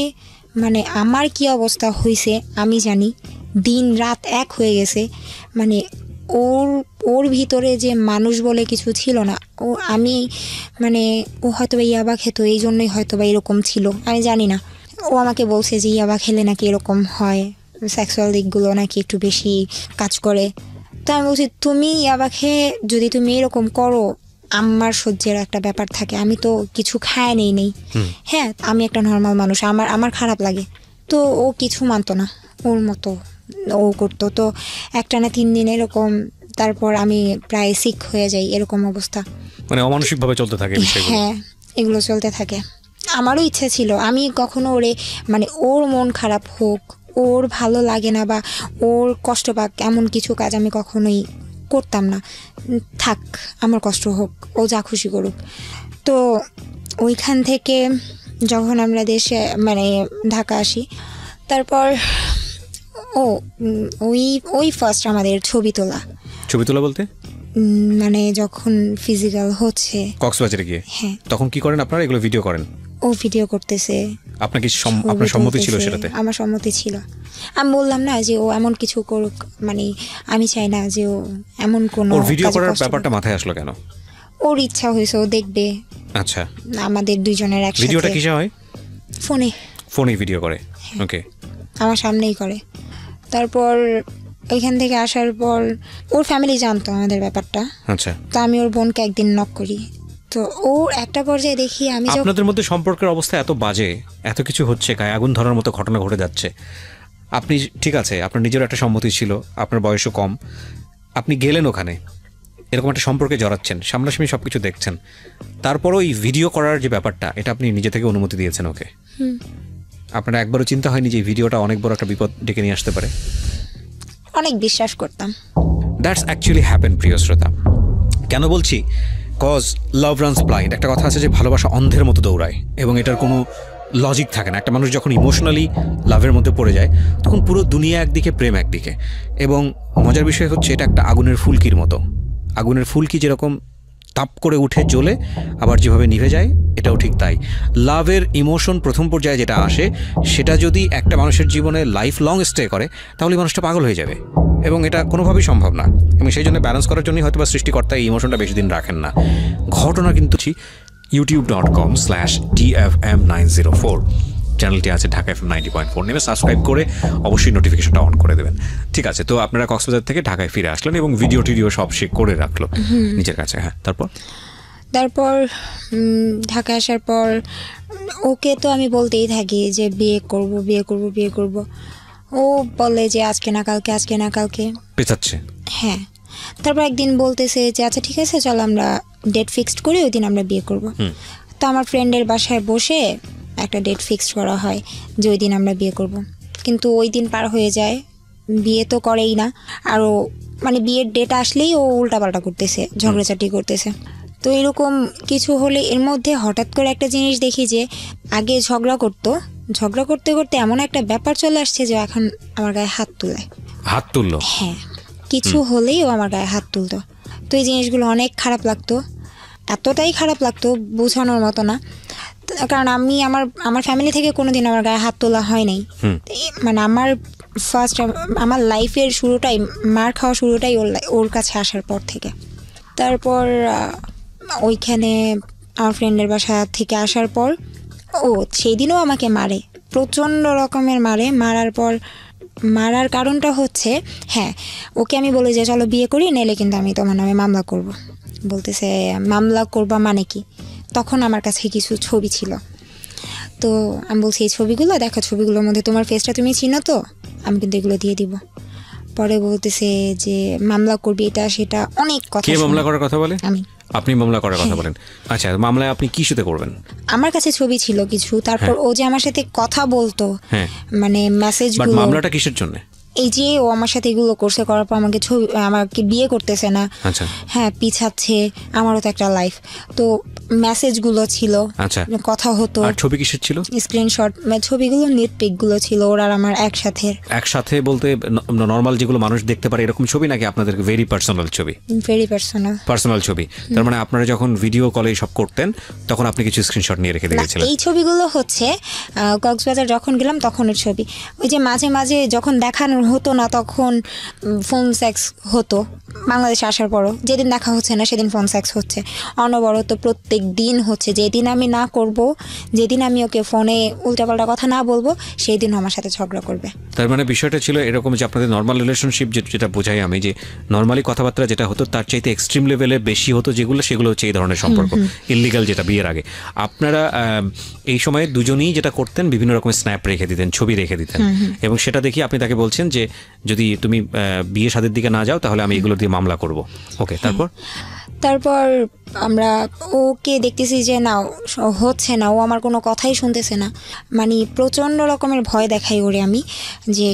মানে আমার কি অবস্থা হয়েছে আমি জানি, দিন রাত এক হয়ে গেছে। মানে ওর ভিতরে যে মানুষ বলে কিছু ছিল না, ও আমি মানে ও হয়তো বা ইয়াবা খেতো এই জন্যই হয়তো বা এরকম ছিল, আমি জানি না। ও আমাকে বলছে যে ইয়াবা খেলে নাকি এরকম হয়, সেক্সুয়াল দিকগুলো নাকি একটু বেশি কাজ করে। তো আমি বলছি তুমি ইয়াবা খেয়ে যদি তুমি এরকম করো, আমার সহ্যের একটা ব্যাপার থাকে, আমি তো কিছু খায় নেই। হ্যাঁ আমি একটা নর্মাল মানুষ, আমার খারাপ লাগে। তো ও কিছু মানতো না, ওর মতো ও করতো। তো একটানা 3 দিন এরকম, তারপর আমি প্রায় সিক হয়ে যাই, এরকম অবস্থা। মানে অমানসিকভাবে চলতে থাকে বিষয়গুলো। হ্যাঁ এগুলো চলতে থাকে। আমারও ইচ্ছা ছিল আমি কখনো ওরে মানে ওর মন খারাপ হোক, ওর ভালো লাগে না বা ওর কষ্ট পাক এমন কিছু কাজ আমি কখনোই করতাম না। থাক আমার কষ্ট হোক, ও যা খুশি করুক। তো ওইখান থেকে যখন আমরা দেশে মানে ঢাকা আসি, তারপর ওই ফার্স্ট আমাদের ছবি তোলা বলতে মানে যখন ফিজিক্যাল হচ্ছে কক্সবাজারে গিয়ে। হ্যাঁ। তখন কি করেন আপনারা? এগুলো ভিডিও করেন? ও ভিডিও করতেছে। আপনার সম্মতি ছিল সেটাতে? আমার সম্মতি ছিল। আমি বললাম না যে ও এমন কিছু করুক, মানে আমি চাই না যে ও এমন কোনো। ওর ভিডিও করার ব্যাপারটা মাথায় আসলো কেন? ওর ইচ্ছা হয়েছে, ও দেখবে। আচ্ছা, আমাদের দুইজনের একসাথে। ভিডিওটা কিসে হয়? ফোনে ভিডিও করে। ওকে, আমার সামনেই করে। তারপর ওইখান থেকে আসার পর ওর ফ্যামিলি জানতো আমাদের ব্যাপারটা। আচ্ছা। তো আমি ওর বোনকে একদিন নক করি, তো ও একটা পর্যায়ে দেখি আমি আপনাদের মধ্যে সম্পর্কের অবস্থা এত বাজে, এত কিছু হচ্ছে, গায়ে আগুন ধরার মতো ঘটনা ঘটে যাচ্ছে। আপনি ঠিক আছে, আপনার নিজের একটা সম্মতি ছিল, আপনার বয়সও কম, আপনি গেলেন ওখানে, এরকম একটা সম্পর্কে জড়াচ্ছেন, সামনাসামনি সব কিছু দেখছেন, তারপরও এই ভিডিও করার যে ব্যাপারটা, এটা আপনি নিজে থেকে অনুমতি দিয়েছেন ওকে? আপনার একবারও চিন্তা হয়নি যে ভিডিওটা অনেক বড় একটা বিপদ ডেকে নিয়ে আসতে পারে? অনেক বিশ্বাস করতাম। দ্যাটস অ্যাকচুয়ালি হ্যাপেন, প্রিয় শ্রোতা। কেন বলছি? কজ লাভ রানস ব্লাইন্ড। একটা কথা আছে যে ভালোবাসা অন্ধের মতো দৌড়ায়, এবং এটার কোনো লজিক থাকে না। একটা মানুষ যখন ইমোশনালি লাভের মধ্যে পড়ে যায়, তখন পুরো দুনিয়া একদিকে, প্রেম একদিকে। এবং মজার বিষয় হচ্ছে এটা একটা আগুনের ফুলকির মতো। আগুনের ফুলকি যেরকম তাপ করে উঠে জ্বলে আবার যেভাবে নিভে যায়, এটাও ঠিক তাই। লাভের ইমোশন প্রথম পর্যায়ে যেটা আসে, সেটা যদি একটা মানুষের জীবনে লাইফ লং স্টে করে, তাহলে মানুষটা পাগল হয়ে যাবে, এবং এটা কোনোভাবেই সম্ভব না। এবং সেই জন্য ব্যালেন্স করার জন্যই হয়তো বা সৃষ্টিকর্তা এই ইমোশনটা বেশি দিন রাখেন না। ঘটনা কিন্তু youtube.com/tfm904 চ্যানেলটি আছে ঢাকা FM 90.4, নেমে সাবস্ক্রাইব করে অবশ্যই নোটিফিকেশনটা অন করে দেবেন। ঠিক আছে, তো আপনারা কক্সবাজার থেকে ঢাকায় ফিরে আসলেন এবং ভিডিও টিডিও সব সে করে রাখলো নিজের কাছে। হ্যাঁ, তারপর ঢাকা আসার পর ওকে তো আমি বলতেই থাকি যে বিয়ে করব। ও বলে যে আজকে না কালকে পেছাচ্ছে। হ্যাঁ। তারপর একদিন বলতেছে যে আচ্ছা ঠিক আছে, চল আমরা ডেট ফিক্সড করি, ওই দিন আমরা বিয়ে করব। তো আমার ফ্রেন্ডের বাসায় বসে একটা ডেট ফিক্সড করা হয় যে ওই দিন আমরা বিয়ে করব। কিন্তু ওই দিন পার হয়ে যায়, বিয়ে তো করেই না, আরও মানে বিয়ের ডেট আসলেই ও উল্টাপাল্টা করতেছে, ঝগড়াঝাটি করতেছে। তো এরকম কিছু হলে এর মধ্যে হঠাৎ করে একটা জিনিস দেখি যে আগে ঝগড়া করতে করতে এমন একটা ব্যাপার চলে আসছে যে এখন আমার গায়ে হাত তুললো। হ্যাঁ, কিছু হলেই ও আমার গায়ে হাত তুলতো। তো এই জিনিসগুলো অনেক খারাপ লাগতো, এতটাই খারাপ লাগতো বোঝানোর মতো না। কারণ আমি আমার ফ্যামিলি থেকে কোনোদিন আমার গায়ে হাত তোলা হয় নাই। মানে আমার ফার্স্ট আমার লাইফের শুরুটাই, মার খাওয়া শুরুটাই ওর কাছে আসার পর থেকে। তারপর ওইখানে আমার ফ্রেন্ডের বাসা থেকে আসার পর সেই দিনও আমাকে মারে, প্রচণ্ড রকমের মারার পর মারার কারণটা হচ্ছে, হ্যাঁ ওকে আমি বলি যে চলো বিয়ে করি, নাইলে কিন্তু আমি তোমার নামে মামলা করব। বলতেছে মামলা করবা মানে কি? তখন আমার কাছে কিছু ছবি ছিল, তো আমি বলছি এই ছবিগুলো দেখো, ছবিগুলোর মধ্যে তোমার ফেসটা তুমি চিনো তো, আমি কিন্তু এগুলো দিয়ে দিব। পরে বলতেছে যে মামলা করবি, এটা সেটা অনেক কথা। কে মামলা করার কথা বলে? আমি। আপনি মামলা করার কথা বলেন? আচ্ছা, মামলায় আপনি কি সাথে করবেন? আমার কাছে ছবি ছিল কিছু, তারপর ও যে আমার সাথে কথা বলতো, মানে মেসেজগুলো। মামলাটা কিসের জন্য? এই যে ও আমার সাথে এগুলো করছে, করার পর আমাকে বিয়ে করতেছে না, আচ্ছা, হ্যাঁ পিছাচ্ছে, আমারও তো একটা লাইফ। তো মেসেজগুলো ছিল, আচ্ছা, কথা হতো। আর ছবি কিসের ছিল? স্ক্রিনশট, ছবিগুলো নিট পিকগুলো ছিল ওর আর আমার একসাথে বলতে নরমাল যেগুলো মানুষ দেখতে পারে এরকম ছবি, নাকি আপনাদের ভেরি পার্সোনাল ছবি? ভেরি পার্সোনাল ছবি। তার মানে আপনারা যখন ভিডিও কলে সব করতেন তখন আপনি কিছু স্ক্রিনশট নিয়ে রেখে দিয়েছিলেন? এই ছবিগুলো হচ্ছে কক্সবাজার যখন গেলাম তখনের ছবি। ওই যে মাঝে মাঝে যখন দেখানো হতো না তখন ফোন সেক্স হতো, বাংলাদেশে আসার পরও যেদিন দেখা হচ্ছে না সেদিন ফোন সেক্স হচ্ছে অনবরত, প্রত্যেক দিন হচ্ছে। যেদিন আমি না করব, যেদিন আমি ওকে ফোনে উল্টাপাল্টা কথা না বলবো, সেই দিন আমার সাথে ঝগড়া করবে। তার মানে বিষয়টা ছিল এরকম যে আপনাদের নর্মাল রিলেশনশিপ যেটা বোঝাই আমি, যে নর্মালি কথাবার্তা যেটা হতো তার চাইতে এক্সট্রিম লেভেলে বেশি হতো, সেগুলো হচ্ছে এই ধরনের সম্পর্ক, ইল্লিগাল, যেটা বিয়ের আগে। আপনারা এই সময়ে দুজনেই যেটা করতেন, বিভিন্ন রকমের স্ন্যাপ রেখে দিতেন, ছবি রেখে দিতেন, এবং সেটা দেখি আপনি তাকে বলছেন যে যদি তুমি বিয়ে শাদীর দিকে না যাও তাহলে আমি এগুলো দিয়ে মামলা করব। ওকে, তারপর আমরা ওকে দেখতেছি যে না হচ্ছে না, ও আমার কোনো কথাই শুনতেছে না, মানে প্রচণ্ড রকমের ভয় দেখাই ওরে আমি, যে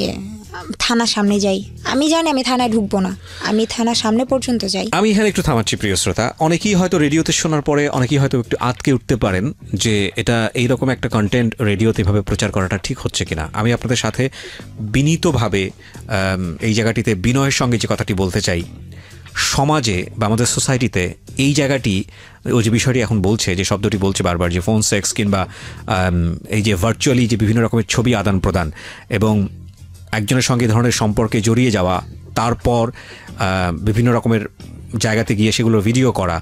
থানার সামনে যাই। আমি জানি আমি থানায় ঢুকবো না, আমি থানার সামনে পর্যন্ত যাই। আমি এখানে একটু থামাচ্ছি প্রিয় শ্রোতা। অনেকেই হয়তো রেডিওতে শোনার পরে অনেকেই হয়তো একটু আটকে উঠতে পারেন যে এটা এইরকম একটা কন্টেন্ট রেডিওতে এভাবে প্রচার করাটা ঠিক হচ্ছে কিনা। আমি আপনাদের সাথে বিনীতভাবে এই জায়গাটিতে বিনয়ের সঙ্গে যে কথাটি বলতে চাই, সমাজে বা আমাদের সোসাইটিতে এই জায়গাটি, ও যে বিষয়টি এখন বলছে, যে শব্দটি বলছে বারবার, যে ফোন সেক্স কিংবা এই যে ভার্চুয়ালি যে বিভিন্ন রকমের ছবি আদান প্রদান এবং একজনের সঙ্গে ধরনের সম্পর্কে জড়িয়ে যাওয়া, তারপর বিভিন্ন রকমের জায়গাতে গিয়ে সেগুলো ভিডিও করা,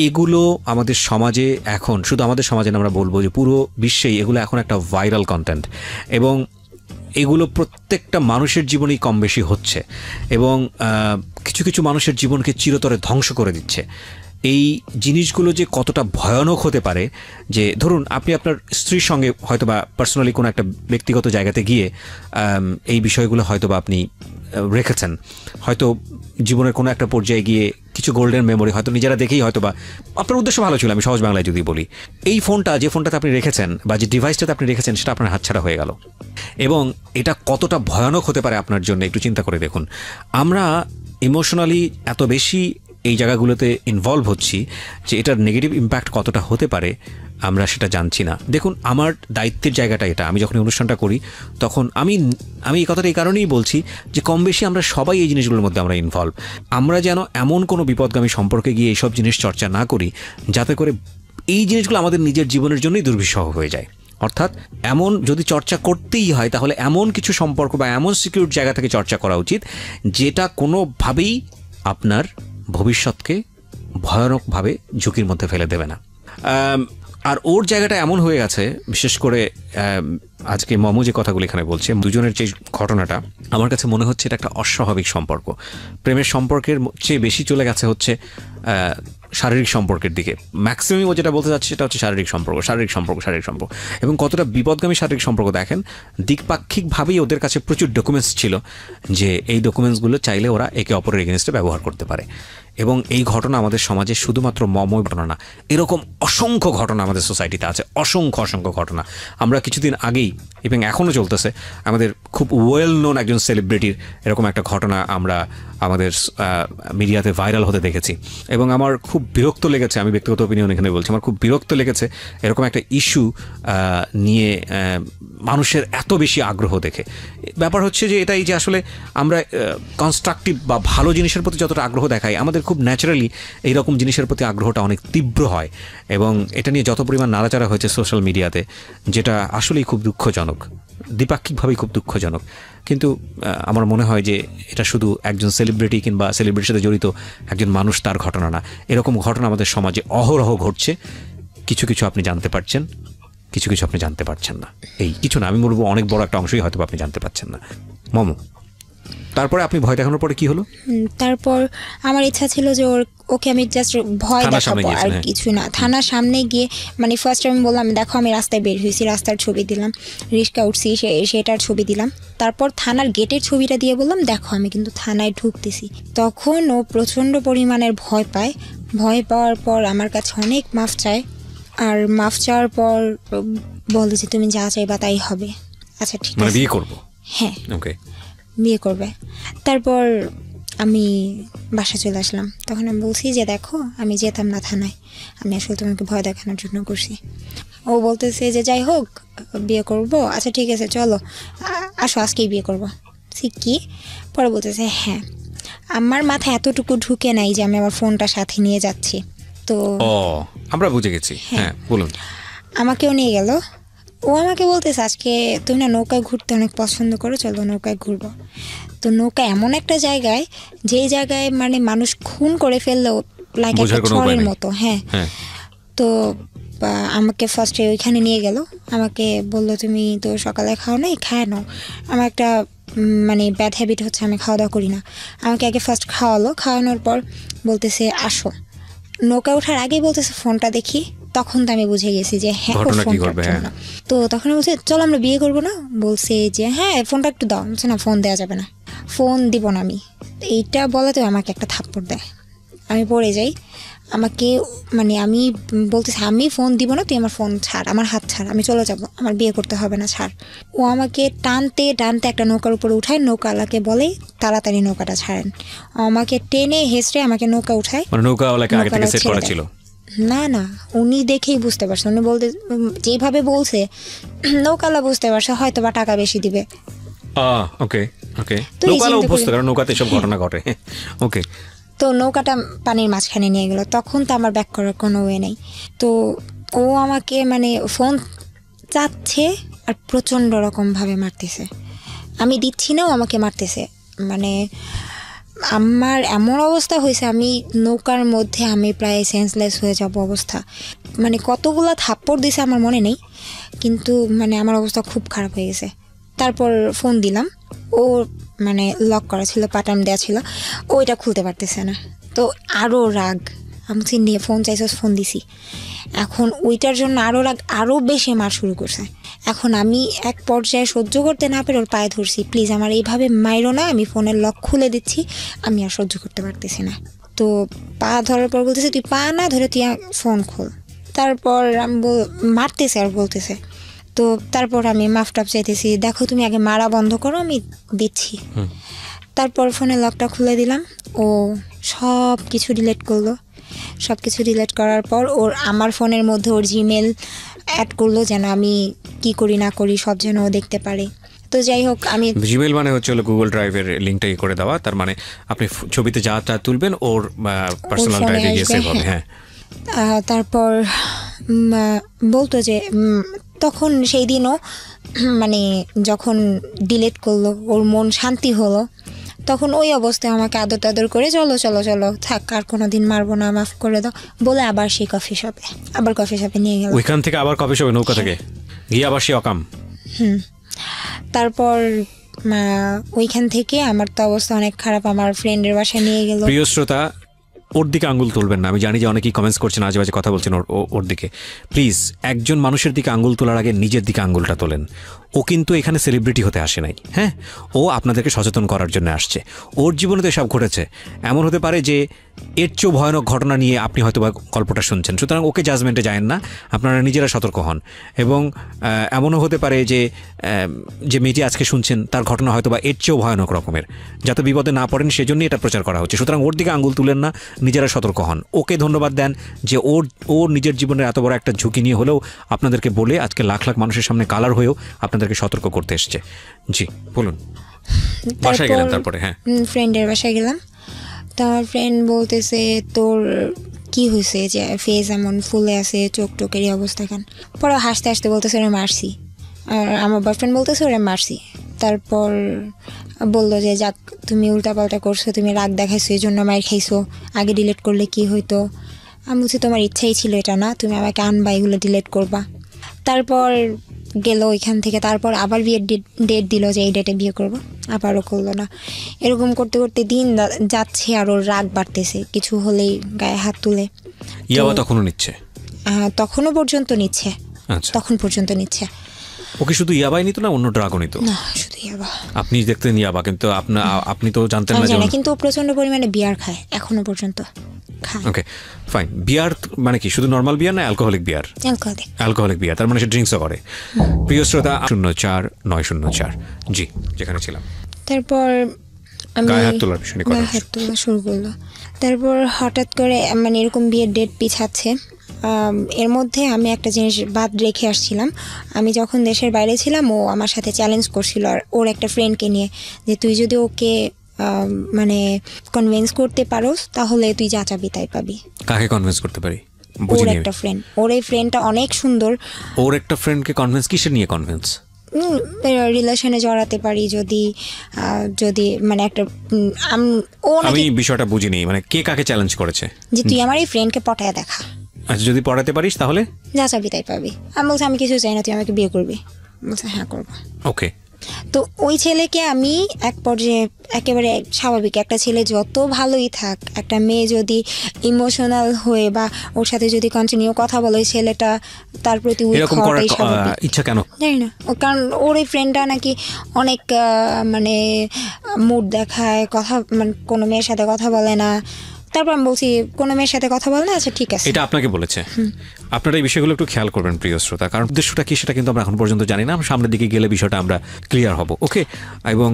এগুলো আমাদের সমাজে এখন, শুধু আমাদের সমাজে না, আমরা বলবো যে পুরো বিশ্বেই এগুলো এখন একটা ভাইরাল কন্টেন্ট, এবং এগুলো প্রত্যেকটা মানুষের জীবনেই কম বেশি হচ্ছে, এবং কিছু কিছু মানুষের জীবনকে চিরতরে ধ্বংস করে দিচ্ছে। এই জিনিসগুলো যে কতটা ভয়ানক হতে পারে, যে ধরুন আপনি আপনার স্ত্রীর সঙ্গে হয়তো বা পার্সোনালি কোনো একটা ব্যক্তিগত জায়গাতে গিয়ে এই বিষয়গুলো হয়তো বা আপনি রেখেছেন, হয়তো জীবনের কোনো একটা পর্যায়ে গিয়ে কিছু গোল্ডেন মেমোরি হয়তো নিজেরা দেখেই, হয়তো বা আপনার উদ্দেশ্য ভালো ছিল, আমি সহজ বাংলায় যদি বলি, এই ফোনটা, যে ফোনটাতে আপনি রেখেছেন বা যে ডিভাইসটাতে আপনি রেখেছেন, সেটা আপনার হাতছাড়া হয়ে গেল, এবং এটা কতটা ভয়ানক হতে পারে আপনার জন্য একটু চিন্তা করে দেখুন। আমরা ইমোশনালি এত বেশি এই জায়গাগুলোতে ইনভলভ হচ্ছি যে এটার নেগেটিভ ইম্প্যাক্ট কতটা হতে পারে আমরা সেটা জানছি না। দেখুন, আমার দায়িত্বের জায়গাটা এটা। আমি যখন অনুষ্ঠানটা করি তখন আমি এই কথাটা এই কারণেই বলছি যে কম বেশি আমরা সবাই এই জিনিসগুলোর মধ্যে আমরা ইনভলভ। আমরা যেন এমন কোনো বিপদগামী সম্পর্কে গিয়ে এইসব জিনিস চর্চা না করি যাতে করে এই জিনিসগুলো আমাদের নিজের জীবনের জন্যই দুর্বিষহ হয়ে যায়। অর্থাৎ এমন যদি চর্চা করতেই হয় তাহলে এমন কিছু সম্পর্ক বা এমন সিকিউর জায়গা থেকে চর্চা করা উচিত যেটা কোনোভাবেই আপনার ভবিষ্যৎকে ভয়ানকভাবে ঝুঁকির মধ্যে ফেলে দেবে না। আর ওর জায়গাটা এমন হয়ে গেছে, বিশেষ করে আজকে মমু যে কথাগুলো এখানে বলছে, দুজনের যে ঘটনাটা, আমার কাছে মনে হচ্ছে এটা একটা অস্বাভাবিক সম্পর্ক। প্রেমের সম্পর্কের চেয়ে বেশি চলে গেছে হচ্ছে শারীরিক সম্পর্কের দিকে। ম্যাক্সিমাম ও যেটা বলতে চাচ্ছে সেটা হচ্ছে শারীরিক সম্পর্ক। এবং কতটা বিপদগামী শারীরিক সম্পর্ক দেখেন, দ্বিপাক্ষিকভাবেই ওদের কাছে প্রচুর ডকুমেন্টস ছিল যে এই ডকুমেন্টসগুলো চাইলে ওরা একে অপরের এগেনস্টে ব্যবহার করতে পারে। এবং এই ঘটনা আমাদের সমাজে শুধুমাত্র মমই ঘটনা না, এরকম অসংখ্য ঘটনা আমাদের সোসাইটিতে আছে, অসংখ্য ঘটনা। আমরা কিছুদিন আগেই, এবং এখনও চলতেছে, আমাদের খুব ওয়েল নোন একজন সেলিব্রিটির এরকম একটা ঘটনা আমরা আমাদের মিডিয়াতে ভাইরাল হতে দেখেছি, এবং আমার খুব বিরক্ত লেগেছে। আমি ব্যক্তিগত অপিনিয়ন এখানে বলছি, আমার খুব বিরক্ত লেগেছে এরকম একটা ইস্যু নিয়ে মানুষের এত বেশি আগ্রহ দেখে। ব্যাপার হচ্ছে যে এটাই যে আসলে আমরা কনস্ট্রাকটিভ বা ভালো জিনিসের প্রতি যতটা আগ্রহ দেখাই, আমাদের খুব ন্যাচারালি এইরকম জিনিসের প্রতি আগ্রহটা অনেক তীব্র হয়, এবং এটা নিয়ে যত পরিমাণ নাড়াচাড়া হয়েছে সোশ্যাল মিডিয়াতে, যেটা আসলেই খুব দুঃখজনক। দ্বিপাক্ষিকভাবেই খুব দুঃখজনক। কিন্তু আমার মনে হয় যে এটা শুধু একজন সেলিব্রিটি কিংবা সেলিব্রিটির সাথে জড়িত একজন মানুষ তার ঘটনা না, এরকম ঘটনা আমাদের সমাজে অহরহ ঘটছে। কিছু কিছু আপনি জানতে পারছেন, কিছু কিছু আপনি জানতে পারছেন না। এই কিছু না, আমি বলবো অনেক বড় একটা অংশই হয়তো আপনি জানতে পারছেন না। মমো, তারপরে আপনি ভয় দেখানোর পরে কি হলো? তারপর আমার ইচ্ছা ছিল যে ওকে আমি জাস্ট ভয় দেখাবো, আর কিছু না। থানার সামনে গিয়ে মানে ফার্স্ট আমি বললাম দেখো আমি রাস্তায় বের হয়েছি, রাস্তার ছবি দিলাম, রিক্সা উঠছি সেটার ছবি দিলাম। তারপর থানার গেটের ছবিটা দিয়ে বললাম দেখো আমি কিন্তু থানায় ঢুকতেছি। তখন ও প্রচণ্ড পরিমাণের ভয় পায়। ভয় পাওয়ার পর আমার কাছে অনেক মাফ চায়, আর মাফ চাওয়ার পর বলে যে তুমি যা চাইবা তাই হবে। আচ্ছা ঠিক আছে, বিয়ে করবো। হ্যাঁ ওকে, বিয়ে করবে। তারপর আমি বাসা চলে আসলাম। তখন আমি বলছি যে দেখো আমি যেতাম না থানায়, আমি আসলে তোমাকে ভয় দেখানোর জন্য করছি। ও বলতেছে যে যাই হোক বিয়ে করব, আচ্ছা ঠিক আছে চলো আসো আজকেই বিয়ে করবো। ঠিক কি? পরে বলতেছে হ্যাঁ। আমার মাথায় এতটুকু ঢুকে নাই যে আমি আমার ফোনটা সাথে নিয়ে যাচ্ছি। তো আমরা বুঝে গেছি। হ্যাঁ বলুন। আমাকেও নিয়ে গেল। ও আমাকে বলতেছে আজকে তুমি না নৌকায় ঘুরতে অনেক পছন্দ করো, চলো নৌকায় ঘুরবো। তো নৌকা এমন একটা জায়গায়, যেই জায়গায় মানে মানুষ খুন করে ফেললেও লাইক একটা ছড়ের মতো। হ্যাঁ, তো আমাকে ফার্স্টে ওইখানে নিয়ে গেল। আমাকে বললো তুমি তো সকালে খাও নাই, খায় নাও। আমার একটা মানে ব্যাড হ্যাবিট হচ্ছে আমি খাওয়া দাওয়া করি না। আমাকে আগে ফার্স্ট খাওয়ালো, খাওয়ানোর পর বলতেছে আসো। নৌকা ওঠার আগেই বলতেছে ফোনটা দেখি। তখন তো আমি বুঝে গেছি যে হ্যাঁ ফোনটার জন্য। তো তখন বলছে চলো আমরা বিয়ে করবো না। বলছে যে হ্যাঁ ফোনটা একটু দাও। বলছে না ফোন দেওয়া যাবে না, ফোন দিব না আমি। এইটা বলাতে আমাকে একটা থাপ্পড় দেয়, আমি পড়ে যাই। আমাকে মানে আমি বলতেছি আমি ফোন দিব না, তুই আমার ফোন ছাড়, আমার হাত ছাড়, আমি চলে যাব, আমার বিয়ে করতে হবে না, ছাড়। ও আমাকে টানতে টানতে একটা নৌকার উপরে উঠায়। নৌকাওয়ালাকে বলে তাড়াতাড়ি নৌকাটা ছাড়েন। আমাকে টেনে হেসড়ে আমাকে নৌকা উঠায়। না না, উনি দেখেই বুঝতে পারছে। উনি বলতে যেভাবে বলছে নৌকালা বুঝতে পারছে হয়তো বা টাকা বেশি দিবে। ওকে ওকে, নৌকালা অভ্যস্ত, কারণ নৌকাতে সব ঘটনা ঘটে। ওকে, তো নৌকাটা পানির মাঝখানে নিয়ে গেল। তখন তো আমার ব্যাক করার কোনো ওয়ে নেই। তো ও আমাকে মানে ফোন চাচ্ছে আর প্রচণ্ড রকমভাবে মারতেছে। আমি দিচ্ছি না, ও আমাকে মারতেছে। মানে আমার এমন অবস্থা হয়েছে, আমি নৌকার মধ্যে আমি প্রায় সেন্সলেস হয়ে যাব অবস্থা। মানে কতগুলো থাপ্পড় দিছে আমার মনে নেই, কিন্তু মানে আমার অবস্থা খুব খারাপ হয়ে গেছে। তারপর ফোন দিলাম, ও মানে লক করা ছিল, পাটাম দেওয়া ছিল, ওইটা খুলতে পারতেছে না। তো আরও রাগ, আমি নিয়ে ফোন চাইছে, ফোন দিছি। এখন ওইটার জন্য আরও রাগ, আরও বেশি মার শুরু করছে। এখন আমি এক পর্যায়ে সহ্য করতে না পেরে ওর পায়ে ধরছি, প্লিজ আমার এইভাবে মাইরো না, আমি ফোনের লক খুলে দিচ্ছি, আমি আর সহ্য করতে পারতেছি না। তো পা ধরার পর বলতেছে তুই পা না ধরে তুই ফোন খোল। তারপর আমি মারতেছে আর বলতেছে। তো তারপর আমি মাফ টাফ চাইতেছি, দেখো তুমি আগে মারা বন্ধ করো, আমি দিচ্ছি। তারপর ফোনের লকটা খুলে দিলাম। ও সব কিছু ডিলিট করলো। সব কিছু ডিলিট করার পর ওর আমার ফোনের মধ্যে ওর জিমেল অ্যাড করলো, যেন আমি কি করি না করি সব যেন ও দেখতে পারে। তো যাই হোক, আমি জিমেল মানে হচ্ছে গুগল ড্রাইভের লিঙ্কটা করে দেওয়া, তার মানে আপনি ছবিতে যা যা তুলবেন ওর পার্সোনাল ড্রাইভে গিয়ে সেভ হবে। হ্যাঁ, তারপর বলতো যে তখন সেই দিনও মানে যখন ডিলিট করলো ওর মন শান্তি হলো, তখন ওই অবস্থায় আমাকে আদর টাদর করে চলো চলো চলো থাক, আর কোনো দিন মারবো না, মাফ করে দাও বলে আবার সেই কফি শপে নিয়ে গেল। ওইখান থেকে আবার কফি শপে নৌকা থেকে গিয়ে আবার সেই অকাম। তারপর ওইখান থেকে আমার তো অবস্থা অনেক খারাপ, আমার ফ্রেন্ডের বাসায় নিয়ে গেল। প্রিয় শ্রোতা, ওর দিকে আঙ্গুল তুলবেন না। আমি জানি যে অনেকেই কমেন্টস করছেন, আজে বাজে কথা বলছেন ওর দিকে। প্লিজ, একজন মানুষের দিকে আঙ্গুল তোলার আগে নিজের দিকে আঙ্গুলটা তোলেন। ও কিন্তু এখানে সেলিব্রিটি হতে আসে নাই। হ্যাঁ, ও আপনাদেরকে সচেতন করার জন্য আসছে। ওর জীবনে তো এসব ঘটেছে। এমন হতে পারে যে এর চেয়েও ভয়ানক ঘটনা নিয়ে আপনি হয়তো বা গল্পটা শুনছেন। সুতরাং ওকে জাজমেন্টে যায়েন না, আপনারা নিজেরা সতর্ক হন। এবং এমনও হতে পারে যে যে মেয়েটি আজকে শুনছেন তার ঘটনা হয়তো বা এর চেয়েও ভয়ানক রকমের, যাতে বিপদে না পড়েন সেজন্যই এটা প্রচার করা হচ্ছে। সুতরাং ওর দিকে আঙ্গুল তুলেন না, নিজেরা সতর্ক হন। ওকে ধন্যবাদ দেন যে ওর নিজের জীবনের এত বড় একটা ঝুঁকি নিয়ে হলেও আপনাদেরকে বলে আজকে লাখ লাখ মানুষের সামনে কালার হয়েও আপনাদেরকে সতর্ক করতে এসছে। জি বলুন। বাসায় গেলাম, তারপরে হ্যাঁ ফ্রেন্ডের বাসায় গেলাম। তো আমার ফ্রেন্ড বলতেছে তোর কি হয়েছে যে ফেস এমন ফুলে আছে, চোখ টোকেরই অবস্থা কেন? পরে হাসতে হাসতে বলতেছে আমি মারছি। আর আমার বয়ফ্রেন্ড বলতেছে ওরে মারছি। তারপর বললো যে যাক তুমি উল্টাপাল্টা করছো, তুমি রাগ দেখাইছো এই জন্য মার খাইছো, আগে ডিলিট করলে কি হইতো। আমি বলছি তোমার ইচ্ছাই ছিল এটা না, তুমি আমাকে আনবা এগুলো ডিলিট করবা। তারপর গেল ওইখান থেকে, তারপর আবার বিয়ের ডেট দিল যে এই ডেটে বিয়ে করবো, আবারও করলো না। এরকম করতে করতে দিন যাচ্ছে আর ওর রাগ বাড়তেছে, কিছু হলেই গায়ে হাত তুলে। ইয়াবা তখনও নিচ্ছে? তখনও পর্যন্ত নিচ্ছে, আচ্ছা, তখন পর্যন্ত নিচ্ছে। ওকে শুধু ইয়াবাই নিত না অন্য ড্রাগও নিত? না, শুধু ইয়াবা। আপনি দেখতেন ইয়াবা, কিন্তু আপনি তো জানতেন আমি না যে জানি, কিন্তু ও প্রচন্ড পরিমাণে বিয়ার খায়, এখনো পর্যন্ত খায়। Okay fine. বিয়ার মানে কি শুধু নর্মাল বিয়ার না অ্যালকোহলিক বিয়ার? অ্যালকোহলিক বিয়ার, তার মানে সে ড্রিঙ্কসও করে। প্রিয় শ্রোতা, 04904 জি, যেখানে ছিলাম। তারপর আমি গায়ে হাত তোলার বিষয় নিয়ে কথা গায়ে হাত তোলা শুরু করলো। তারপর হঠাৎ করে মানে এরকম বিয়ের ডেট পিছাচ্ছে। এর মধ্যে আমি একটা জিনিস বাদ রেখে আসছিলাম। আমি যখন দেশের বাইরে ছিলাম ও আমার সাথে চ্যালেঞ্জ করছিল আর ওর একটা ফ্রেন্ডকে নিয়ে, যে তুই যদি ওকে মানে কনভিন্স করতে পারোস তাহলে তুই যা চাবি তাই পাবি। কাকে কনভিন্স করতে পারি? ওর একটা ফ্রেন্ড, ওর এই ফ্রেন্ডটা অনেক সুন্দর। ওর একটা ফ্রেন্ডকে কনভিন্স কিসের নিয়ে কনভিন্স? রিলেশনে জড়াতে পারি যদি যদি মানে একটা আমি বিষয়টা বুঝিনি, মানে কে কাকে চ্যালেঞ্জ করেছে যে তুই আমার এই ফ্রেন্ডকে পটায় দেখা। আচ্ছা, যদি পড়াতে পারিস তাহলে যা চাবি তাই পাবি। আমি বলছি আমি কিছু চাই না, তুই আমাকে বিয়ে করবি। বলছে হ্যাঁ করবো। ওকে। তো ওই ছেলেকে আমি এক পর্যায়ে একেবারে স্বাভাবিক, একটা ছেলে যত ভালোই থাক, একটা মেয়ে যদি ইমোশনাল হয়ে বা ওর সাথে যদি কন্টিনিউ কথা বলে, ওই ছেলেটা তার প্রতি ইচ্ছা কেন জানি না। কারণ ওর এই ফ্রেন্ডটা নাকি অনেক মানে মুড দেখায়, কথা মানে কোনো মেয়ের সাথে কথা বলে না। তারপর আমি বলছি কোনো মেয়ের সাথে কথা বল না। আচ্ছা ঠিক আছে। এটা আপনাকে বলেছে? আপনারা এই বিষয়গুলো একটু খেয়াল করবেন প্রিয় শ্রোতা, কারণ উদ্দেশ্যটা কি সেটা কিন্তু আমরা এখন পর্যন্ত জানি না। সামনের দিকে গেলে বিষয়টা আমরা ক্লিয়ার হব। ওকে, এবং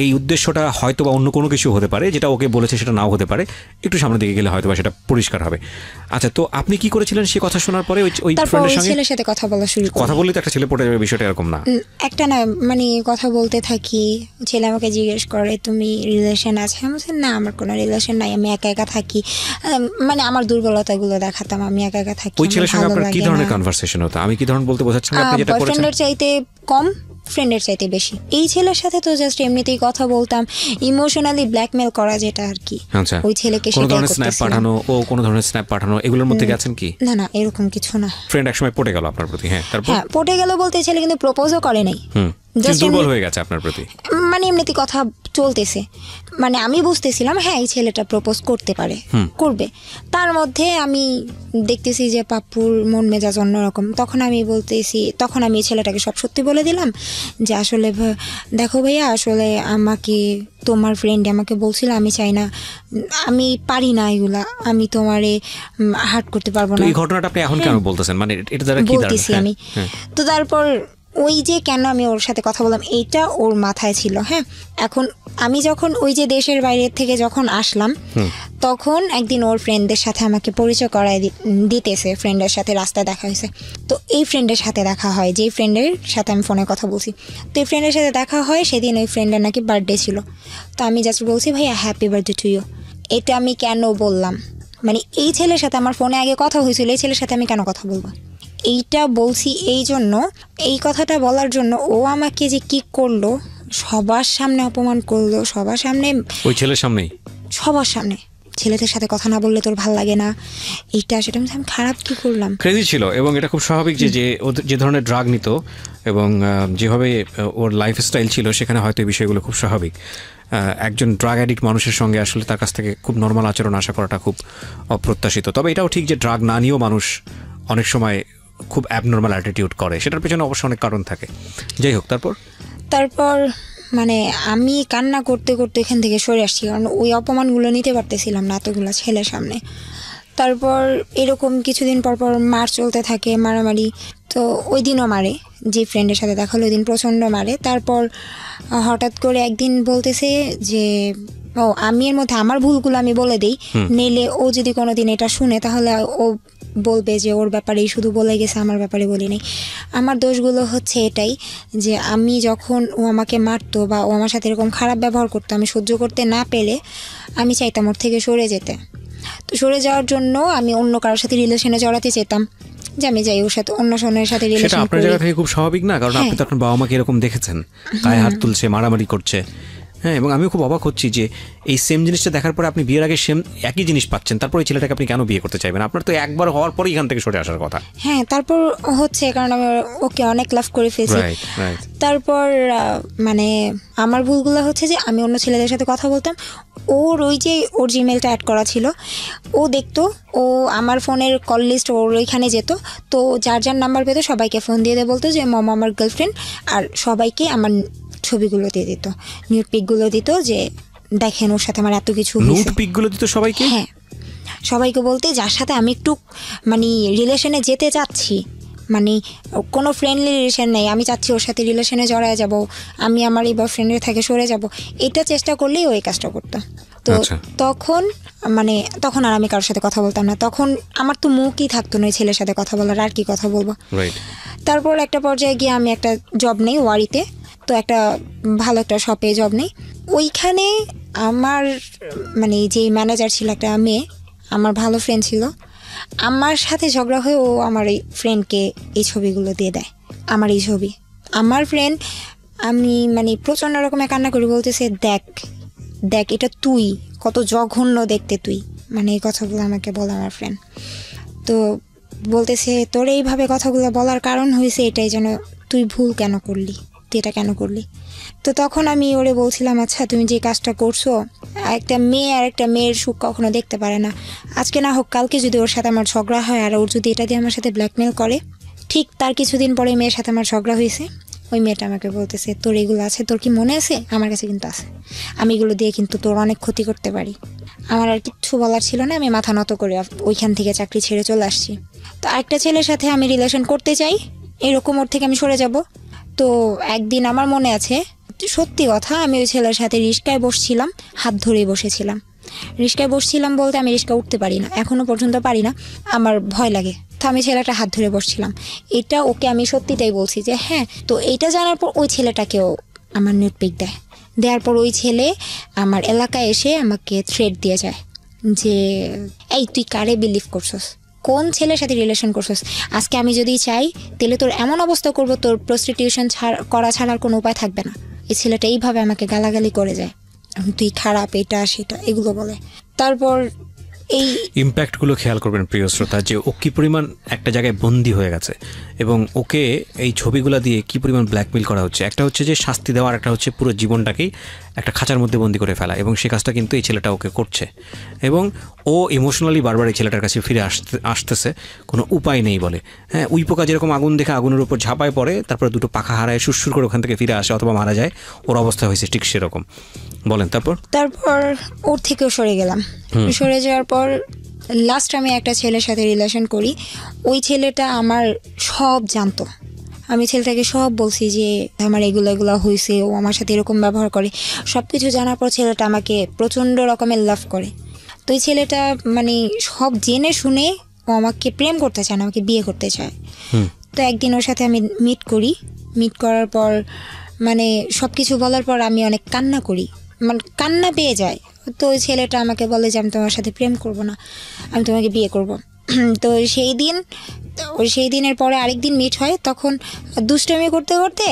এই উদ্দেশ্যটা হয়তো বা অন্য কোনো কিছু হতে পারে, যেটা ওকে বলেছে সেটা নাও হতে পারে। একটু সামনের দিকে গেলে হয়তো বা সেটা পরিষ্কার হবে। আচ্ছা, তো আপনি কি করেছিলেন সে কথা শোনার পরে? ওই ফ্রেন্ডের সঙ্গে ছেলের সাথে কথা বলা শুরু। কথা বললে তো একটা ছেলে পড়ে যাবে, বিষয়টা এরকম না। একটা না মানে কথা বলতে থাকি, ছেলে আমাকে জিজ্ঞেস করে তুমি রিলেশন আছে? আমি বলছি না আমার কোনো রিলেশন নাই, আমি একা একা থাকি। মানে আমার দুর্বলতাগুলো দেখাতাম, আমি একা একা থাকি। ওই ছেলের সঙ্গে আপনার কি ধরনের কনভারসেশন হতো? আমি কি ধরনের বলতে বোঝাচ্ছেন আপনি যেটা করেছেন? বয়ফ্রেন্ডের চাইতে কম, ফ্রেন্ডের চাইতে বেশি। এই ছেলের সাথে তো জাস্ট এমনিতেই কথা বলতাম, ইমোশনালি ব্ল্যাকমেল করা যেটা আর কি। আচ্ছা, ওই ছেলেকে কোন ধরনের স্ন্যাপ পাঠানো, ও কোন ধরনের স্ন্যাপ পাঠানো, এগুলোর মধ্যে গেছেন কি? না না, এরকম কিছু না। ফ্রেন্ড একসময় পড়ে গেল আপনার প্রতি? হ্যাঁ, তারপর? হ্যাঁ, পড়ে গেল বলতে ছেলে কিন্তু প্রপোজও করে নাই, দুর্বল হয়ে গেছে আপনার প্রতি। মানে এমনিতে কথা চলতেছে, মানে আমি বুঝতেছিলাম হ্যাঁ এই ছেলেটা প্রপোজ করতে পারে, করবে। তার মধ্যে আমি দেখতেছি যে পাপ্পুর মন মেজাজ অন্যরকম। তখন আমি এই ছেলেটাকে সব সত্যি বলে দিলাম যে আসলে দেখো ভাইয়া, আসলে আমাকে তোমার ফ্রেন্ড আমাকে বলছিল আমি চাই না, আমি পারি না এগুলা, আমি তোমারে হার্ট করতে পারবো না। এই ঘটনাটা আপনি এখন কেন বলতেছেন? মানে এটা দ্বারা কি বলতেছি আমি। তো তারপর ওই যে কেন আমি ওর সাথে কথা বললাম এইটা ওর মাথায় ছিল। হ্যাঁ, এখন আমি যখন ওই যে দেশের বাইরে থেকে যখন আসলাম, তখন একদিন ওর ফ্রেন্ডদের সাথে আমাকে পরিচয় করায় দিতেছে, ফ্রেন্ডের সাথে রাস্তায় দেখা হয়েছে। তো এই ফ্রেন্ডের সাথে দেখা হয়, যেই ফ্রেন্ডের সাথে আমি ফোনে কথা বলছি। তো এই ফ্রেন্ডের সাথে দেখা হয়, সেদিন ওই ফ্রেন্ডের নাকি বার্থডে ছিল। তো আমি জাস্ট বলছি ভাইয়া হ্যাপি বার্থডে টু ইউ। এটা আমি কেন বললাম, মানে এই ছেলের সাথে আমার ফোনে আগে কথা হয়েছিল, এই ছেলের সাথে আমি কেন কথা বলবো? এইটা বলছি এই জন্য, এই কথাটা বলার জন্য ও আমাকে যে কি করলো, সবার সামনে অপমান করলো, সবার সামনে, ওই ছেলের সামনেই, সবার সামনে। ছেলেদের সাথে কথা না বললে তোর ভাল লাগে না, এইটা সেটা। আমি খারাপ কি করলাম? ক্রেজি ছিল। এবং এটা খুব স্বাভাবিক যে ধরনের ড্রাগ নিত এবং যেভাবে ওর লাইফস্টাইল ছিল, সেখানে হয়তো এই বিষয়গুলো খুব স্বাভাবিক। একজন ড্রাগ অ্যাডিক্ট মানুষের সঙ্গে আসলে তার কাছ থেকে খুব নর্মাল আচরণ আশা করাটা খুব অপ্রত্যাশিত। তবে এটাও ঠিক যে ড্রাগ না নিয়েও মানুষ অনেক সময় খুব অ্যাবনর্মাল অ্যাটিটিউড করে, সেটার পেছনে অবশ্য অনেক কারণ থাকে। যাই হোক, তারপর মানে আমি কান্না করতে করতে এখান থেকে সরে আসছি, কারণ ওই অপমানগুলো নিতে পারতেছিলাম না এতগুলো ছেলের সামনে। তারপর এরকম কিছুদিন পর পর মার চলতে থাকে, মারামারি। তো ওই দিনও মারে, যে ফ্রেন্ডের সাথে দেখা হলো ওই দিন প্রচণ্ড মারে। তারপর হঠাৎ করে একদিন বলতেছে যে আমি এর মধ্যে আমার ভুলগুলো আমি বলে দিই, নেলে ও যদি কোনোদিন এটা শুনে তাহলে ও বলবে যে ওর ব্যাপারেই শুধু বলে গেছে, আমার ব্যাপারে বলি নাই। আমার দোষগুলো হচ্ছে এটাই যে আমি যখন ও আমাকে মারতো বা ও আমার সাথে এরকম খারাপ ব্যবহার করতো, আমি সহ্য করতে না পেরে আমি চাইতাম ওর থেকে সরে যেতে। তো সরে যাওয়ার জন্য আমি অন্য কারোর সাথে রিলেশনে জড়াতে চেতাম, যে আমি যাই ওর সাথে অন্য জনের সাথে সেটা রিলেশন আপনার করি। জায়গা থেকে খুব স্বাভাবিক না, কারণ আপনি তো আপনার বাবা মাকে এরকম দেখেছেন, গায়ে হাত তুলছে, মারামারি করছে। হ্যাঁ, এবং আমিও খুব অবাক হচ্ছি যে এই সেম জিনিসটা দেখার পরে আপনি বিয়ের আগে সেম একই জিনিস পাচ্ছেন, তারপর এই ছেলেটাকে আপনি কেন বিয়ে করতে চাইবেন? আপনার তো একবার হওয়ার পরেই এখান থেকে সরে আসার কথা। হ্যাঁ, তারপর হচ্ছে কারণ আমি ওকে অনেক লাভ করে ফেলছি। Right right. তারপর মানে আমার ভুলগুলো হচ্ছে যে আমি অন্য ছেলেদের সাথে কথা বলতাম, ওর ওই যে ওর জিমেলটা অ্যাড করা ছিল, ও দেখতো, ও আমার ফোনের কল লিস্ট ওর ওইখানে যেত, তো যার যার নাম্বার পেতো সবাইকে ফোন দিয়ে বলতো যে মম আমার গার্লফ্রেন্ড, আর সবাইকে আমার ছবিগুলো দিয়ে দিত, নিউড পিকগুলো দিত, যে দেখেন ওর সাথে আমার এত কিছু নোট হয়েছে। পিকগুলো দিত সবাইকে? হ্যাঁ, সবাইকে বলতে যার সাথে আমি একটু মানে রিলেশনে যেতে চাচ্ছি, মানে কোনো ফ্রেন্ডলি রিলেশন নেই, আমি চাচ্ছি ওর সাথে রিলেশনে জড়ায় যাব, আমি আমার এই বয়ফ্রেন্ডের থেকে সরে যাব, এটা চেষ্টা করলেই ওই কাজটা করতো। তো আচ্ছা। তখন আর আমি কারোর সাথে কথা বলতাম না, তখন আমার তো মুখই থাকতো না ওই ছেলের সাথে কথা বলার, আর কি কথা বলবো। রাইট। তারপর একটা পর্যায়ে গিয়ে আমি একটা জব নেই ওয়ারিতে, তো একটা ভালো একটা শপে জব নেই, ওইখানে আমার মানে যে ম্যানেজার ছিল একটা মেয়ে, আমার ভালো ফ্রেন্ড ছিল, আমার সাথে ঝগড়া হয়ে ও আমার এই ফ্রেন্ডকে এই ছবিগুলো দিয়ে দেয়, আমার এই ছবি। আমার ফ্রেন্ড, আমি মানে প্রচণ্ড রকমের কান্না করি, বলতেছে দেখ দেখ এটা তুই, কত জঘন্য দেখতে তুই, মানে এই কথাগুলো আমাকে বলে আমার ফ্রেন্ড। তো বলতেছে তোর এইভাবে কথাগুলো বলার কারণ হয়েছে এটাই, যেন তুই ভুল কেন করলি, তুই এটা কেন করলি। তো তখন আমি ওরে বলছিলাম, আচ্ছা তুমি যে কাজটা করছো, একটা মেয়ে আর একটা মেয়ের সুখ কখনো দেখতে পারে না, আজকে না হোক কালকে যদি ওর সাথে আমার ঝগড়া হয় আর ওর যদি এটা দিয়ে আমার সাথে ব্ল্যাকমেল করে, ঠিক তার কিছুদিন পরে মেয়ের সাথে আমার ঝগড়া হয়েছে, ওই মেয়েটা আমাকে বলতেছে তোর এগুলো আছে, তোর কি মনে আছে? আমার কাছে কিন্তু আছে, আমি এগুলো দিয়ে কিন্তু তোর অনেক ক্ষতি করতে পারি। আমার আর কিচ্ছু বলার ছিল না, আমি মাথা নত করে ওইখান থেকে চাকরি ছেড়ে চলে আসছি। তো একটা ছেলের সাথে আমি রিলেশন করতে চাই, এরকম ওর থেকে আমি সরে যাব। তো একদিন আমার মনে আছে, সত্যি কথা, আমি ওই ছেলের সাথে রিস্কায় বসছিলাম, হাত ধরেই বসেছিলাম। রিস্কায় বসছিলাম বলতে আমি রিস্কা উঠতে পারি না, এখনও পর্যন্ত পারি না, আমার ভয় লাগে, তো আমি ছেলেটা হাত ধরে বসছিলাম। এটা ওকে আমি সত্যিটাই বলছি যে হ্যাঁ। তো এইটা জানার পর ওই ছেলেটাকেও আমার নিউড পিক দেওয়ার পর ওই ছেলে আমার এলাকায় এসে আমাকে থ্রেট দিয়ে যায় যে এই তুই কারে বিলিভ করছস, কোন ছেলের সাথে রিলেশন করছস, আজকে আমি যদি চাই তাহলে তোর এমন অবস্থা করবো, তোর প্রস্টিটিউশন করা ছাড়ার কোনো উপায় থাকবে না। এই ছেলেটা এইভাবে আমাকে গালাগালি করে যায়, তুই খারাপ, এটা সেটা এগুলো বলে। তারপর এই ইম্প্যাক্টগুলো খেয়াল করবেন প্রিয় শ্রোতা, যে ও কী পরিমাণ একটা জায়গায় বন্দি হয়ে গেছে এবং ওকে এই ছবিগুলো দিয়ে কী পরিমাণ ব্ল্যাকমেল করা হচ্ছে। একটা হচ্ছে যে শাস্তি দেওয়ার, একটা হচ্ছে পুরো জীবনটাকেই একটা খাঁচার মধ্যে বন্দি করে ফেলা, এবং সে কাজটা কিন্তু এই ছেলেটা ওকে করছে, এবং ও ইমোশনালি বারবার এই ছেলেটার কাছে ফিরে আসতেছে, কোনো উপায় নেই বলে। হ্যাঁ, উই পোকা যেরকম আগুন দেখে আগুনের উপর ঝাঁপায় পড়ে, তারপরে দুটো পাখা হারায় সুরসুর করে ওখান থেকে ফিরে আসে অথবা মারা যায়, ওর অবস্থা হয়েছে ঠিক সেরকম। বলেন তারপর ওর থেকেও সরে গেলাম। সরে যাওয়ার পর লাস্ট আমি একটা ছেলের সাথে রিলেশন করি, ওই ছেলেটা আমার সব জানতো, আমি ছেলেটাকে সব বলছি যে আমার এগুলো হয়েছে, ও আমার সাথে এরকম ব্যবহার করে, সব কিছু জানার পর ছেলেটা আমাকে প্রচণ্ড রকমের লাভ করে। তো এই ছেলেটা মানে সব জেনে শুনে ও আমাকে প্রেম করতে চায় না, আমাকে বিয়ে করতে চায়। তো একদিন ওর সাথে আমি মিট করার পর মানে সব কিছু বলার পর আমি অনেক কান্না করি, মানে কান্না পেয়ে যায়। তো ওই ছেলেটা আমাকে বলে যে আমি তোমার সাথে প্রেম করব না, আমি তোমাকে বিয়ে করব। তো সেই দিনের পরে আরেকদিন মিট হয়, তখন দুষ্টামি করতে করতে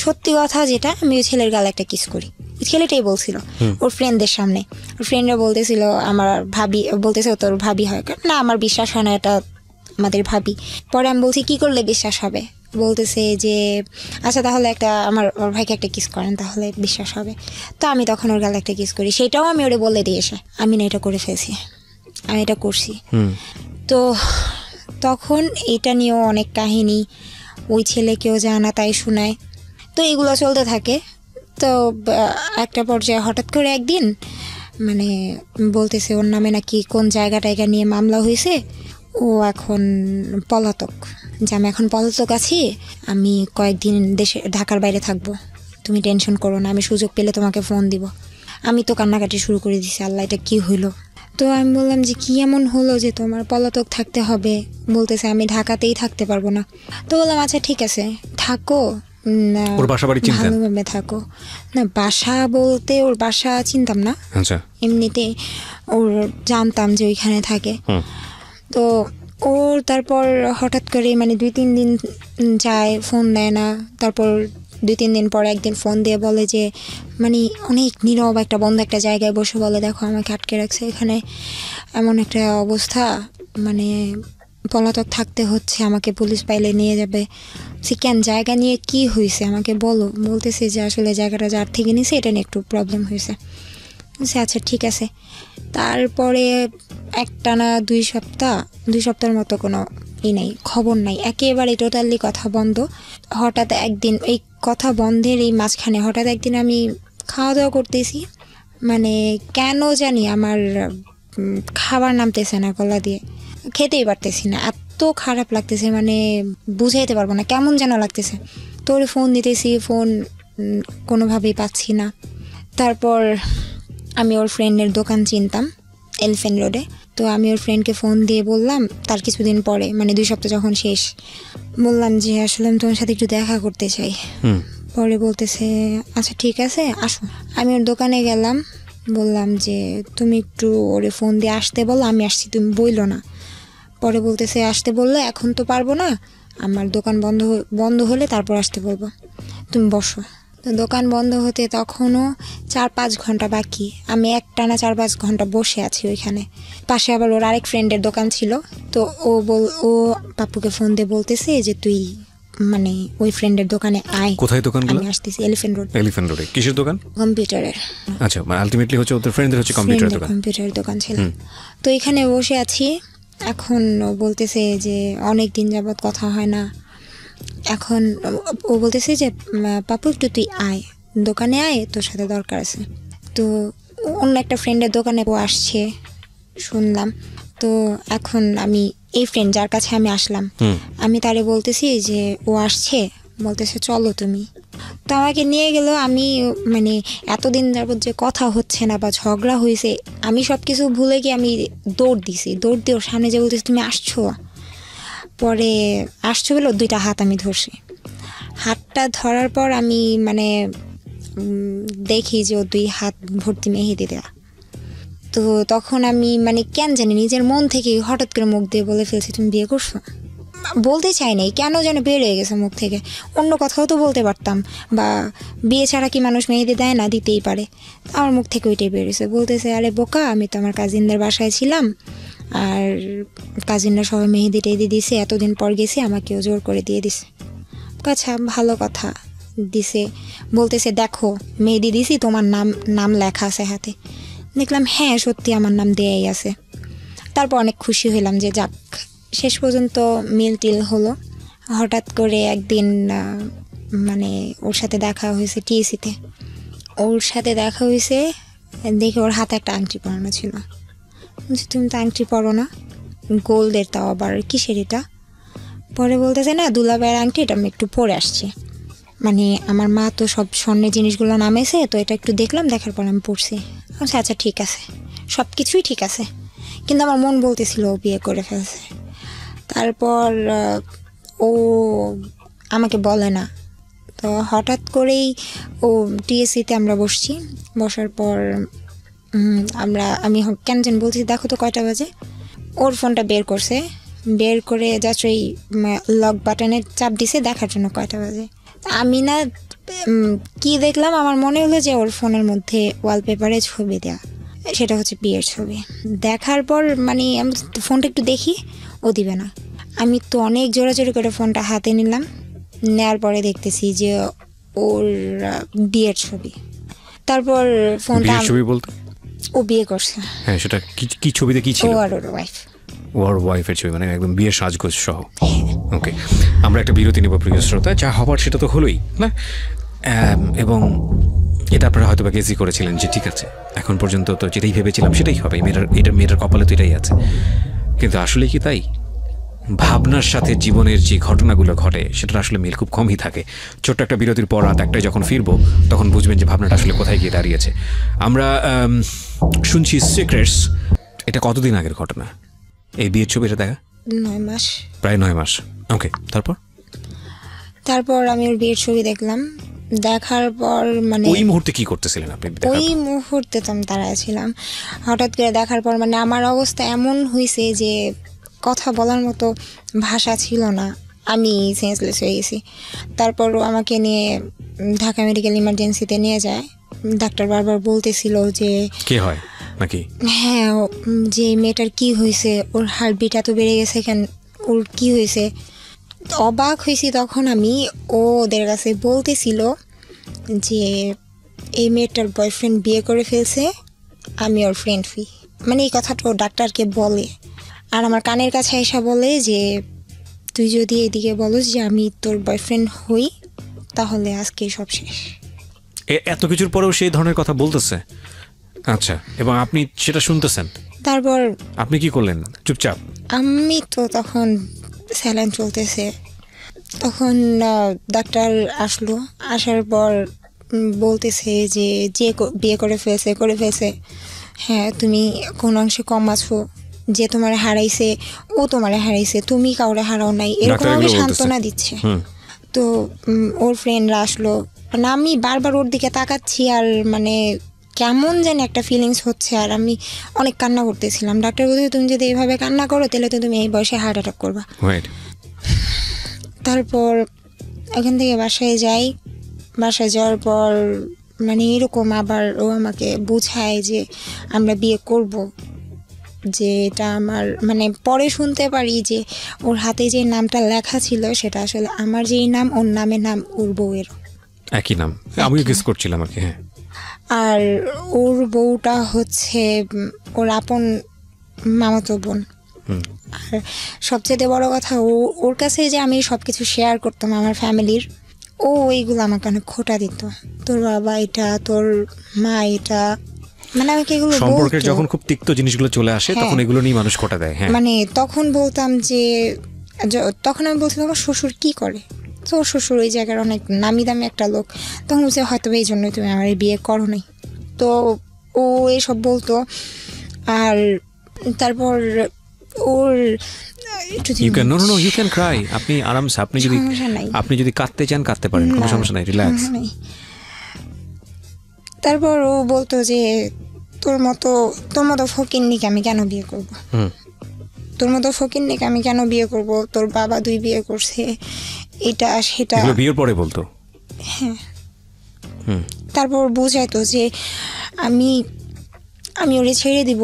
সত্যি কথা যেটা, আমি ওই ছেলের গালে একটা কিস করি। ছেলেটাই বলছিল ওর ফ্রেন্ডদের সামনে, ওর ফ্রেন্ডরা বলতেছিল আমার ভাবি, বলতেছে তোর ভাবি হয় না, আমার বিশ্বাস হয় না এটা আমাদের ভাবি। পরে আমি বলছি কি করলে বিশ্বাস হবে, বলতেছে যে আচ্ছা তাহলে ওর ভাইকে একটা কিস করেন তাহলে বিশ্বাস হবে। তো আমি তখন ওর গালে একটা কিস করি, সেটাও আমি ওরে বলে দিয়েছে আমি না এটা করে ফেলছি, আমি এটা করছি। তো তখন এটা নিয়েও অনেক কাহিনী, ওই ছেলেকেও জানা তাই শোনায়, তো এগুলো চলতে থাকে। তো একটা পর্যায়ে হঠাৎ করে একদিন মানে বলতেছে ওর নামে নাকি কোন জায়গা নিয়ে মামলা হয়েছে, ও এখন পলাতক, যে আমি এখন পলাতক আছি, আমি কয়েকদিন ঢাকার বাইরে থাকবো, তুমি টেনশন করো না, আমি সুযোগ পেলে তোমাকে ফোন দিব। আমি তো কান্নাকাটি শুরু করে দিছি, আল্লাহ এটা কি হইলো। তো আমি বললাম যে কি এমন হলো যে তোমার পলাতক থাকতে হবে, বলতেছে আমি ঢাকাতেই থাকতে পারবো না। তো বললাম আচ্ছা ঠিক আছে থাকো, না ওর বাসা বাড়ি চিনতেন? ভালোভাবে থাকো না, বাসা বলতে ওর বাসা চিনতাম না, আচ্ছা এমনিতে ওর জানতাম যে ওইখানে থাকে। তো ওর তারপর হঠাৎ করে মানে 2-3 দিন যায়, ফোন দেয় না। তারপর 2-3 দিন পর একদিন ফোন দিয়ে বলে যে মানে অনেক নীরব একটা বন্ধ একটা জায়গায় বসে বলে, দেখো আমাকে আটকে রাখছে এখানে, এমন একটা অবস্থা, মানে পলাতক থাকতে হচ্ছে, আমাকে পুলিশ পাইলে নিয়ে যাবে। সে কেন, জায়গা নিয়ে কি হয়েছে আমাকে বলো। বলতেছে যে আসলে জায়গাটা যার থেকে নিছে এটা নিয়ে একটু প্রবলেম হয়েছে। আচ্ছা ঠিক আছে। তারপরে একটানা 2 সপ্তাহের মতো কোনো নেই, খবর নাই, একেবারে টোটালি কথা বন্ধ। হঠাৎ একদিন এই কথা বন্ধের এই মাঝখানে হঠাৎ একদিন আমি খাওয়া দাওয়া করতেছি, মানে কেন জানি আমার খাবার নামতেছে না গলা দিয়ে, খেতেই পারতেছি না, এত খারাপ লাগতেছে, মানে বুঝাইতে পারবো না, কেমন যেন লাগতেছে। তোর ফোন দিতেছি, ফোন কোনোভাবেই পাচ্ছি না। তারপর আমি ওর ফ্রেন্ডের দোকান চিনতাম এলিফ্যান্ট রোডে, তো আমি ওর ফ্রেন্ডকে ফোন দিয়ে বললাম তার কিছুদিন পরে, মানে 2 সপ্তাহ যখন শেষ, বললাম যে আসলে আমি তোমার সাথে একটু দেখা করতে চাই। পরে বলতেছে আচ্ছা ঠিক আছে আসো। আমি ওর দোকানে গেলাম, বললাম যে তুমি একটু ওরে ফোন দিয়ে আসতে বলো, আমি আসছি, তুমি বইলো না। পরে বলতেছে আসতে বললে এখন তো পারবো না, আমার দোকান বন্ধ হলে তারপর আসতে বলবো, তুমি বসো। তো দোকান বন্ধ হতে তখনও 4-5 ঘন্টা বাকি, আমি একটানা 4-5 ঘন্টা বসে আছি ওইখানে। পাশে আবার ওর আরেক ফ্রেন্ডের দোকান ছিল, তো ও পাপ্পুকে ফোন দিয়ে বলতেছে যে তুই মানে ওই ফ্রেন্ডের দোকানে আয়। কোথায় দোকানগুলো? আমি আসতেছি এলিফ্যান্ট রোড। এলিফ্যান্ট রোডে কিসের দোকান? কম্পিউটারের। আচ্ছা, মানে আলটিমেটলি হচ্ছে ওদের ফ্রেন্ডদের হচ্ছে কম্পিউটারের দোকান। কম্পিউটারের দোকান ছিল। তো এখানে বসে আছি, এখন ও বলতেছে যে অনেক দিন যাবত কথা হয় না, এখন ও বলতেছে যে পাপু একটু তুই আয়, দোকানে আয়, তোর সাথে দরকার আছে। তো অন্য একটা ফ্রেন্ডের দোকানে ও আসছে শুনলাম। তো এখন আমি এই ফ্রেন্ড যার কাছে আমি আসলাম, আমি তারে বলতেছি যে ও আসছে, বলতেছে চলো তুমি। তো আমাকে নিয়ে গেল। আমি মানে এতদিন যাবত যে কথা হচ্ছে না বা ঝগড়া হয়েছে, আমি সব কিছু ভুলে গিয়ে আমি দৌড় দিয়ে ওর সামনে যে বলতেছি তুমি আসছো। পরে আসছো বলে 2টা হাত আমি ধরছি। হাতটা ধরার পর আমি মানে দেখি যে ও 2 হাত ভর্তি মেহেদি দেওয়া। তো তখন আমি মানে কেন জানি নিজের মন থেকে হঠাৎ করে মুখ দিয়ে বলে ফেলছি তুমি বিয়ে করছো। বলতে চাই নাই, কেন যেন বের হয়ে গেছে মুখ থেকে। অন্য কথাও তো বলতে পারতাম, বা বিয়ে ছাড়া কি মানুষ মেহেদি দেয় না, দিতেই পারে। আমার মুখ থেকে ওইটাই বেরিয়েছে। বলতেছে আরে বোকা, আমি তো আমার কাজিনদের বাসায় ছিলাম, আর কাজিনরা সবাই মেহেদি টেহেদি দিছে, এতদিন পর গেছি, আমাকেও জোর করে দিয়ে দিছে। আচ্ছা ভালো কথা, দিছে। বলতেছে দেখো মেহেদি দিছি, তোমার নাম লেখা আছে হাতে। দেখলাম হ্যাঁ সত্যি আমার নাম দেয়াই আছে। তারপর অনেক খুশি হইলাম যে যাক, শেষ পর্যন্ত মিল টিল হলো। হঠাৎ করে একদিন মানে ওর সাথে দেখা হয়েছে টিএসিতে। ওর সাথে দেখা হয়েছে দেখে ওর হাতে একটা আংটি পরানো ছিল। বলছি তুমি তো আংটি পরো না, গোল্ডের, তাও আবার কিসের এটা? পরে বলতেছে না দুলাভাইয়ের আংটি, এটা আমি একটু পরে আসছি, মানে আমার মা তো সব স্বর্ণের জিনিসগুলো নামেছে, তো এটা একটু দেখলাম, দেখার পর আমি পড়ছি। আচ্ছা ঠিক আছে, সব কিছুই ঠিক আছে, কিন্তু আমার মন বলতেছিল ও বিয়ে করে ফেলছে। তারপর ও আমাকে বলে না। তো হঠাৎ করেই ও টিএসসিতে আমরা বসার পর আমি কেন যেন বলছি দেখো তো কয়টা বাজে। ওর ফোনটা বের করে জাস্ট ওই লক বাটনের চাপ দিছে দেখার জন্য কয়টা বাজে। আমি না কি দেখলাম, আমার মনে হলো যে ওর ফোনের মধ্যে ওয়ালপেপারে ছবি দেওয়া, সেটা হচ্ছে বিয়ের ছবি। দেখার পর মানে আমি ফোনটা একটু দেখি, ও দিবে না। আমি তো অনেক জোরাজোরি করে ফোনটা হাতে নিলাম, নেওয়ার পরে দেখতেছি যে ওর বিয়ের ছবি। তারপর ফোনটা ছবি বলতে ও বিয়ে করছে। হ্যাঁ, সেটা কি ছবিতে কি ছিল? ও আর ওর ওয়াইফ। ওর ওয়াইফের ছবি, মানে একদম বিয়ের সাজগোজ সহ। ওকে, আমরা একটা বিরতি নেব প্রিয় শ্রোতা। যা হবার সেটা তো হলোই না, এবং এটা আপনারা হয়তো বা গেসই করেছিলেন যে ঠিক আছে, এখন পর্যন্ত তো যেটাই ভেবেছিলাম সেটাই হবে, মেয়েটার কপালে তো এটাই আছে। কিন্তু আসলে কি তাই? ভাবনার সাথে জীবনের যে ঘটনাগুলো ঘটে সেটার আসলে মিল খুব কমই থাকে। ছোট্ট একটা বিরতির পর রাত 1টায় যখন ফিরবো তখন বুঝবেন যে ভাবনাটা আসলে কোথায় গিয়ে দাঁড়িয়েছে। আমরা শুনছি সিক্রেটস। এটা কতদিন আগের ঘটনা এই বিয়ের ছবিটা দেখা? 9 মাস। প্রায় 9 মাস। ওকে, তারপর তারপর আমি ওর বিয়ের ছবি দেখলাম, দেখার পর মানে ওই মুহূর্তে কি করতেছিলেন আপনি দেখার ওই পর? মুহূর্তে তো আমি দাঁড়ায় ছিলাম। হঠাৎ করে দেখার পর মানে আমার অবস্থা এমন হয়েছে যে কথা বলার মতো ভাষা ছিল না, আমি সেন্সলেস হয়ে গেছি। তারপরও আমাকে নিয়ে ঢাকা মেডিকেল ইমার্জেন্সিতে নিয়ে যায়। ডাক্তার বারবার বলতেছিল যে কে হয় নাকি? হ্যাঁ, যে মেয়েটার কি হয়েছে, ওর হার্টবিট এত বেড়ে গেছে কেন, ওর কি হয়েছে। অবাক হয়েছি তখন আমি। ও ওদের কাছে বলতেছিল যে এই মেয়েটার বয়ফ্রেন্ড বিয়ে করে ফেলছে, আমি ওর ফ্রেন্ড হই। মানে এই কথাটা ও ডাক্তারকে বলে, আর আমার কানের কাছে এসে বলে যে তুই যদি এদিকে বলস যে আমি তোর বয়ফ্রেন্ড হই তাহলে আজকে সব শেষ। এত কিছুর পরেও সেই ধরনের কথা বলতেছে? আচ্ছা, এবং আপনি সেটা শুনতেছেন, তারপর আপনি কি করলেন? চুপচাপ? আমি তো তখন স্যালাইন চলতেছে, তখন ডাক্তার আসলো। আসার পর বলতেছে যে যে বিয়ে করে ফেলছে, হ্যাঁ তুমি কোন অংশে কম আছো, যে তোমার হারাইছে ও তোমারে হারাইছে, তুমি কাউরে হারাও নাই, এরকম ডাক্তার ভাবে এগুলো সান্ত্বনা দিচ্ছে। তো ওর ফ্রেন্ডরা আসলো, মানে আমি বারবার ওর দিকে তাকাচ্ছি আর মানে কেমন জানি একটা ফিলিংস হচ্ছে, আর আমি অনেক কান্না করতেছিলাম। ডাক্তার বলছে তুমি যদি এইভাবে কান্না করো তাহলে তো তুমি এই বয়সে হার্ট অ্যাটাক করবা। রাইট। তারপর ওখান থেকে বাসায় যাই। বাসায় যাওয়ার পর মানে এরকম আবার ও আমাকে বোঝায় যে আমরা বিয়ে করব, যে এটা আমার মানে পরে শুনতে পারি যে ওর হাতে যে নামটা লেখা ছিল সেটা আসলে আমার যেই নাম, ওর নামে নাম ওর বউয়ের একই নাম, আমিও গেস করছিলাম আর কি। হ্যাঁ, আর ওর বউটা হচ্ছে ওর আপন মামাতো বোন। আর সবচেয়ে বড় কথা, ওর কাছে যে আমি সব কিছু শেয়ার করতাম আমার ফ্যামিলির, ও এইগুলো আমাকে অনেক খোঁটা দিত। তোর বাবা এটা, তোর মা এটা, মানে আমাকে এগুলো সম্পর্কের বলতো। যখন খুব তিক্ত জিনিসগুলো চলে আসে হ্যাঁ। তখন এগুলো নিয়ে মানুষ কোটা দেয়। হ্যাঁ, মানে তখন বলতাম যে তখন আমি বলছিলাম আমার শ্বশুর কি করে, তো ওর শ্বশুর ওই জায়গার অনেক নামি দামি একটা লোক। তখন বলছে হয়তো এই জন্যই তুমি আমার এই বিয়ে করো নাই। তো ও এসব বলতো। আর তারপর ওর একটু you can no you can cry, আপনি আরামসে, সমস্যা নাই। আপনি যদি কাঁদতে চান কাঁদতে পারেন, কোনো সমস্যা নাই, রিল্যাক্স। সমস্যা নাই। তারপর ও বলতো যে তোর মতো ফকিন্নিকে আমি কেন বিয়ে করব, তোর মতো ফকিন্নিকে আমি কেন বিয়ে করব, তোর বাবা 2 বিয়ে করছে, এটা সেটা। এগুলো বিয়ের পরে বলতো? হ্যাঁ। তারপর বুঝাইতো যে আমি ওরে ছেড়ে দিব,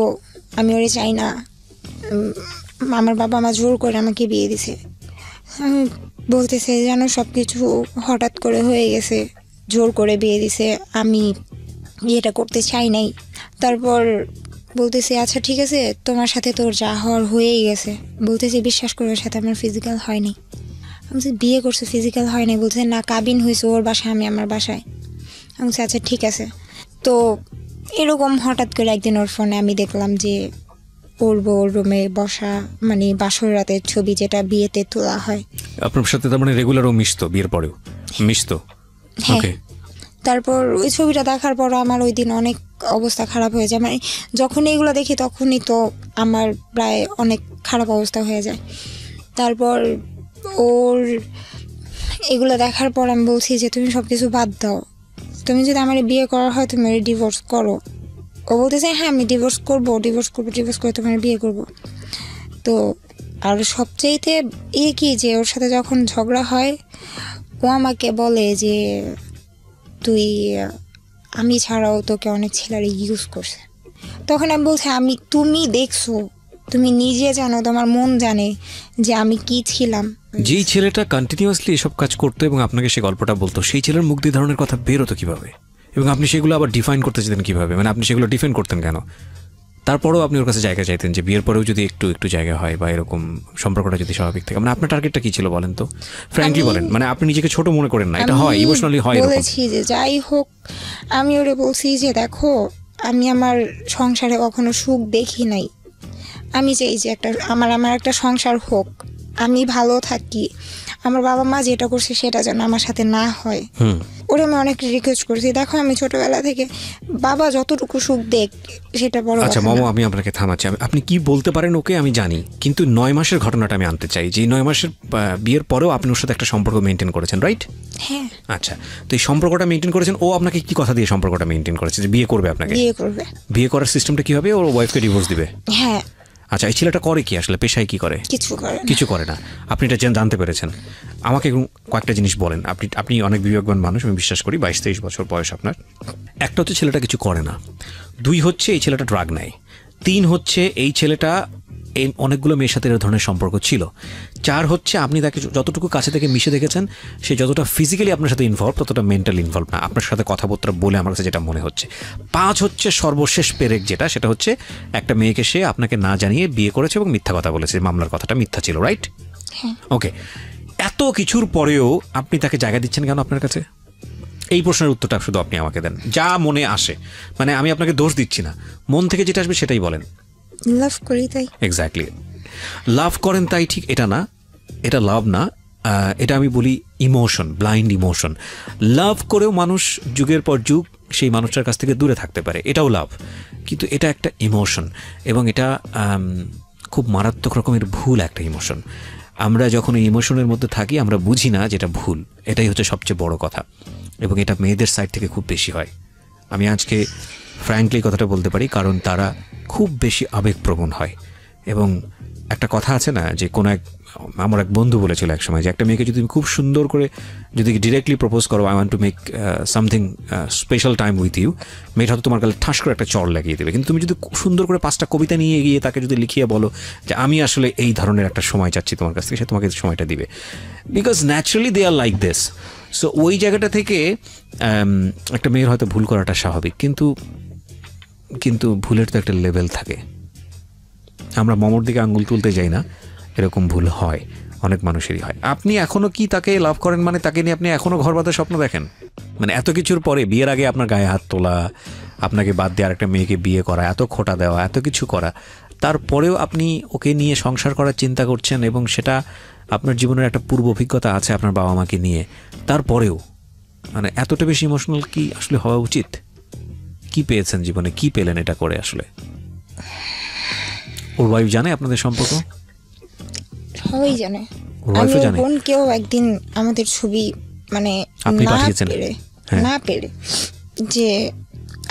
আমি ওরে চাই না, আমার বাবা মা জোর করে আমাকে বিয়ে দিছে। বলতেছে যেন সব কিছু হঠাৎ করে হয়ে গেছে, জোর করে বিয়ে দিছে, আমি বিয়েটা করতে চাই নাই। তারপর বলতেছে আচ্ছা ঠিক আছে, তোমার সাথে তোর যা হওয়ার হয়েই গেছে। বলতেছে বিশ্বাস করে ওর সাথে আমার ফিজিক্যাল হয়নি। আমি বলছি বিয়ে করছে ফিজিক্যাল হয় নাই? বলছে না, কাবিন হয়েছে ওর বাসায়, আমি আমার বাসায়। আমি বলছি আচ্ছা ঠিক আছে। তো এরকম হঠাৎ করে একদিন ওর ফোনে আমি দেখলাম যে ওর বউর রুমে বসা, মানে বাসর রাতের ছবি যেটা বিয়েতে তোলা হয়। আপনার সাথে তার মানে রেগুলারও মিশতো, বিয়ের পরেও মিশতো? হ্যাঁ। ওকে। তারপর ওই ছবিটা দেখার পর আমার ওই দিন অনেক অবস্থা খারাপ হয়ে যায়। মানে যখন এগুলো দেখি তখনই তো আমার প্রায় অনেক খারাপ অবস্থা হয়ে যায়। তারপর ওর এগুলো দেখার পর আমি বলছি যে তুমি সব কিছু বাদ দাও, তুমি যদি আমার বিয়ে করা হয় তুমি ডিভোর্স করো। ও বলতেছে হ্যাঁ আমি ডিভোর্স করে তোমার বিয়ে করব। তো আর সবচাইতে কি যে ওর সাথে যখন ঝগড়া হয় ও আমাকে বলে যে তুই আমি ছাড়াও তোকে অনেক ছেলেরা ইউজ করছে। তখন আমি বলছি তুমি দেখছো, তুমি নিজে জানো, তোমার মন জানে যে আমি কি ছিলাম। যেই ছেলেটা কন্টিনিউয়াসলি এসব কাজ করতো এবং আপনাকে সে গল্পটা বলতো, সেই ছেলের মুখ দিয়ে ধরনের কথা বেরোতো কিভাবে, এবং আপনি সেগুলো আবার ডিফাইন করতে চেতেন কিভাবে? মানে আপনি সেগুলো ডিফাইন করতেন কেন? তারপরেও আপনি ওর কাছে জায়গা চাইতেন যে বিয়ের পরেও যদি একটু জায়গা হয় বা এরকম সম্পর্কটা যদি স্বাভাবিক থাকে। মানে আপনার টার্গেটটা কি ছিল বলেন তো, ফ্র্যাঙ্কলি বলেন। মানে আপনি নিজেকে ছোট মনে করেন না, এটা হয়, ইমোশনালি হয় এরকম। বলেছি যে যাই হোক, আমি ওরে বলছি যে দেখো আমি আমার সংসারে কখনো সুখ দেখি নাই, আমি চাই যে আমার একটা সংসার হোক, আমি ভালো থাকি, আমার বাবা মা যেটা করছে সেটা যেন আমার সাথে না হয়। ওরে আমি অনেক রিকোয়েস্ট করছি, দেখো আমি ছোটবেলা থেকে বাবা যতটুকু সুখ দেখ সেটা বড় আচ্ছা কথা মামা, না। আমি আপনাকে থামাচ্ছি। আপনি কি বলতে পারেন ওকে আমি জানি, কিন্তু 9 মাসের ঘটনাটা আমি আনতে চাই, যে 9 মাসের বিয়ের পরেও আপনি ওর সাথে একটা সম্পর্ক মেনটেন করেছেন, রাইট? হ্যাঁ, আচ্ছা, তো এই সম্পর্কটা মেনটেন করেছেন, ও আপনাকে কি কথা দিয়ে সম্পর্কটা মেনটেন করেছে যে বিয়ে করবে আপনাকে? বিয়ে করবে। বিয়ে করার সিস্টেমটা কি হবে? ওর ওয়াইফকে ডিভোর্স দিবে? হ্যাঁ। আচ্ছা, এই ছেলেটা করে কি আসলে, পেশায় কি করে? কিছু করে না। কিছু করে না। আপনি এটা জানতে পেরেছেন। আমাকে কয়েকটা জিনিস বলেন। আপনি অনেক বিবেকবান মানুষ, আমি বিশ্বাস করি। 22-23 বছর বয়স আপনার। একটা হচ্ছে ছেলেটা কিছু করে না, 2 হচ্ছে এই ছেলেটা ড্রাগ নেয়, 3 হচ্ছে এই ছেলেটা এই অনেকগুলো মেয়ের সাথে এ ধরনের সম্পর্ক ছিল, 4 হচ্ছে আপনি তাকে যতটুকু কাছে থেকে মিশে দেখেছেন সে যতটা ফিজিক্যালি আপনার সাথে ইনভলভ ততটা মেন্টালি ইনভলভ না, আপনার সাথে কথাবার্তা বলে আমার কাছে যেটা মনে হচ্ছে। 5 হচ্ছে সর্বশেষ পেরেক, সেটা হচ্ছে একটা মেয়েকে সে আপনাকে না জানিয়ে বিয়ে করেছে এবং মিথ্যা কথা বলেছে, মামলার কথাটা মিথ্যা ছিল, রাইট? ওকে, এত কিছুর পরেও আপনি তাকে জায়গা দিচ্ছেন কেন আপনার কাছে? এই প্রশ্নের উত্তরটা শুধু আপনি আমাকে দেন, যা মনে আসে। মানে আমি আপনাকে দোষ দিচ্ছি না, মন থেকে যেটা আসবে সেটাই বলেন। লাভ করি তাই। এক্স্যাক্টলি, লাভ করেন তাই, ঠিক এটা না, এটা লাভ না, এটা আমি বলি ইমোশন, ব্লাইন্ড ইমোশন। লাভ করেও মানুষ যুগের পর যুগ সেই মানুষটার কাছ থেকে দূরে থাকতে পারে, এটাও লাভ, কিন্তু এটা একটা ইমোশন এবং এটা খুব মারাত্মক রকমের ভুল একটা ইমোশন। আমরা যখন এই ইমোশনের মধ্যে থাকি আমরা বুঝি না যেটা ভুল, এটাই হচ্ছে সবচেয়ে বড় কথা, এবং এটা মেয়েদের সাইড থেকে খুব বেশি হয়। আমি আজকে ফ্র্যাঙ্কলি কথাটা বলতে পারি, কারণ তারা খুব বেশি আবেগপ্রবণ হয়। এবং একটা কথা আছে না, যে কোনো আমার এক বন্ধু বলেছিল এক সময়, যে একটা মেয়েকে যদি তুমি খুব সুন্দর করে যদি ডিরেক্টলি প্রপোজ করো, I want to make something special time with you, মেয়েটা হয়তো তোমার গালে ঠাস করে একটা চড় লাগিয়ে দেবে। কিন্তু তুমি যদি খুব সুন্দর করে 5টা কবিতা নিয়ে গিয়ে তাকে যদি লিখিয়ে বলো যে আমি আসলে এই ধরনের একটা সময় চাচ্ছি তোমার কাছ থেকে, সে তোমাকে সময়টা দিবে, because naturally they are like this. So ওই জায়গাটা থেকে একটা মেয়ের হয়তো ভুল করাটা স্বাভাবিক, কিন্তু ভুলের তো একটা লেভেল থাকে। আমরা মমর দিকে আঙ্গুল তুলতে যাই না, এরকম ভুল হয়, অনেক মানুষেরই হয়। আপনি এখনো কি তাকে লাভ করেন? মানে তাকে নিয়ে আপনি এখনো ঘর বাঁধার স্বপ্ন দেখেন? মানে এত কিছুর পরে, বিয়ের আগে আপনার গায়ে হাত তোলা, আপনাকে বাদ দিয়ে আরেকটা মেয়েকে বিয়ে করা, এত খোঁটা দেওয়া, এত কিছু করা, তারপরেও আপনি ওকে নিয়ে সংসার করার চিন্তা করছেন, এবং সেটা আপনার জীবনের একটা পূর্ব অভিজ্ঞতা আছে আপনার বাবা মাকে নিয়ে, তারপরেও মানে এতটা বেশি ইমোশনাল কি আসলে হওয়া উচিত? কি পেয়েছেন জীবনে, কি পেলেন এটা করে আসলে? ওর ওয়াইফ জানে আপনাদের সম্পর্ক? সবাই জানে। ওর ওয়াইফও আমি জানে? বোনকেও একদিন আমাদের ছবি মানে আপনি না পাঠিয়েছেন? পেরে হ্যাঁ। না পেরে যে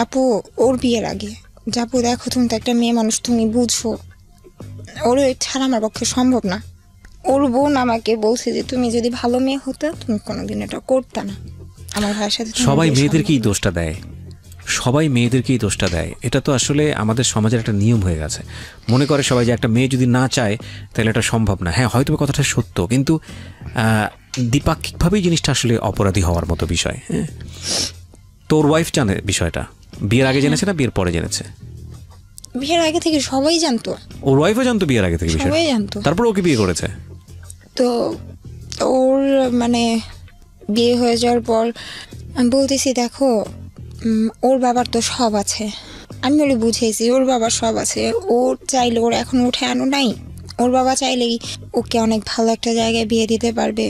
আপু ওর বিয়ের আগে, যে আপু দেখো তুমি তো একটা মেয়ে মানুষ, তুমি বুঝো, ওর ছাড়া আমার পক্ষে সম্ভব না। ওর বোন আমাকে বলছে যে তুমি যদি ভালো মেয়ে হতে তুমি কোনোদিন এটা করতে না, আমার ভাইয়ের সাথে তোমার সবাই বিয়ে মেয়েদেরকেই সম্ভব না। দোষটা দেয়, সবাই মেয়েদেরকেই দোষটা দেয়। এটা তো আসলে আমাদের সমাজের একটা নিয়ম হয়ে গেছে। মনে করে সবাই যে একটা মেয়ে যদি না চায় তাহলে এটা সম্ভব না। হ্যাঁ, হয়তো কথাটা সত্য, কিন্তু দ্বিপাক্ষিকভাবেই জিনিসটা আসলে অপরাধী হওয়ার মতো বিষয়। হ্যাঁ, তোর ওয়াইফ জানে বিষয়টা? বিয়ের আগে জেনেছে না বিয়ের পরে জেনেছে? বিয়ের আগে থেকে সবাই জানতো। ওর ওয়াইফও জানতো বিয়ের আগে থেকে বিষয়টা? সবাই জানতো। তারপর ওকে বিয়ে করেছে? তো ওর মানে বিয়ে হয়ে যাওয়ার পর আমি বলতেছি দেখো ওর বাবার তো সব আছে, আমি ওরে বুঝেছি ওর বাবার সব আছে, ওর চাইলে ওর এখন উঠে আনো নাই, ওর বাবা চাইলেই ওকে অনেক ভালো একটা জায়গায় বিয়ে দিতে পারবে,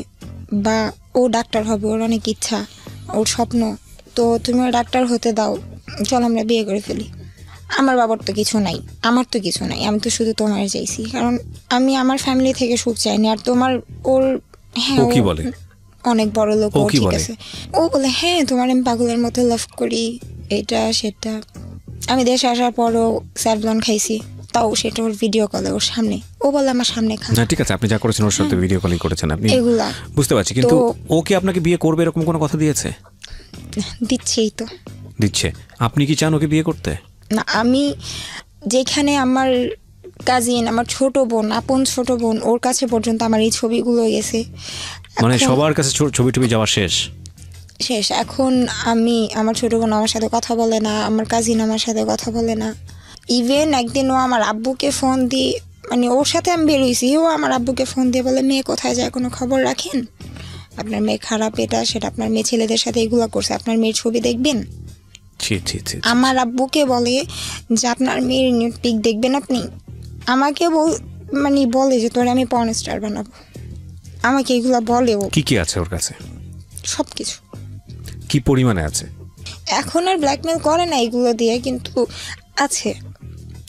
বা ও ডাক্তার হবে, ওর অনেক ইচ্ছা, ওর স্বপ্ন, তো তুমি ওর ডাক্তার হতে দাও, চল আমরা বিয়ে করে ফেলি। আমার বাবার তো কিছু নাই, আমার তো কিছু নাই, আমি তো শুধু তোমার চাইছি, কারণ আমি আমার ফ্যামিলি থেকে সুখ চাইনি। আর তোমার ওর হ্যাঁ ও কি বলে? অনেক বড় লোক, ও ও কি ঠিক বলে? আছে, ও বলে হ্যাঁ তোমার আমি পাগলের মতো লাভ করি, এটা সেটা। আমি দেশে আসার পরও স্যাভলন খাইছি, তাও সেটা ওর ভিডিও কলে ওর সামনে, ও বলে আমার সামনে খা। না ঠিক আছে, আপনি যা করেছেন ওর সাথে ভিডিও কলিং করেছেন আপনি, এগুলা বুঝতে পারছি, কিন্তু তো- ও কি আপনাকে বিয়ে করবে এরকম কোনো কথা দিয়েছে? দিচ্ছেই তো। দিচ্ছে। আপনি কি চান ওকে বিয়ে করতে? না, আমি যেখানে আমার কাজিন, আমার ছোট বোন, আপন ছোট বোন, ওর কাছে পর্যন্ত আমার এই ছবিগুলো গেছে। মানে এখন সবার কাছে ছবি টবি যাওয়া শেষ? শেষ। এখন আমি, আমার ছোট বোন আমার সাথে কথা বলে না, আমার কাজিন আমার সাথে কথা বলে না। ইভেন একদিন ও আমার আব্বুকে ফোন দিয়ে, মানে ওর সাথে আমি বেরোইছি, ও আমার আব্বুকে ফোন দিয়ে বলে মেয়ে কোথায় যায় কোনো খবর রাখেন, আপনার মেয়ে খারাপ, এটা সেটা, আপনার মেয়ে ছেলেদের সাথে এগুলো করছে, আপনার মেয়ের ছবি দেখবেন। ছি ছি ছি। আমার আব্বুকে বলে যে আপনার মেয়ের নিউড পিক দেখবেন আপনি, আমাকে মানে বলে যে তোরে আমি পর্ন স্টার বানাবো, আমাকে এগুলো বলে ও কি কি আছে ওর কাছে? সব কিছু। কি পরিমাণে আছে? এখন আর ব্ল্যাকমেল করে না এগুলো দিয়ে, কিন্তু আছে,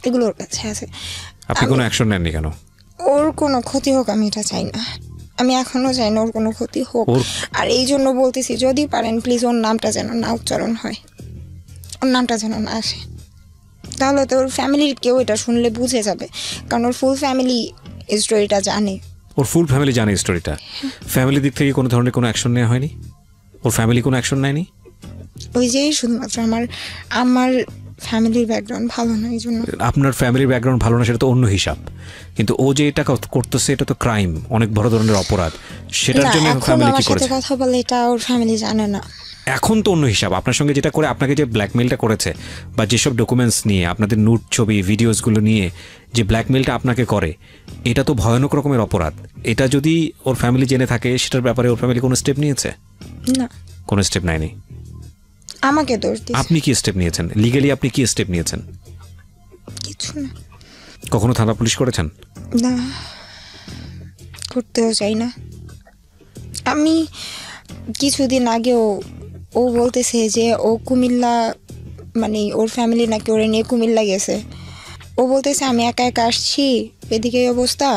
এগুলোর কাছে আছে। আপনি কোনো অ্যাকশন নেননি কেন? ওর কোনো ক্ষতি হোক আমি এটা চাই না, আমি এখনো চাই না ওর কোনো ক্ষতি হোক। ওর- আর এই জন্য বলতেছি, যদি পারেন প্লিজ ওর নামটা যেন না উচ্চারণ হয়, ওর নামটা যেন না আসে, তাহলে তো ওর ফ্যামিলির কেউ এটা শুনলে বুঝে যাবে, কারণ ওর ফুল ফ্যামিলি স্টোরিটা জানে। ওর ফুল ফ্যামিলি জানে স্টোরিটা? ফ্যামিলি দিক থেকে কোনো ধরনের কোনো অ্যাকশন নেওয়া হয়নি? ওর ফ্যামিলি কোনো অ্যাকশন নেয়নি? ওই যে শুধুমাত্র আমার ফ্যামিলির ব্যাকগ্রাউন্ড ভালো না, এই জন্য। আপনার ফ্যামিলির ব্যাকগ্রাউন্ড ভালো না সেটা তো অন্য হিসাব, কিন্তু ও যে এটা করতেছে এটা তো ক্রাইম, অনেক বড় ধরনের অপরাধ। সেটার না, জন্য এখন ফ্যামিলি আমার কি সাথে করেছে? কথা বলে এটা ওর ফ্যামিলি জানে না। এখন তো অন্য হিসাব। আপনার সঙ্গে যেটা করে, আপনাকে যে ব্ল্যাকমেলটা করেছে বা যেসব ডকুমেন্টস নিয়ে, আপনাদের নুট ছবি ভিডিওসগুলো নিয়ে যে ব্ল্যাকমেলটা আপনাকে করে, এটা তো ভয়ানক রকমের অপরাধ। এটা যদি ওর ফ্যামিলি জেনে থাকে, সেটার ব্যাপারে ওর ফ্যামিলি কোনো স্টেপ নিয়েছে? না, কোনো স্টেপ নেয়নি। আমাকে দোষ দিস আপনি কি স্টেপ নিয়েছেন? লিগালি আপনি কি স্টেপ নিয়েছেন? কিছু না। কখনো থানা পুলিশ করেছেন? না, করতেও চাই না। আমি কিছুদিন আগেও ও বলতেছে যে ও কুমিল্লা, মানে ওর ফ্যামিলি নাকি ওরে নিয়ে কুমিল্লা গেছে। ও বলতেছে আমি একা একা আসছি, এদিকে এই অবস্থা।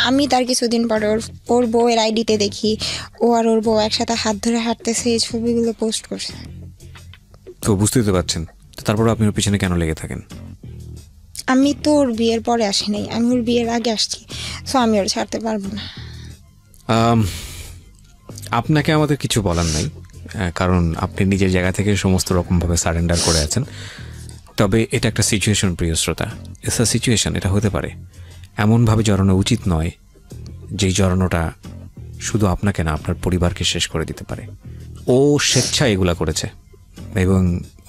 আমি তার কিছুদিন পরে ওর বউয়ের আইডিতে দেখি ও আর ওর বউ একসাথে হাত ধরে হাঁটতেছে, এই ছবিগুলো পোস্ট করছে। তো বুঝতেই তো পারছেন, তো তারপরে আপনি ওর পিছনে কেন লেগে থাকেন? আমি তো ওর বিয়ের পরে আসি নাই, আমি ওর বিয়ের আগে আসছি, সো আমি ওর ছাড়তে পারবো না। আপনাকে আমাদের কিছু বলার নাই, কারণ আপনি নিজের জায়গা থেকে সমস্ত রকমভাবে সারেন্ডার করে আছেন। তবে এটা একটা সিচুয়েশন, প্রিয় শ্রোতা, এসা সিচুয়েশন, এটা হতে পারে। এমনভাবে জড়ানো উচিত নয় যেই জড়ানোটা শুধু আপনাকে না, আপনার পরিবারকে শেষ করে দিতে পারে। ও স্বেচ্ছায় এগুলা করেছে এবং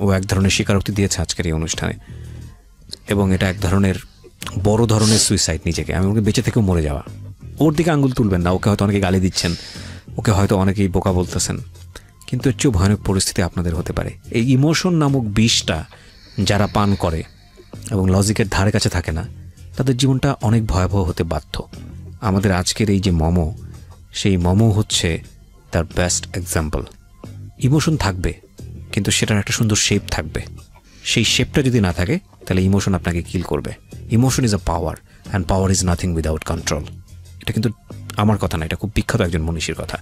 ও এক ধরনের স্বীকারোক্তি দিয়েছে আজকের এই অনুষ্ঠানে, এবং এটা এক ধরনের বড় ধরনের সুইসাইড নিজেকে। আমি ওকে বেঁচে থেকেও মরে যাওয়া। ওর দিকে আঙুল তুলবেন না, ওকে হয়তো অনেকে গালি দিচ্ছেন, ওকে হয়তো অনেকেই বোকা বলতেছেন, কিন্তু এর চেয়েও ভয়ানক পরিস্থিতি আপনাদের হতে পারে। এই ইমোশন নামক বিষটা যারা পান করে এবং লজিকের ধারে কাছে থাকে না, তাদের জীবনটা অনেক ভয়াবহ হতে বাধ্য। আমাদের আজকের এই যে মমো, সেই মমো হচ্ছে তার বেস্ট এক্সাম্পল। ইমোশন থাকবে, কিন্তু সেটার একটা সুন্দর শেপ থাকবে। সেই শেপটা যদি না থাকে, তাহলে ইমোশন আপনাকে কিল করবে। Emotion is a power, and power is nothing without control. এটা কিন্তু আমার কথা না, এটা খুব বিখ্যাত একজন মনীষীর কথা।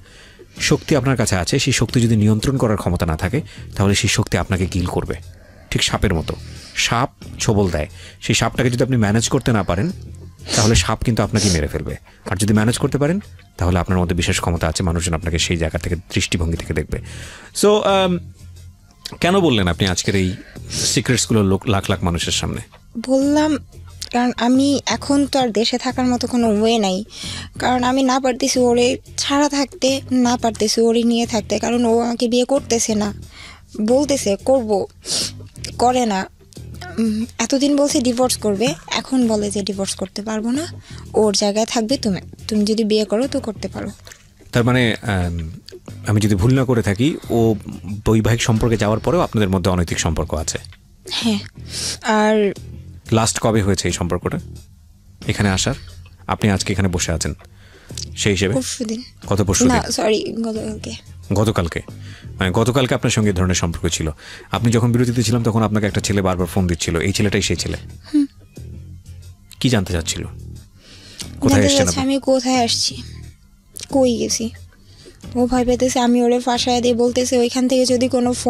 শক্তি আপনার কাছে আছে, সেই শক্তি যদি নিয়ন্ত্রণ করার ক্ষমতা না থাকে, তাহলে সেই শক্তি আপনাকে কিল করবে। ঠিক সাপের মতো, সাপ ছোবল দেয়, সেই সাপটাকে যদি আপনি ম্যানেজ করতে না পারেন, তাহলে সাপ কিন্তু আপনাকে মেরে ফেলবে। আর যদি ম্যানেজ করতে পারেন, তাহলে আপনার মধ্যে বিশেষ ক্ষমতা আছে, মানুষজন আপনাকে সেই জায়গা থেকে, দৃষ্টিভঙ্গি থেকে দেখবে। সো কেন বললেন আপনি আজকের এই সিক্রেটসগুলো লাখ লাখ মানুষের সামনে? বললাম কারণ আমি এখন তো আর দেশে থাকার মতো কোনো ওয়ে নাই, কারণ আমি না পারতেছি ওরে ছাড়া থাকতে, না পারতেছি ওরে নিয়ে থাকতে, কারণ ও আমাকে বিয়ে করতেছে না, বলতেছে করব, করে না। এতদিন বলছে ডিভোর্স করবে, এখন বলে যে ডিভোর্স করতে পারবো না, ওর জায়গায় থাকবে তুমি, তুমি যদি বিয়ে করো তো করতে পারো। তার মানে আমি যদি ভুল না করে থাকি, ও বৈবাহিক সম্পর্কে যাওয়ার পরেও আপনাদের মধ্যে অনৈতিক সম্পর্ক আছে? হ্যাঁ। আর লাস্ট কবে হয়েছে এই সম্পর্কটা এখানে আসার? আপনি আজকে এখানে বসে আছেন সেই হিসেবে? পরশুদিন। কত পরশু? না সরি, গতকালকে। গতকালকে, মানে গতকালকে আপনার সঙ্গে এই ধরনের সম্পর্ক ছিল। আপনি যখন বিরতিতে ছিলাম তখন আপনাকে একটা ছেলে বারবার ফোন দিচ্ছিল, এই ছেলেটাই সেই ছেলে? কি জানতে চাচ্ছিল? কোথায় জানতে এসেছেন চাচ্ছে আপনি? আমি কোথায় আসছি, কই গেছি। ও ভয় পেতেছে আমি ওরে ফাঁসায় দিয়ে, বলতেছে ওইখান থেকে যদি কোনো ফোন